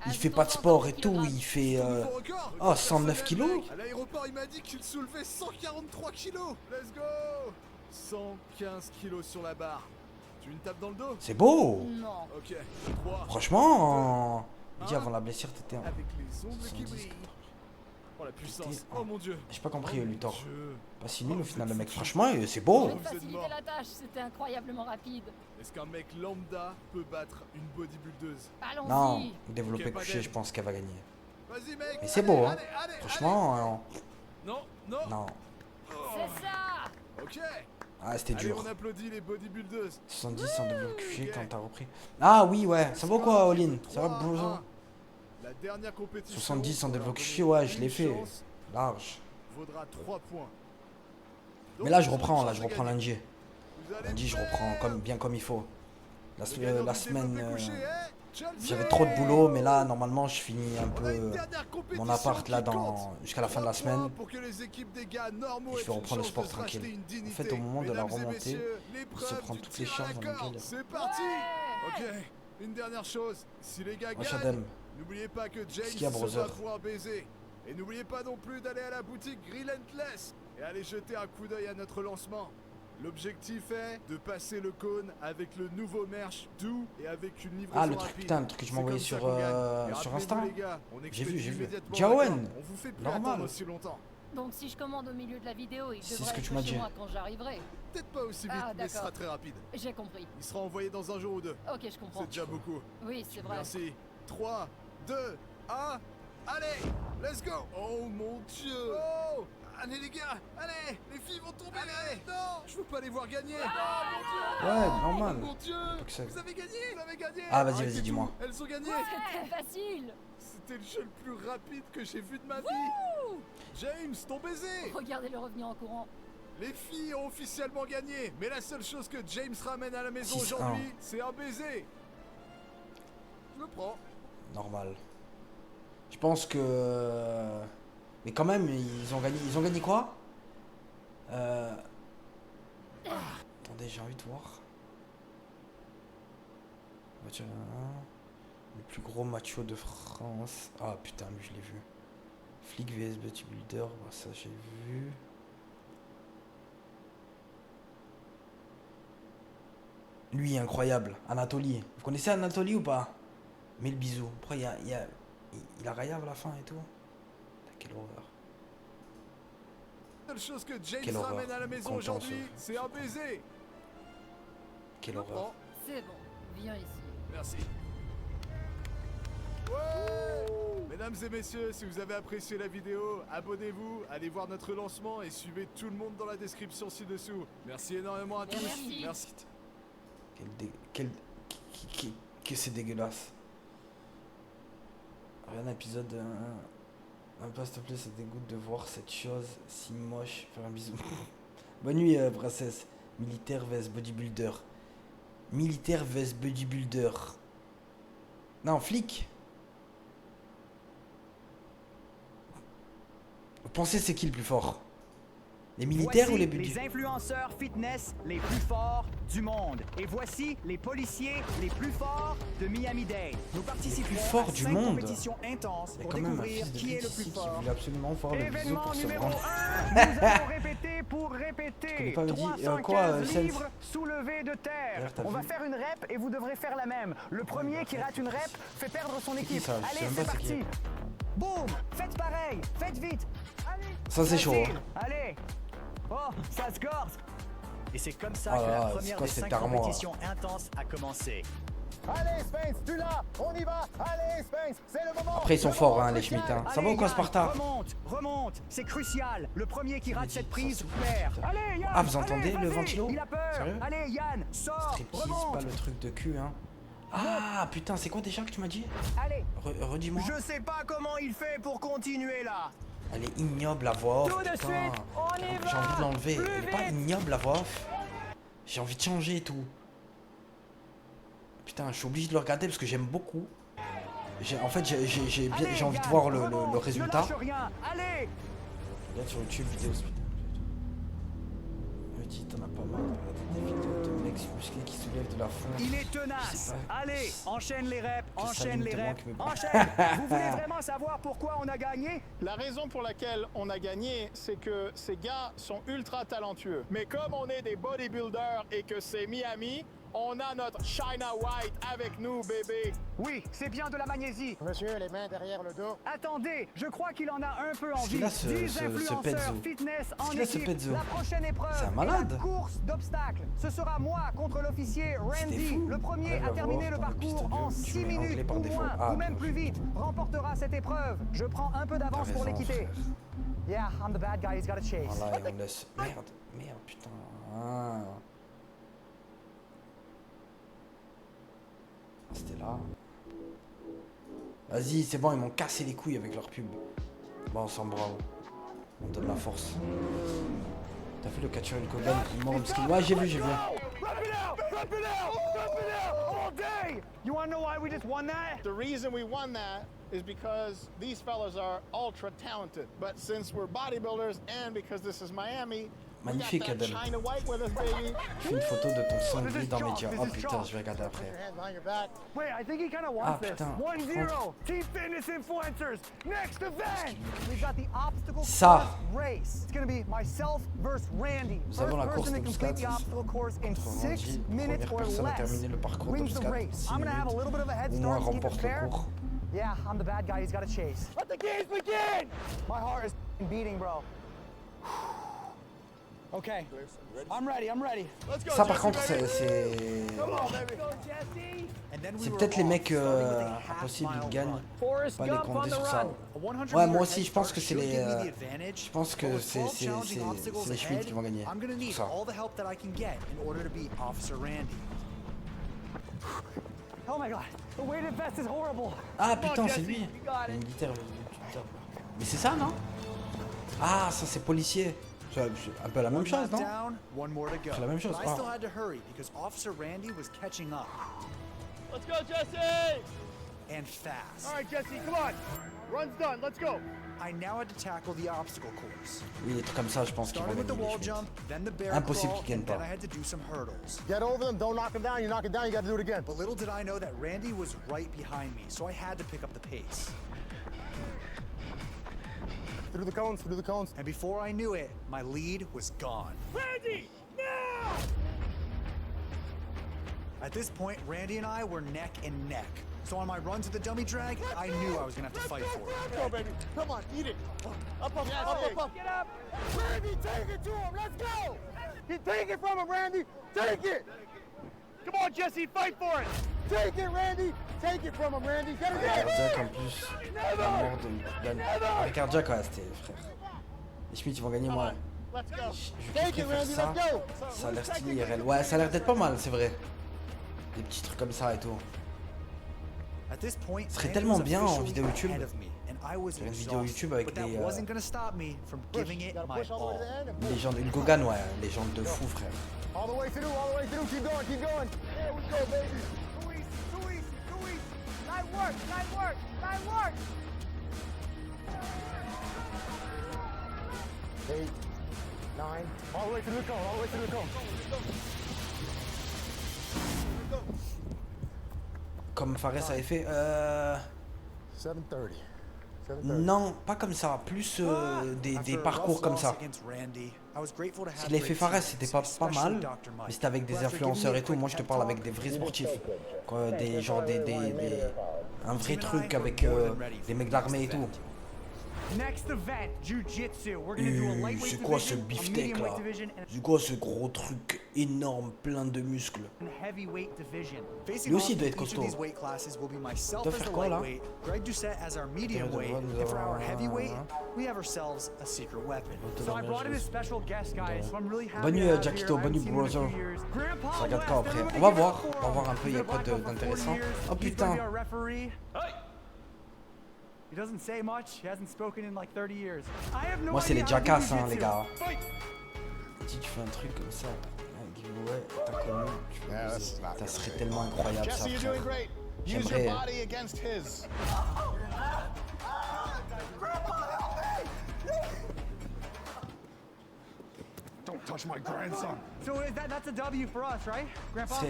il fait pas de sport et tout. Il fait. Nouveau record. Oh, 109 kilos. À l'aéroport, il m'a dit qu'il soulevait 143 kilos. Let's go. 115 kilos sur la barre. Tu une tape dans le dos? C'est beau. Non. Ok. 3. Franchement, il dit avant la blessure, t'étais. Avec les ongles qui 70, brillent. Oh la puissance. C'était- Oh mon dieu. J'ai pas compris, Oh, mon Luthor. Dieu. Pas si nul au Oh, final, vous le êtes mec. foutu. Franchement, c'est Je beau. vais te Vous êtes faciliter mort. la tâche, c'était incroyablement rapide. Est-ce qu'un mec lambda peut battre une bodybuildeuse? Allons-y. Non, développé Ok, pas couché, d'aide. je pense qu'elle va gagner. Vas-y mec. Mais c'est allez, beau, hein. allez, Franchement, allez. Non. non. C'est ça. Ok. Ah, c'était Allez, dur. on applaudit les bodybuildeuses. 70 en développé couché Ok. quand t'as repris. Ah oui, ouais. Ça va quoi, Olin? Ça va, 3, bonjour? 1. La dernière compétition. 70 en pour leur développé donner couché, ouais, je une l'ai fait. chance, Large. Vaudra 3 points. Mais Donc, là, je ils ont reprends, une là, chance je de reprends gagner. lundi. Vous allez Lundi, je le reprends faire. bien comme il faut. La Le gagnant la du semaine, développé couché est Chelsea. j'avais trop de boulot, mais là, normalement, je finis un On a une peu dernière compétition mon appart là qui compte. jusqu'à la fin de la 3 points semaine. pour que les équipes des gars normaux Et je aient vais une reprendre le chance sport de se racheter tranquille. une dignité. En fait, au moment de la Mesdames et remontée, messieurs, il se l'épreuve prend du toutes les tir à charges la dans le corde. gueule. C'est parti. Ouais. Ok, une dernière chose. Si les gars Moi, gagnent, Shadem. n'oubliez pas que James qu'il y a, se brother? va pouvoir baiser. Et n'oubliez pas non plus d'aller à la boutique Relentless et aller jeter un coup d'œil à notre lancement. L'objectif est de passer le cône avec le nouveau merch doux et avec une livraison Ah, le truc, rapide. putain, le truc que tu m'as C'est envoyé comme ça sur, qu'on gagne. Et sur rappelez-vous, Insta. les gars, on J'ai vu, expédie j'ai vu. immédiatement Jaoen. la corde. On vous fait plus Normal. attendre aussi longtemps. Donc si je commande au milieu de la vidéo, il C'est devrait ce que être tu m'as chez dit. moi quand j'arriverai. Peut-être pas aussi vite, Ah, mais ce sera d'accord. très rapide. J'ai compris. Il sera envoyé dans un jour ou deux. Ok, je comprends. C'est déjà beaucoup. Oui, c'est vrai. Merci. 3, 2, 1. Allez, let's go. Oh mon dieu. Oh, Allez les gars, allez, les filles vont tomber. Allez, non, je veux pas les voir gagner. Ouais, normal. Mon Dieu, que ça- vous avez gagné. Ah, vas-y, Arrêtez vas-y, tout, dis-moi. Elles ont gagné. C'était facile. C'était le jeu le plus rapide que j'ai vu de ma vie. James, ton baiser. Regardez-le revenir en courant. Les filles ont officiellement gagné, mais la seule chose que James ramène à la maison 6-1. aujourd'hui, c'est un baiser. Je le prends. Normal. Je pense que... Mais quand même, ils ont gagné. Ils ont gagné quoi Attendez, j'ai envie de voir. Voiture, le plus gros macho de France. Ah putain, lui je l'ai vu. Flic vs bodybuilder, bah, ça j'ai vu. Lui, incroyable. Anatoly. Vous connaissez Anatoly ou pas? Mais le bisou. Pourquoi il a Rayave à la fin et tout? Quelle horreur. La seule chose que James Quelle horreur. ramène à la maison Content, aujourd'hui, ce- c'est un baiser. Quelle Je le horreur. prends. C'est bon, viens ici. Merci. Ouais. Mesdames et messieurs, si vous avez apprécié la vidéo, abonnez-vous, allez voir notre lancement et suivez tout le monde dans la description ci-dessous. Merci énormément à tous. Merci. Merci. Que c'est dégueulasse. Un épisode. Un pas, s'il te plaît, ça dégoûte de voir cette chose si moche. Faire un bisou. Bonne nuit, princesse. Militaire vs bodybuilder. Militaire vs bodybuilder. Non, flic. Vous pensez c'est qui le plus fort? Les militaires Voici ou les les bodybuilders? influenceurs fitness les plus forts du monde. Et voici les policiers les plus forts de Miami-Dade. Nous participerons forts à du 5 monde. compétitions intenses Il y a pour quand même un découvrir fils de qui est le pute plus ici qui fort. voulait absolument voir le bisou Événement pour se numéro rendre. 1, nous allons répéter pour connais répéter. pas, me dis, 315 quoi, Sens? livres soulevés de terre. D'ailleurs, t'as On va vu? faire une rep et vous devrez faire la même. Le premier qui rate une rep fait perdre son équipe. ça? Je sais Allez, même pas c'est c'est qui. parti. Boum, faites pareil, faites vite. Allez, Ça, c'est chaud, facile. hein. Allez. Oh, ça se gorge. Et c'est comme ça Oh que là la là, c'est première quoi des cette 5 armoire? compétitions intenses a commencé. Allez Spence, tu l'as, on y va. Allez Spence, c'est le moment. Après, ils sont forts, hein, les Schmitt. Hein. Ça va Allez, ou quoi, Yann, Sparta? Remonte, c'est crucial. Le premier qui rate cette prise perd. Allez, Yann. Ah, vous allez, entendez le vas-y, ventilo? Il a peur. Sérieux? Allez, Yann, sors, Striptease, remonte. pas le truc de cul, hein. Ah, putain, c'est quoi déjà que tu m'as dit? Allez. Redis-moi. Je sais pas comment il fait pour continuer là. Elle est ignoble la voix off. Tout de putain. suite, on y J'ai envie de l'enlever. Plus Elle est pas vite. ignoble la voix off. J'ai envie de changer et tout. Putain, je suis obligé de le regarder parce que j'aime beaucoup. En fait, j'ai envie de voir le résultat. Ne lâche rien. Allez. Regarde sur YouTube vidéo speed. Me dis, t'en as pas mal de regarder des vidéos de mecs musclés qui soulèvent de la fonte. Il est Je sais tenace. pas. Allez, enchaîne les reps, Que ça enchaîne les limite reps, moins que mes enchaîne. Vous voulez vraiment savoir pourquoi on a gagné? La raison pour laquelle on a gagné, c'est que ces gars sont ultra talentueux. Mais comme on est des bodybuilders et que c'est Miami, on a notre China White avec nous, bébé. Oui, c'est bien de la magnésie. Monsieur, les mains derrière le dos. Attendez, je crois qu'il en a un peu Qu'est-ce envie. qu'il a, ce 10 influenceurs Pezzo? fitness en Qu'est-ce qu'il a, ce équipe. Pezzo? La prochaine épreuve C'est un est malade. la course d'obstacles. Ce sera moi contre l'officier Randy. fou. Le premier Allez, à va terminer voir le dans la parcours piste en de- 6 tu mets anglais minutes par ou défaut. moins, Ah, ou même tu plus vite, remportera cette épreuve. Je prends un peu d'avance T'as pour les raison, quitter. frère. Yeah, I'm the bad guy, he's got a chase. Voilà, et on laisse. Merde, putain. Ah. C'était là. Vas-y, c'est bon, ils m'ont cassé les couilles avec leur pub. Bon, on s'en branle. On donne la force. T'as vu le catcher et le Kogan qui mord le skin? Ouais, j'ai vu. Rip it out all day. You want to know why we just won that? The reason we won that is because these fellas are ultra talented. But since we're bodybuilders and because this is Miami, Magnifique, we got that Adam. China White with us, baby. Fais une photo de ton sanglier dans Média. Oh putain, je vais regarder après. Your hands behind your back. Wait, I think he kind of Ah wants this. putain. 1-0. Team Fitness Influencers. Next event. We've got the obstacle Ça. course race. It's going to be myself versus Randy. Nous avons la First course person to complete the d'obstacles obstacle course in contre 6 Randy. minutes Première or personne à less terminer le parcours wins the d'obstacles. race. 6 I'm going to have a little bit of a head Au moins start to keep it remporte le fair. cours. Yeah, I'm the bad guy. He's got a chase. Let the games begin. My heart is beating, bro. Okay, I'm ready. Let's go, Ça par Jesse, contre baby. c'est... Come on, baby. And C'est peut-être les mecs impossibles, ils gagnent. Pas les compter sur ça. Ouais, moi aussi, je pense que c'est les. Je pense que c'est les Schmidt qui vont gagner. Tout ça. Ah putain, c'est lui. Il a une guitare. Mais c'est ça, non? Ah, ça c'est policier. C'est un peu la même chose, non? C'est la même chose. Oh. Let's go, Jesse! And fast. All right, Jesse, come on. Run's done. Let's go. I now had to tackle the obstacle course. Oui, des trucs comme ça, je pense qu'ils vont Started with the gagner. wall jump, then the bear Impossible crawl, qu'ils gagnent and then pas. I had to do some hurdles. Get over them. Don't knock them down. You knock it down, you got to do it again. But little did I know that Randy was right behind me, so I had to pick up the pace. Through the cones, through the cones. And before I knew it, my lead was gone. Randy, now! At this point, Randy and I were neck and neck. So on my run to the dummy drag, I knew I was gonna have to fight for it. Let's go, baby. Come on, eat it. Up, up, up. Get up. Randy, take it to him. Let's go. Take it from him, Randy. Take it. Come on, Jesse, fight for it. Take it, Randy. Take it from him, Randy. Get it there. Cardiaque en plus. La mort de cardiaque, ouais, c'était frère. Les Schmitt ils vont gagner, moi. Let's go. Je préfère ça. Ça a l'air stylé IRL. Ouais, ça a l'air d'être pas mal, c'est vrai. Des petits trucs comme ça et tout. Ce serait tellement bien en vidéo YouTube. Faire une vidéo YouTube avec des légendes. Une Gogan, ouais, légende de fou, frère. All the way through, keep going, keep going. There we go, baby. Too easy, too easy, too easy. Nice work, nice work, nice work. 8, 9, all the way through the cone, all the way through the cone. Comme Fares avait fait. 7:30. Non, pas comme ça, plus des parcours comme ça. Ce qu'il avait fait Fares, c'était pas mal, mais c'était avec des influenceurs et tout. Moi, je te parle avec des vrais sportifs, quoi, un vrai truc avec des mecs d'armée et tout. C'est quoi ce beefsteak là? C'est quoi ce gros truc énorme, plein de muscles? Lui aussi il doit être costaud. Il doit faire quoi là? Bonne nuit Jackito, bonne nuit brother. Ça regarde quand après? On va voir un peu il y a quoi d'intéressant. Oh putain! Moi c'est les jackass hein les gars. Si tu fais un truc comme ça, un giveaway, t'as connu, ça serait tellement incroyable ça frère. J'aimerais...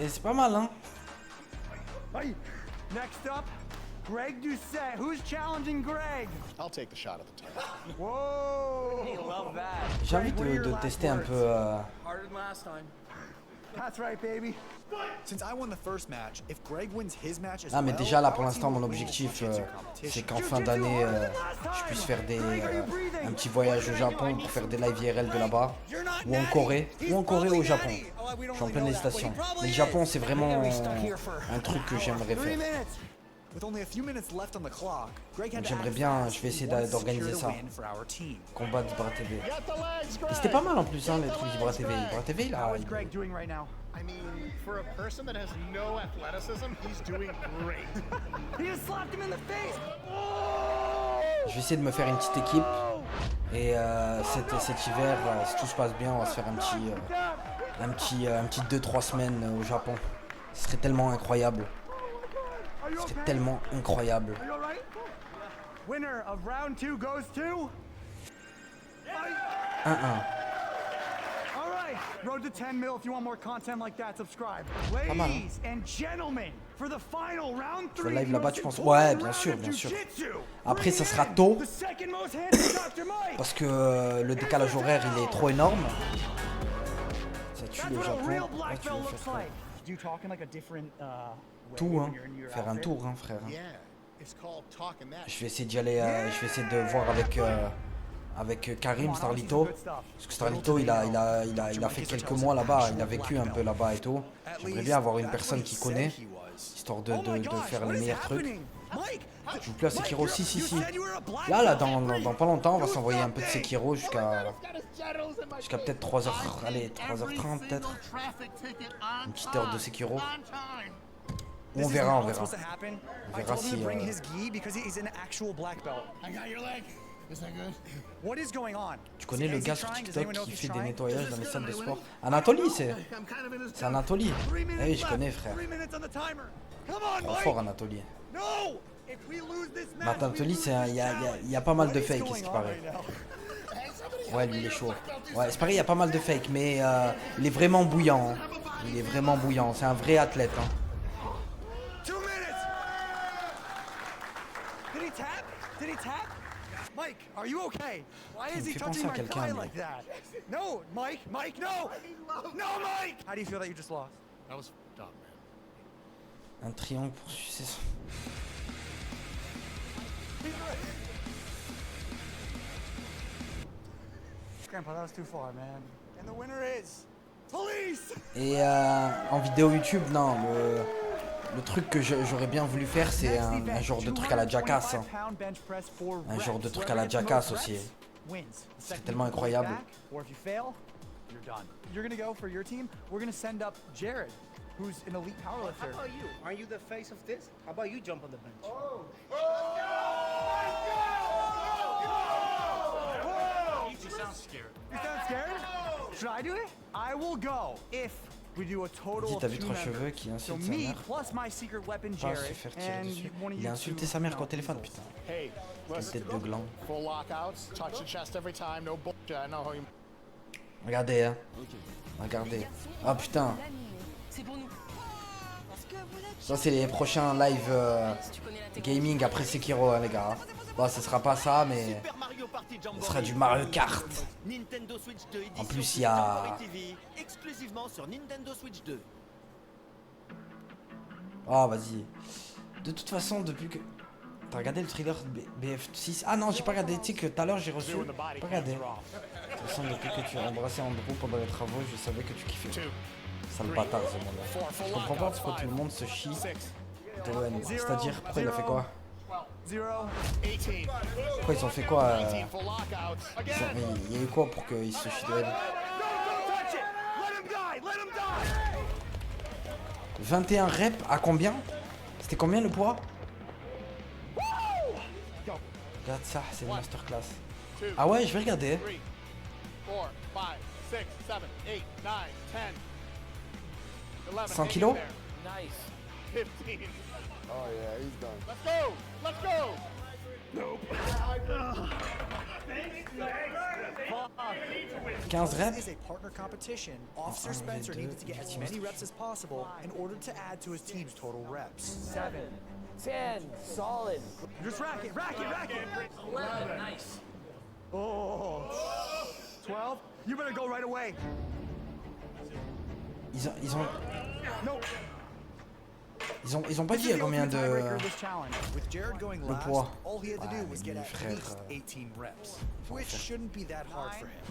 C'est pas mal hein. Next up, Greg Doucette. Who's challenging Greg? I'll take the shot at the top. Whoa! I love that. J'ai envie de tester un peu. Harder than last time. That's right, baby. Since I won the first match, if Greg wins his match as Ah mais déjà là pour l'instant mon objectif c'est qu'en fin d'année je puisse faire un petit voyage au Japon pour faire des live IRL de là-bas ou en Corée ou au Japon. Je suis en pleine hésitation. Mais le Japon c'est vraiment un truc que j'aimerais faire. Donc j'aimerais bien, je vais essayer d'organiser ça. Combat d'Ibra TV. Et c'était pas mal en plus hein les trucs d'Ibra TV. Ibra TV là. I mean, for a person that has no athleticism, he's doing great. He just slapped him in the face. Je vais essayer de me faire une petite équipe et cet hiver, si tout se passe bien, on va se faire un petit 2-3 semaines au Japon. Ce serait tellement incroyable. Ce serait tellement incroyable. Winner of round 2 goes to 1-1. Road to 10 mil if you want more content like that, subscribe. Pas mal, hein. Ladies and gentlemen, for the final round 3. Je vais live là-bas, tu penses? Ouais, bien sûr, bien sûr. Après, ça sera tôt. Parce que le décalage horaire, il est trop énorme. Ça tue le Japon. Ouais, tu veux faire quoi? Tout, hein. Faire un tour, hein, frère. Je vais essayer d'y aller, je vais essayer de voir avec avec Karim Starlito. Parce que Starlito, il a fait quelques mois là-bas, il a vécu un peu là-bas et tout. J'aimerais bien avoir une personne qui connaît, histoire de faire les meilleurs trucs. Je joue plus à Sekiro, si. Là, dans pas longtemps, on va s'envoyer un peu de Sekiro jusqu'à peut-être 3h, allez, 3h30 peut-être. Une petite heure de Sekiro. On verra. On verra si... Tu connais le gars sur TikTok qui fait des nettoyages dans les salles de sport? Anatoly, c'est Anatoly. Eh oui, je connais, frère. Trop fort, Anatoly. Mais Anatoly, il y a pas mal de fake, ce qui paraît. Ouais, lui, il est chaud. Ouais, c'est pareil, il y a pas mal de fake, mais il est vraiment bouillant. Hein. Il est vraiment bouillant. C'est un vrai athlète. Hein. Mike, are you okay? Why is he touching my thigh like that? No, Mike, no! No, Mike! How do you feel that you just lost? That was dumb, man. Un triangle pour sucer son... Grandpa, that was too far, man. And the winner is... Police! Et en vidéo YouTube, non, le truc que j'aurais bien voulu faire, c'est un genre de truc à la Jackass. Hein. Un genre de truc à la Jackass aussi. C'est tellement incroyable. You're gonna go for your team. We're gonna send up Jared, who's an elite powerlifter. How about you? Aren't you the face of this? How about you jump on the bench? Oh. You sound scared. You sound scared? Should I do it? I will go if we do a total of 2 members. So me plus my secret weapon Jared and one of you. Il a insulté sa mère au téléphone, putain. Hey, tête de gland. Full lockouts, touch the chest every time, no bullshit. I know how you... Regardez, hein. Regardez. Ah putain. Ça c'est les prochains live gaming après Sekiro, hein, les gars. Bon, ce sera pas ça, mais ce sera du Mario Kart. En plus, il y a... Oh, vas-y. De toute façon, depuis que... T'as regardé le trailer BF6? Ah non, j'ai pas regardé. Tu sais que tout à l'heure, j'ai reçu... Pas regardé. De toute façon, depuis que tu as embrassé Andrew pendant les travaux, je savais que tu kiffais. Sale bâtard, ce monde-là. Je comprends pas pourquoi tout le monde se chie de Owen. C'est-à-dire, pourquoi il a fait quoi? Pourquoi ils ont fait quoi il y a eu quoi pour qu'ils se chient de Owen? 21 reps à combien? C'était combien le poids? Regarde ça, c'est une masterclass. Ah ouais, je vais regarder. 100 kilos? Oh yeah, he's done. Let's go! Let's go! Nope. 15 reps? This is a partner competition. Officer Spencer needed to get as many reps as possible in order to add to his team's total reps. 7, 10, solid. Just rack it. 11, nice. Oh. 12. You better go right away. Ils ont pas dit à combien de... le poids. Ah, frère... Which shouldn't be that hard for him.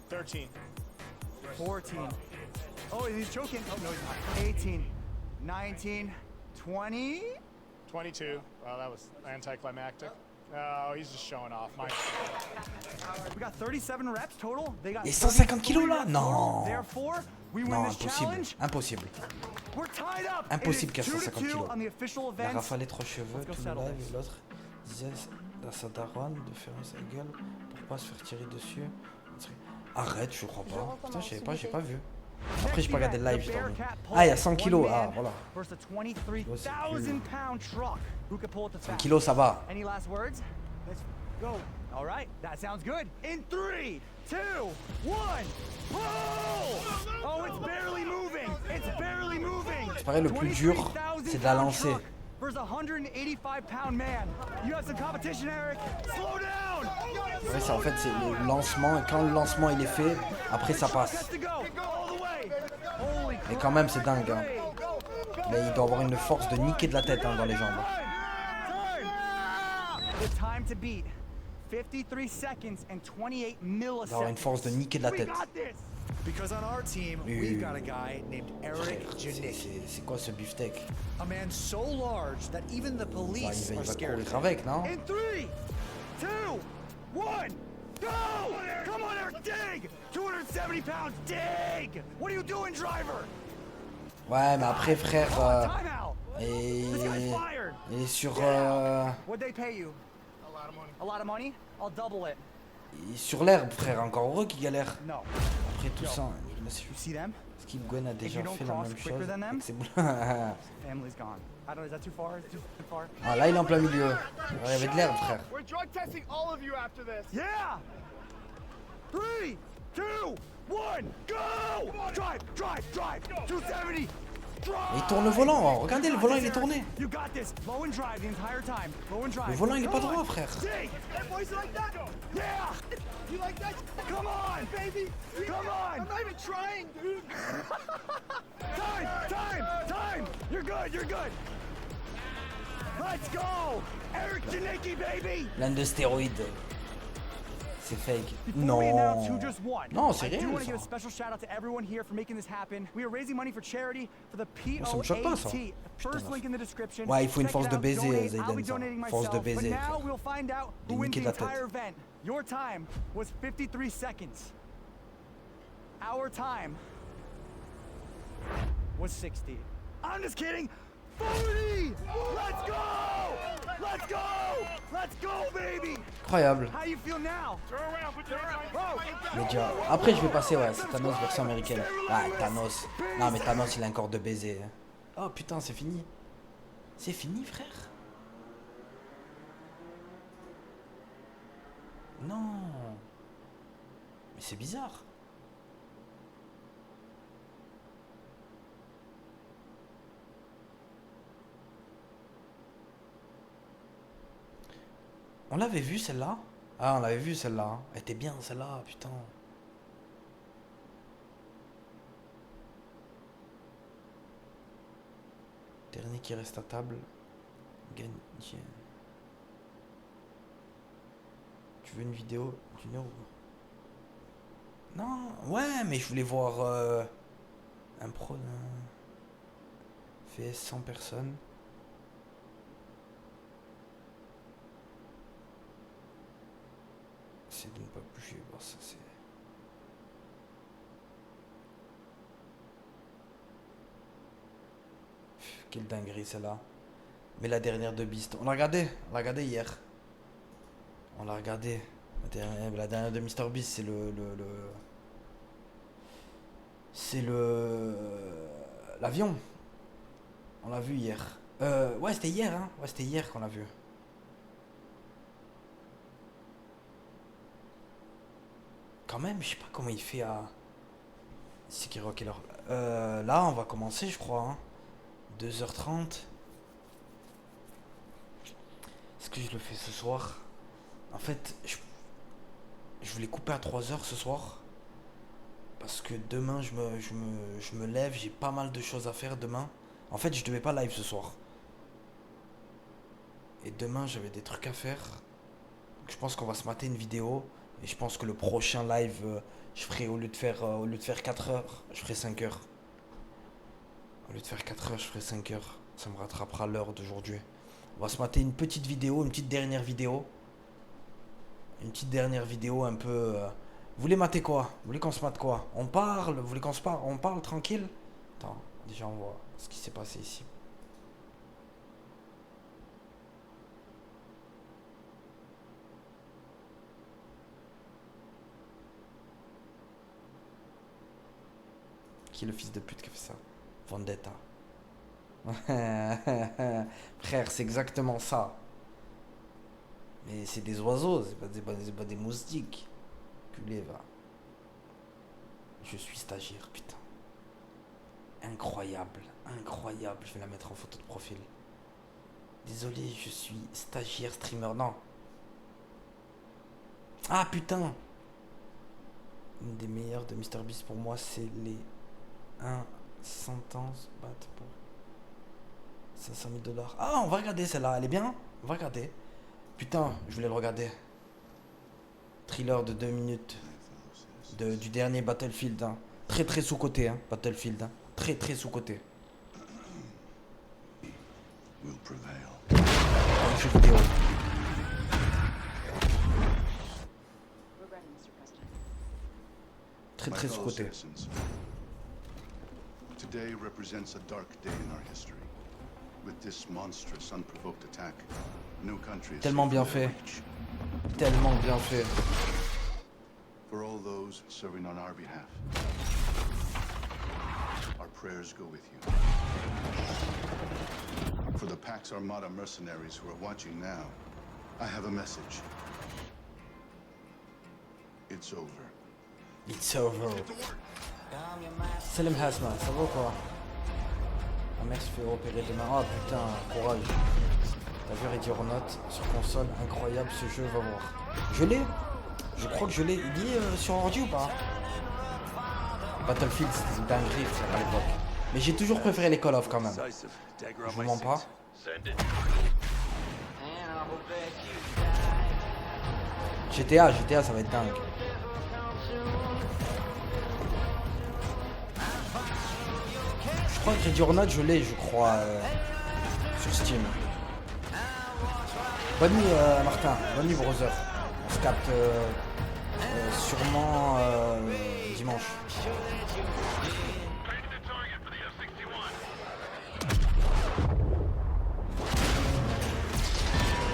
13. 14. Oh, he's choking. Oh, no, he's not. 18. 19. 20. 22. Well, that was anticlimactic. Oh, he's just showing off. We got 37 reps total. They got 150 kilos là? Non. Therefore, we win Non, this challenge. impossible. We're tied up. Impossible qu'à 150 kilos. On the official Il a events. rafalé 3 cheveux, tout le live, et l'autre disait à sa daronne de fermer sa gueule pour pas se faire tirer dessus. Arrête, je crois pas. Putain, j'ai pas vu. Après, j'ai pas regardé le live, j'ai dormi. Ah, il y a 100 kilos, ah, voilà. 100 kilos, ça va. Any last words? Let's go. All right, that sounds good. In 3, 2, 1, pull! Oh, it's barely moving. It's barely moving. C'est pareil, le plus dur, c'est de la lancer. Versus a 185-pound man. You have some competition, Eric. Slow down. Ouais, c'est en fait c'est le lancement, et quand le lancement il est fait, après ça passe. Et quand même c'est dingue. Hein. Mais il doit avoir une force de niquer de la tête hein, dans les jambes. The time to beat. 53 seconds and 28 milliseconds. D'avoir une force de niquer de la tête. We got this. Because on our team, we've got a guy named Eric Janicki. C'est quoi ce beefsteak? A man so large that even the police Il are va scared of courir him. avec, non? In 3, 2, 1, go! Come on, Eric, dig! 270 pounds, dig! What are you doing, driver? Ouais, mais après, frère, Time out! et This guy's fired! il est sur What'd they pay you? A lot of money. A lot of money? I'll double it. il est sur l'herbe, frère. Encore heureux qu'il galère. No. Après tout ça, je me suis. You see them? Skip Gwen a déjà you don't fait la cross même quicker chose. than them? avec ses boules. Family's gone. I don't know, is that too far? Is it too far? Ah, là, il est en plein milieu. Il y avait de l'herbe, frère. We're drug testing all of you after this. Yeah! 3, 2, 1, go! Drive, drive, drive! 270! Et il tourne le volant. Regardez, le volant, il est tourné. You got this. Low and drive the entire time. Low and drive. Le volant, il est pas Come on. droit, frère. Dig. Hey, boys, you like that? Yeah! You like that? Come on, baby! Come on! I'm not even trying, dude! Time! You're good, you're good! Let's go! Eric Janicki, baby! Plein de stéroïdes. C'est fake. Before we announce who Non. just won, Non, c'est I do réel, want to give a ça. special shout out to everyone here for making this happen. We are raising money for charity for the Ça me choque pas, ça. POAT. First Putain, link in the description. Ouais, il faut une Check force it de out, baiser, donate. I'll be Zayden, ça. donating Force de myself, baiser, but now frère. we'll find out Des who wins niquer the de la tête. entire event. Your time was 53 seconds. Our time was 60. I'm just kidding. 40! Let's go! Let's go! Let's go, baby! Incroyable. How do you feel now? Turn around, put your hands on. Mais déjà, après, je vais passer, ouais, c'est Thanos version américaine. Ouais, Thanos. Non, mais Thanos, il a encore de baiser. Oh putain, c'est fini. C'est fini, frère. Non. Mais c'est bizarre. On l'avait vu celle-là? Ah, on l'avait vu celle-là. Elle était bien celle-là, putain. Dernier qui reste à table. Gagne. Tu veux une vidéo d'une heure ou... Non, ouais, mais je voulais voir un pro d'un... VS 100 personnes. C'est de ne pas bouger. Bon, ça c'est... Quelle dinguerie celle-là. Mais la dernière de Beast. On l'a regardé hier. On l'a regardé. La dernière de Mr Beast, c'est c'est l'avion. On l'a vu hier. Ouais, c'était hier, hein. Ouais, c'était hier qu'on l'a vu. Quand même, je sais pas comment il fait à... C'est qui rock alors. Là, on va commencer, je crois. Hein. 2h30. Est-ce que je le fais ce soir? En fait, je voulais couper à 3h ce soir. Parce que demain, je me lève. J'ai pas mal de choses à faire demain. En fait, je devais pas live ce soir. Et demain, j'avais des trucs à faire. Donc, je pense qu'on va se mater une vidéo. Et je pense que le prochain live, je ferai au lieu de faire 4 heures, je ferai 5 heures. Au lieu de faire 4 heures, je ferai 5 heures. Ça me rattrapera l'heure d'aujourd'hui. On va se mater une petite vidéo, une petite dernière vidéo. Une petite dernière vidéo un peu... Vous voulez mater quoi? Vous voulez qu'on se mate quoi? On parle? Vous voulez qu'on se parle? On parle tranquille? Attends, déjà on voit ce qui s'est passé ici. Qui est le fils de pute qui a fait ça? Vendetta. Frère, c'est exactement ça. Mais c'est des oiseaux, c'est pas des moustiques. Culé, va. Je suis stagiaire, putain. Incroyable, incroyable. Je vais la mettre en photo de profil. Désolé, je suis stagiaire streamer. Non. Ah putain. Une des meilleures de MrBeast pour moi, c'est les 100 ans se battent pour $500 000. Ah, on va regarder celle-là, elle est bien. On va regarder. Putain, je voulais le regarder. Thriller de 2 minutes. Du dernier Battlefield. Hein. Très très sous-côté, hein, Battlefield. Hein. Très très sous-côté. Un jeu vidéo. Très très sous-côté. Today represents a dark day in our history. With this monstrous, unprovoked attack, no country is Tellement bien safe fait. Tellement bien fait. for all those serving on our behalf. Our prayers go with you. For the Pax Armada mercenaries who are watching now, I have a message. It's over. It's over. Salim Hasma, ça va quoi? Ma mère se fait opérer demain. Oh putain, courage. T'as vu Ready or Not sur console? Incroyable ce jeu, va voir. Je l'ai. Je crois que je l'ai. Il est sur ordi ou pas? Battlefield, c'était une dinguerie à l'époque. Mais j'ai toujours préféré les Call of quand même. Je vous mens pas. GTA, ça va être dingue. Je crois que Ready or Not, je l'ai, je crois, sur Steam. Bonne nuit, Martin. Bonne nuit, brother. On se capte sûrement dimanche.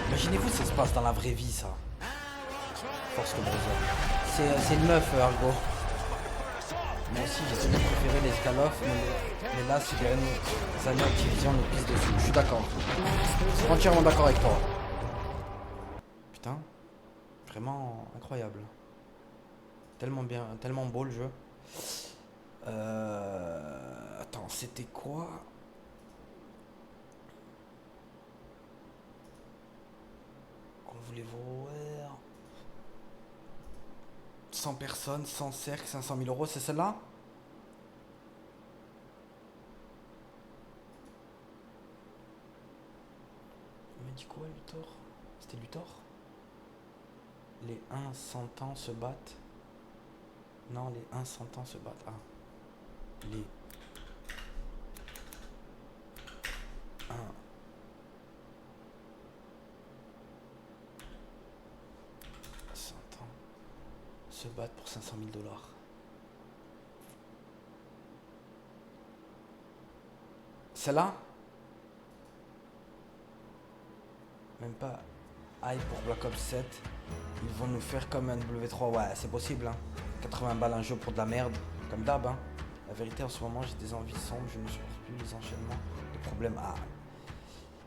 Imaginez-vous si ça se passe dans la vraie vie, ça. Force que brother. C'est une meuf, Argo. Moi aussi, j'ai toujours préféré les Call of, mais là, ces dernières années, Activision nous pisse dessus. Je suis d'accord. Je suis entièrement d'accord avec toi. Putain, vraiment incroyable. Tellement bien, tellement beau le jeu. Attends, c'était quoi? Qu'on voulait voir. 100 personnes, 100 cercles, 500 000 euros, c'est celle-là? Il m'a dit quoi, Luthor? C'était Luthor? Les 1 100 ans se battent. Non, les 1 100 ans se battent. Ah. Les 1 100 ans se battent pour 500 000 $. Celle-là? Même pas. Aïe pour Black Ops 7. Ils vont nous faire comme un W3. Ouais, c'est possible. Hein. 80 balles un jeu pour de la merde. Comme d'hab. Hein. La vérité, en ce moment, j'ai des envies sombres. Je ne supporte plus les enchaînements. Les problèmes. Ah.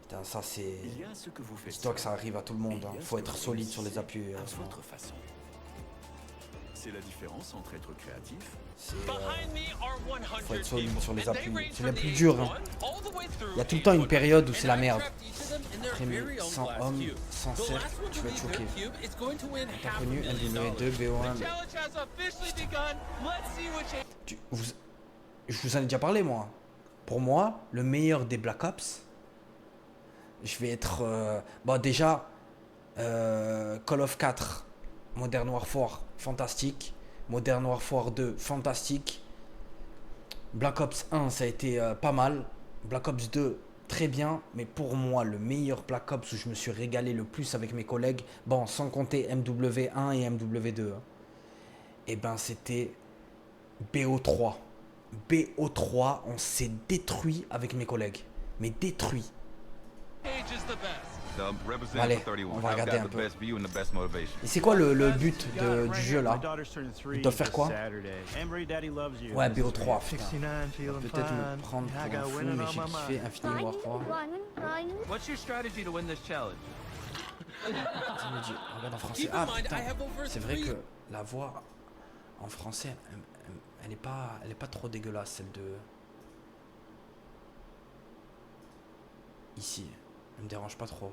Putain, ça c'est. Dis-toi que ça arrive à tout le monde. Hein. Faut être solide sur les appuis. Votre façon. C'est la différence entre être créatif. Faut être solide sur les appuis. C'est le plus dur. Hein. Il y a tout le temps une période où c'est la merde. Après, sans homme, sans cercle, tu vas être choqué. T'as connu NW2, BO1. Je vous en ai déjà parlé, moi. Pour moi, le meilleur des Black Ops, je vais être. Bon, déjà, Call of 4, Modern Warfare, fantastique. Modern Warfare 2, fantastique. Black Ops 1, ça a été pas mal. Black Ops 2, très bien. Mais pour moi, le meilleur Black Ops où je me suis régalé le plus avec mes collègues, bon, sans compter MW1 et MW2, hein, et ben c'était BO3. BO3, on s'est détruit avec mes collègues. Mais détruit. Allez, on va regarder un peu. Et c'est quoi le but du jeu là? Ils doivent faire quoi? Ouais, BO3. Peut-être me prendre pour un fou, mais j'ai kiffé Infinity Warfare. Regarde en français. Ah putain, c'est vrai que la voix en français, elle est pas trop dégueulasse, celle de ici. Elle me dérange pas trop.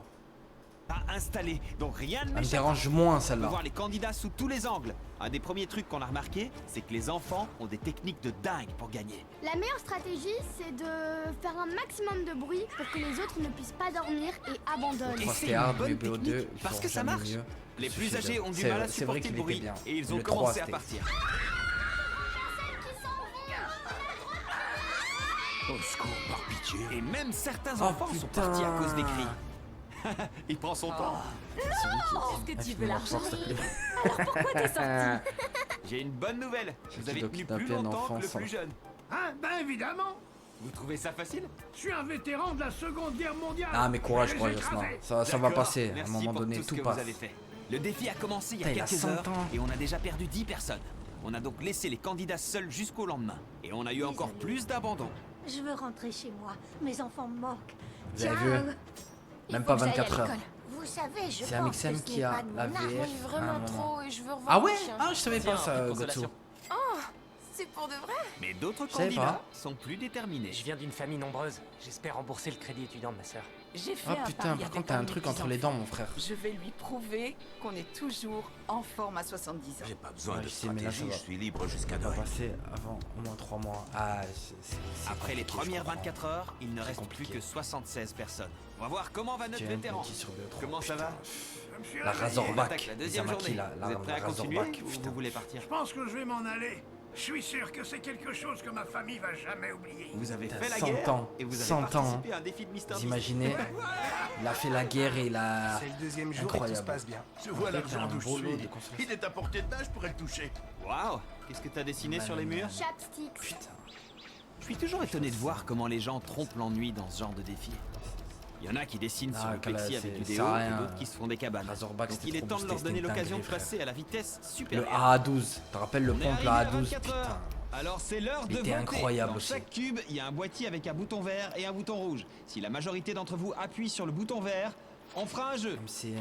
pas installé, donc rien ne Elle me m'échappe. dérange moins On peut celle-là. voir les candidats sous tous les angles. Un des premiers trucs qu'on a remarqué, c'est que les enfants ont des techniques de dingue pour gagner. La meilleure stratégie, c'est de faire un maximum de bruit pour que les autres ne puissent pas dormir et abandonnent. Moi, c'est c'était une hard, bonne mais BO2, technique, ils parce font que ça jamais marche. mieux. Les Il plus suffit âgés de- ont du c'est- mal à c'est vrai supporter qu'il le bruit était bien. et ils ont Le 3, commencé à c'était- partir. Au secours, par pitié. Et même certains Oh, enfants sont putain. partis à cause des cris. Il prend son temps. Est-ce que tu veux l'argent? Alors pourquoi t'es sorti? J'ai une bonne nouvelle. Vous avez doit tenu kidnapper plus un longtemps enfant que le sans- plus jeune. Hein? Ben évidemment. Vous trouvez ça facile? Je suis un vétéran de la Seconde Guerre mondiale. Ah, mais courage, Je les courage, ai Jasmin. écrasés. Ça va D'accord, passer. À un merci moment pour donné, tout ce tout que passe. vous avez fait. Le défi a commencé il y a Putain, il a quelques 100 heures ans. et on a déjà perdu 10 personnes. On a donc laissé les candidats seuls jusqu'au lendemain. Et on a eu encore plus d'abandon. Je veux rentrer chez moi. Mes enfants me manquent. Vous avez vu? Même pas 24 heures. Vous savez, je C'est Amixem qui a la VF. Vraiment à un moment. trop et je veux revoir Ah mon ouais? chien. Ah, je savais pas ça, Gotsu. Oh, c'est pour de vrai? Mais d'autres Je savais candidats pas. sont plus déterminés. Je viens d'une famille nombreuse. J'espère rembourser le crédit étudiant de ma sœur. J'ai fait Ah un putain, pari par avec contre, t'as un de truc mes entre les dents, mon frère. Je vais lui prouver qu'on est toujours en forme à 70 ans. J'ai pas besoin Ouais, de je sais, mais là, ça stratégie, va. je suis libre jusqu'à Ça va Noël. passer avant au moins 3 mois. Ah, c'est Après les compliqué, je premières comprends. 24 heures, il ne C'est reste compliqué. plus que 76 personnes. On va voir comment va notre Tiens, vétéran. petit sur BO3, Comment ça va? La On Razorback. attaque la deuxième Izamaki, journée. la Vous êtes prêts à continuer Razorback, ou putain. vous voulez partir? Je pense que je vais m'en aller. Je suis sûr que c'est quelque chose que ma famille va jamais oublier. Vous avez Putain, fait la 100 guerre ans, et vous avez 100 ans. participé à un défi de Mister Vous Beast. imaginez? Il a fait la guerre et la... C'est le deuxième jour et tout Incroyable. se passe bien. Je vois En fait, l'argent un d'où je beau lot suis. de consoles. Il est à portée de main, je pourrais le toucher. Waouh! Qu'est-ce que t'as dessiné sur les murs? Chapsticks. Putain. Je suis toujours étonné de voir comment les gens trompent l'ennui dans ce genre de défi. Il y en a qui dessinent sur Ah, le plexi c'est- avec du ça déo sert à et rien. d'autres qui se font des cabanes. Razorback, Donc c'était il est trop temps de boosté, leur donner c'était une l'occasion de dinguerie, passer à la vitesse Le supérieure. AA12. Tu te rappelles le On est pompe, arrivé la à A12? 24 heures. Putain. Alors c'est l'heure Il de était voter. incroyable Dans aussi. chaque cube, il y a un boîtier avec un bouton vert et un bouton rouge. Si la majorité d'entre vous appuie sur le bouton vert, on fera un jeu.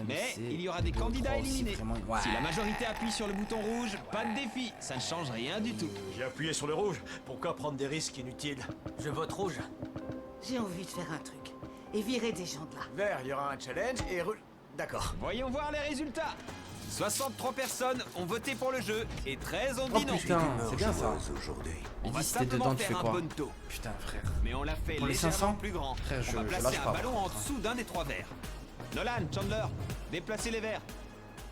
Mais il y aura des candidats éliminés. Si la majorité appuie sur le bouton rouge, pas de défi. Ça ne change rien du tout. J'ai appuyé sur le rouge. Pourquoi prendre des risques inutiles? Je vote rouge. J'ai envie de faire un truc et virer des gens de là. Vert, il y aura un challenge et rouge. D'accord. Voyons voir les résultats. 63 personnes ont voté pour le jeu et 13 ont Oh dit non. putain, c'est bien ça. On Il va dit si t'es simplement dedans, tu fais faire un quoi? bonneto. Putain, frère. Mais on l'a fait Pour les légèrement 500? plus grand. Frère, On va je placer lâche un pas, ballon par en contre, hein. dessous d'un des 3 verres. Nolan, Chandler, déplacez les verres.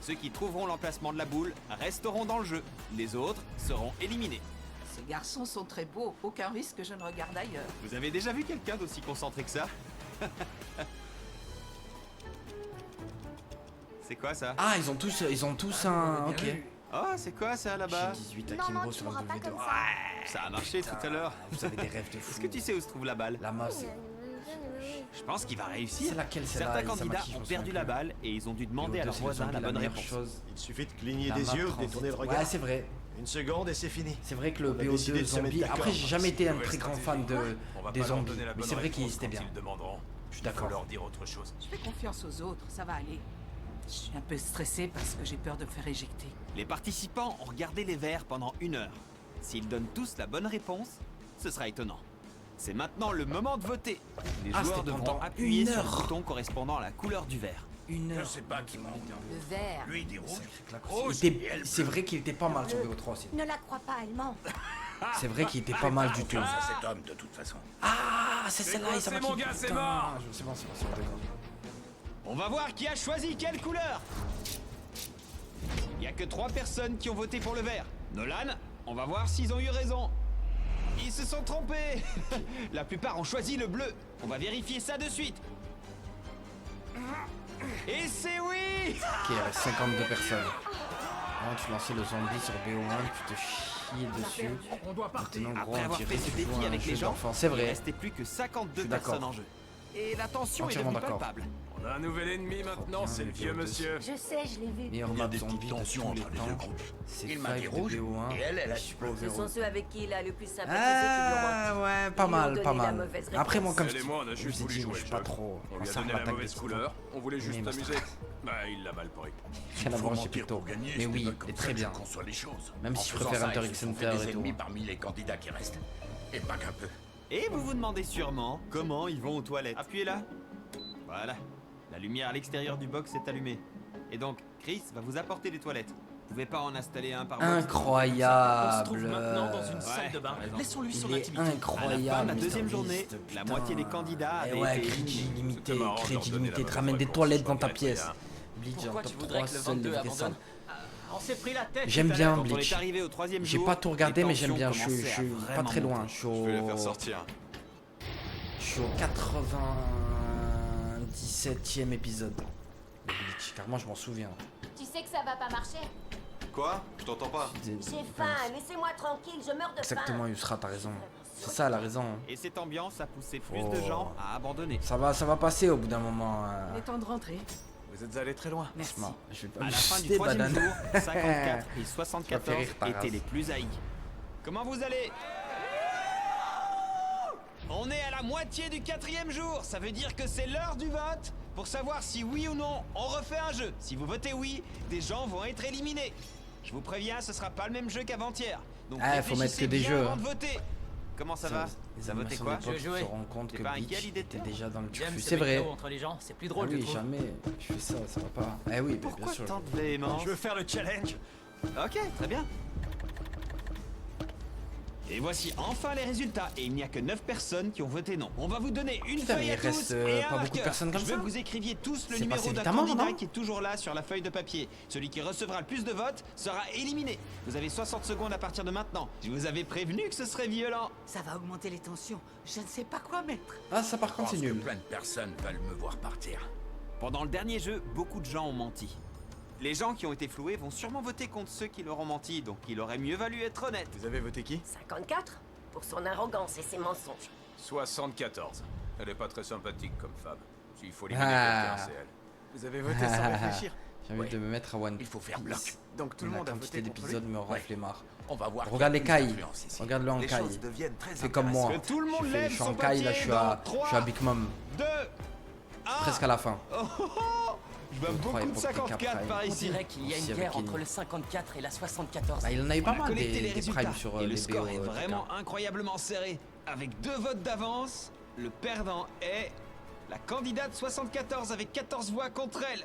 Ceux qui trouveront l'emplacement de la boule resteront dans le jeu. Les autres seront éliminés. Ces garçons sont très beaux. Aucun risque que je ne regarde ailleurs. Vous avez déjà vu quelqu'un d'aussi concentré que ça? C'est quoi ça? Ah, ils ont tous un... Ok. Oh, c'est quoi ça là-bas? 18 à Non, non, Kimbo tu sur un m'auras pas 2v2. comme ça. Ça a marché tout à l'heure. Vous avez des rêves de fou. Est-ce que tu sais où se trouve la balle? La mouse. Je pense qu'il va réussir. C'est laquelle, celle-là, Certains Izamaki, candidats je ont me perdu souviens la balle et ils ont dû demander à BO2, leur c'est voisin le la zombie, bonne meilleure réponse. chose. Il suffit de cligner La des map yeux, de transit. détourner le regard. Ouais, c'est vrai. Une seconde et c'est fini. C'est vrai que le On a décidé BO2 de se mettre zombie... d'accord. Après, j'ai jamais été un Nouvelle très grand stratégie. fan On va des pas leur zombies. donner la Mais bonne c'est vrai qu'ils réponse étaient quand bien. ils demanderont. Je suis Faut d'accord. leur dire autre chose. Je fais confiance aux autres, ça va aller. Je suis un peu stressée parce que j'ai peur de me faire éjecter. Les participants ont regardé les verres pendant 1 heure. S'ils donnent tous la bonne réponse, ce sera étonnant. C'est maintenant le moment de voter. Les Ah, joueurs c'était devront pendant appuyer 1 sur le heure. bouton correspondant à la couleur du verre. 1 heure. Je sais pas qui ment. Le vert. Lui, il dit rouge. C'est vrai qu'il était pas mal sur BO3 aussi. Ne la crois pas, elle ment. C'est vrai qu'il était pas mal du tout. À cet homme, de toute façon. Ah, c'est celle-là, quoi, Izamaki. c'est mon gars, c'est Putain, mort. C'est bon, c'est bon, d'accord. On va voir qui a choisi quelle couleur. Il n'y a que 3 personnes qui ont voté pour le vert. Nolan, on va voir s'ils ont eu raison. Ils se sont trompés. La plupart ont choisi le bleu. On va vérifier ça de suite. Et c'est oui. Ok, il reste 52 personnes. Avant, tu lançais le zombie sur BO1, tu te chiais dessus. On doit partir. Maintenant, gros, Après avoir on fait dirait ce que tu joues défi à un avec les jeu gens, d'enfant. C'est il vrai. restait plus que 52 Je suis d'accord. personnes en jeu. Et la tension est Entièrement devenue d'accord. palpable. On a un nouvel ennemi maintenant, c'est le vieux monsieur. Je sais, je l'ai vu. Meilleur Il y a map des zombie petites de tensions tous les entre les deux temps. groupes. C'est Il m'a dit 5 de rouge, BO1. et elle a je suis pas au Ce BO1. sont ceux avec qui il a le plus sympathisé Ah ouais, pas Ils lui ont mal, donné pas la mal. mauvaise Après moi comme Elle et je moi, on a vous juste ai voulu dit, jouer je le suis jeu. pas trop. On lui a ça donné la l'attaque mauvaise des couleur, on voulait juste Mais ma s'amuser. strat. Bah, il l'a mal pris. Rien à voir chez Picto. Mais oui, il est très bien. Conçoit les choses. Même si je préfère Hunter x Hunter des et tout. ennemis parmi les candidats qui restent. Et pas qu'un peu. Et vous vous demandez sûrement comment ils vont aux toilettes. Appuyez là. Voilà. La lumière à l'extérieur du box est allumée. Et donc, Chris va vous apporter des toilettes. Vous pouvez pas en installer un par box. Incroyable. On se trouve maintenant dans une salle de bain. Laissons-lui son intimité. À la Incroyable. fin de la Mr. deuxième Beast, journée, la putain. moitié des candidats Eh avaient ouais, été crédit éliminés. limité, marrant de leur crédit donner limité. la Te ramène des mauvaise toilettes réponse, dans ta je crois pièce. Bleach en Pourquoi tu top voudrais 3, que le seul 22 de vraies abandonne salles. On s'est pris la tête. J'aime tout à bien l'heure. Quand on est Bleach. arrivé au troisième J'ai jour, pas tout regardé, les mais j'aime bien. tensions Je suis commençaient à pas très vraiment loin. monter. Je suis Je vais les faire au. sortir. Je suis au 97e épisode. de Bleach, car moi je m'en souviens. Tu sais que ça va pas marcher. Quoi? Je t'entends pas. J'ai faim, laissez-moi tranquille, je meurs de Exactement, Yusra, t'as raison. C'est ça, elle a raison. Et cette ambiance a poussé plus Oh. de gens à abandonner. Ça va passer au bout d'un moment. Il est temps de rentrer. Vous êtes allés très loin. Merci. Bon, je vais pas À me la fin du jeter, troisième banane. jour, 54 et Ça fait 74 rire ta étaient race. les plus haïs. Comment vous allez? On est à la moitié du 4e jour, ça veut dire que c'est l'heure du vote pour savoir si oui ou non on refait un jeu. Si vous votez oui, des gens vont être éliminés. Je vous préviens, ce sera pas le même jeu qu'avant-hier. Donc Ah, faut mettre que des réfléchissez bien jeux, avant hein. de voter. Comment ça va? Les Ça voté animations quoi? d'époque se rendent compte T'es que pas inquiet Bleach à l'idée de était perdre? déjà dans le J'aime turfu. ce C'est vrai. chaos entre les gens, c'est plus Ah drôle, je oui, trouve. jamais. Je fais ça, ça va pas. Eh oui, bien Pourquoi sûr. tant de véhémence? Je veux faire le challenge. Ok, très bien. Et voici enfin les résultats. Et il n'y a que 9 personnes qui ont voté non. On va vous donner une Putain, feuille mais à il tous reste, et un pas beaucoup de marqueur. personnes comme Je veux ça. que vous écriviez tous le C'est numéro passé d'un vite à mort, candidat non qui est toujours là sur la feuille de papier. Celui qui recevra le plus de votes sera éliminé. Vous avez 60 secondes à partir de maintenant. Je vous avais prévenu que ce serait violent. Ça va augmenter les tensions. Je ne sais pas quoi mettre. Ah, ça par contre, c'est nul. Plein de personnes veulent me voir partir. Pendant le dernier jeu, beaucoup de gens ont menti. Les gens qui ont été floués vont sûrement voter contre ceux qui leur ont menti, donc il aurait mieux valu être honnête. Vous avez voté qui? 54 pour son arrogance et ses mensonges. 74. Elle est pas très sympathique comme femme. S'il faut éliminer quelqu'un, c'est elle. Vous avez voté sans réfléchir. J'ai envie de me mettre à One Il faut faire Piece. bloc. Donc tout le monde a La voté quantité contre d'épisodes lui. me rafle les marres. On va voir. Regarde les qui a plus Kai. d'influence ici. Regarde-le en Les Kai. choses deviennent très Fais comme moi. Que tout le monde Je fais- lève je suis en son Kai, là je suis à papier Big Mom. 2, 1. Presque à la fin. Oh, oh, oh. Je vois Deux, trois, beaucoup et de pour que 54 Capra, par On ici. dirait qu'il y a Aussi une avec guerre Kenny. entre le 54 et la 74. Bah, il en a eu pas On a mal collecté les des résultats primes sur et le les score BO. est vraiment incroyablement serré. Avec 2 votes d'avance, le perdant est la candidate 74 avec 14 voix contre elle.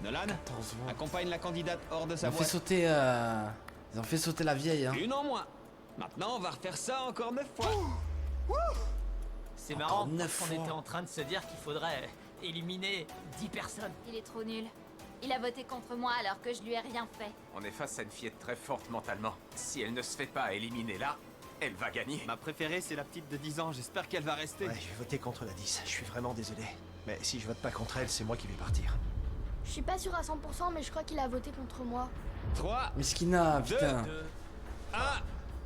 Nolan 14 voix. accompagne la candidate hors de Ils sa ont fait boîte. sauter, ils ont fait sauter la vieille. Hein. Une en moins. Maintenant, on va refaire ça encore 9 fois. C'est Encore marrant, 9 parce qu'on fois. était en train de se dire qu'il faudrait éliminer 10 personnes. Il est trop nul. Il a voté contre moi alors que je lui ai rien fait. On est face à une fillette très forte mentalement. Si elle ne se fait pas éliminer là, elle va gagner. Ma préférée, c'est la petite de 10 ans. J'espère qu'elle va rester. Ouais, je vais voter contre la 10. Je suis vraiment désolé. Mais si je vote pas contre elle, c'est moi qui vais partir. Je suis pas sûr à 100%, mais je crois qu'il a voté contre moi. 3, Miskina, 2, putain. 1.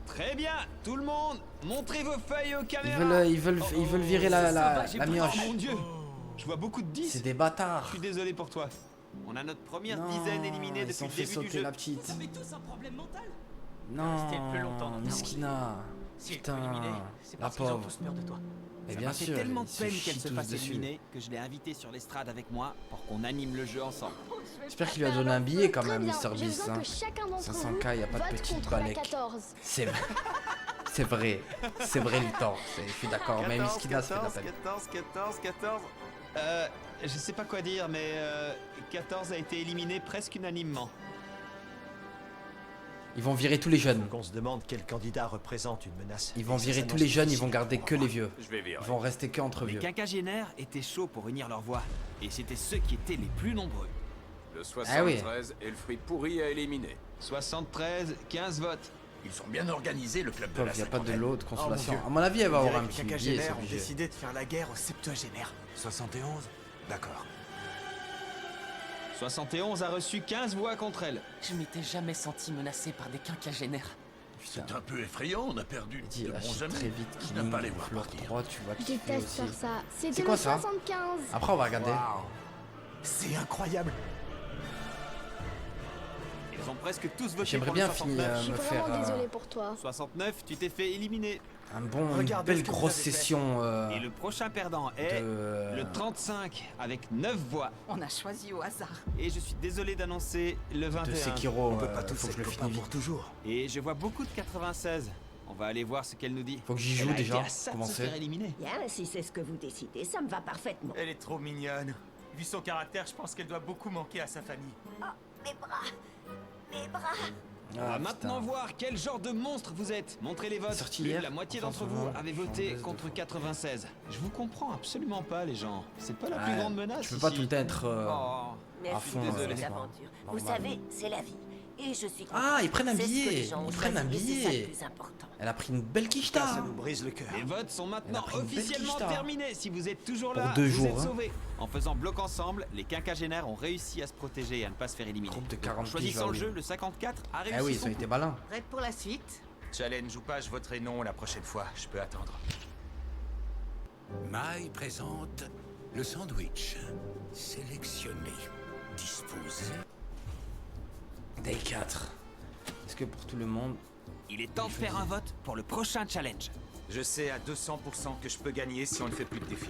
Très bien, tout le monde, montrez vos feuilles aux Ils caméras. veulent virer la mioche. Oh mon dieu, je vois beaucoup de 10. C'est des Je bâtards. suis désolé pour toi. On a notre première Non, dizaine éliminée ils depuis ont le fait début du sauter jeu. la petite. Vous avez tous un problème mental. Non, Restez le plus longtemps dans ta Miskina. Si elle Putain, peut éliminer, c'est la parce qu'ils ont pauvre. tous peur de toi. Mais Ça bien m'a fait sûr, tellement ils de se peine chient qu'elle se tous fasse dessus. éliminer que je l'ai invitée sur l'estrade avec moi pour qu'on anime le jeu ensemble. J'espère qu'il lui a donné un billet quand Très même, bien, Mr. j'ai Beast. besoin Hein. que chacun d'entre 500K, y a pas de vote petite contre la balèque. 14. C'est vrai. C'est vrai. C'est vrai, Luthor. Je suis d'accord. Mais Miskina, ça fait de la peine. 14. Je sais pas quoi dire, mais 14 a été éliminé presque unanimement. Ils vont virer tous les jeunes. Qu'on se demande quel candidat représente une menace. Ils vont Et ça virer tous s'annonce les jeunes, ils difficile. vont garder que les vieux. Je vais virer. Ils vont rester que entre Les vieux. quinquagénaires étaient chauds pour unir leurs voix, et c'était ceux qui étaient les plus nombreux. Le Ah oui. 73 est le fruit pourri à éliminer. 73, 15 votes. Ils sont bien organisés, le club de Pauvre, la il n'y a pas de cinquantaine. lot de consolation. Oh, mon Dieu. À mon avis, elle va On avoir dirait un que petit les billet, c'est quinquagénaires ont obligé. décidé de faire la guerre aux septuagénaires. 71. D'accord. 71 a reçu 15 voix contre elle. Je m'étais jamais senti menacé par des quinquagénaires. C'est un peu effrayant, on a perdu Il dit, de bons achète amis. très vite, Je n'aime pas les Killing, voir Floor partir. 3, tu vas Je kiffer déteste aussi. faire ça. C'était C'est le quoi ça 75. Après, on va regarder. C'est incroyable. Ils ont presque tous voté J'aimerais pour bien le finir, 69. Je suis me vraiment faire désolée pour toi. 69, tu t'es fait éliminer. une Regardez belle ce que vous grosse avez fait. session Et le prochain perdant est de... le 35 avec 9 voix. On a choisi au hasard. Et je suis désolé d'annoncer le 21. de Sekiro. On peut pas tous faut que je le être copains finisse pour vite. toujours. Et je vois beaucoup de 96. On va aller voir ce qu'elle nous dit. Faut que j'y Elle joue a été déjà. à ça de Comment se c'est faire éliminer. Bien, si c'est ce que vous décidez, ça me va parfaitement. Elle est trop mignonne. Vu son caractère, je pense qu'elle doit beaucoup manquer à sa famille. Oh, mes bras. Mes bras. On va maintenant voir quel genre de monstre vous êtes. Montrez les votes. Sorti Plus de hier, la moitié enfin, d'entre vous souvent, avez je suis en voté baisse contre de- 96. Je vous comprends absolument pas, les gens. C'est pas la plus Ouais, grande menace. tu peux pas ici. tout le temps être Oh. à Merci fond. pour désolé. ces aventures. Vous Normal. savez, c'est la vie. Et je suis contente. Ah, ils prennent un C'est ce que billet. les gens ont Ils prennent un choisi et c'est ça billet. le plus important. Elle a pris une belle quicheta. Ça nous brise le cœur. Les votes sont maintenant pris une belle officiellement quicheta. terminés. Si vous êtes toujours Pour là, 2 vous jours, êtes hein. sauvés. En faisant bloc ensemble, les quinquagénaires ont réussi à se protéger et à ne pas se faire éliminer. Groupe de Donc, 40 en choisissant le piges, jeu, le 54 a réussi Ah oui, son ça a été coup. malin. Prête pour la suite? Challenge ou pas, je voterai non la prochaine fois. Je peux attendre. Maï présente le sandwich. Sélectionné. Disposé. Day 4. Est-ce que pour tout le monde... Il est temps de faire un vote pour le prochain challenge. Je sais à 200% que je peux gagner si on ne fait plus de défis.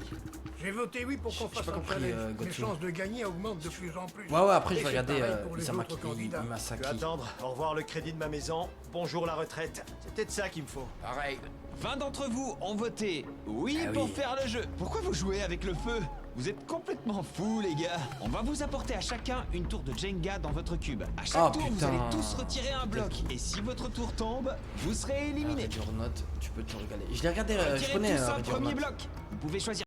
J'ai voté oui pour qu'on J'ai fasse pas un compris, challenge. Gauthier. Les chances de gagner augmentent de plus en plus. Ouais, après, je Et vais c'est regarder pareil pour les Isamaki, autres candidats. Imasaki. attendre. Au revoir le crédit de ma maison. Bonjour la retraite. C'est peut-être ça qu'il me faut. Pareil. 20 d'entre vous ont voté oui Ah pour oui. faire le jeu. Pourquoi vous jouez avec le feu? Vous êtes complètement fous, les gars. On va vous apporter à chacun une tour de Jenga dans votre cube. À chaque Oh, tour, vous putain. allez tous retirer un bloc. Et si votre tour tombe, vous serez éliminé. Red Your Note, tu peux te regarder. Je l'ai regardé, je Retirez connais tous un Red Your premier Note. bloc. Vous pouvez choisir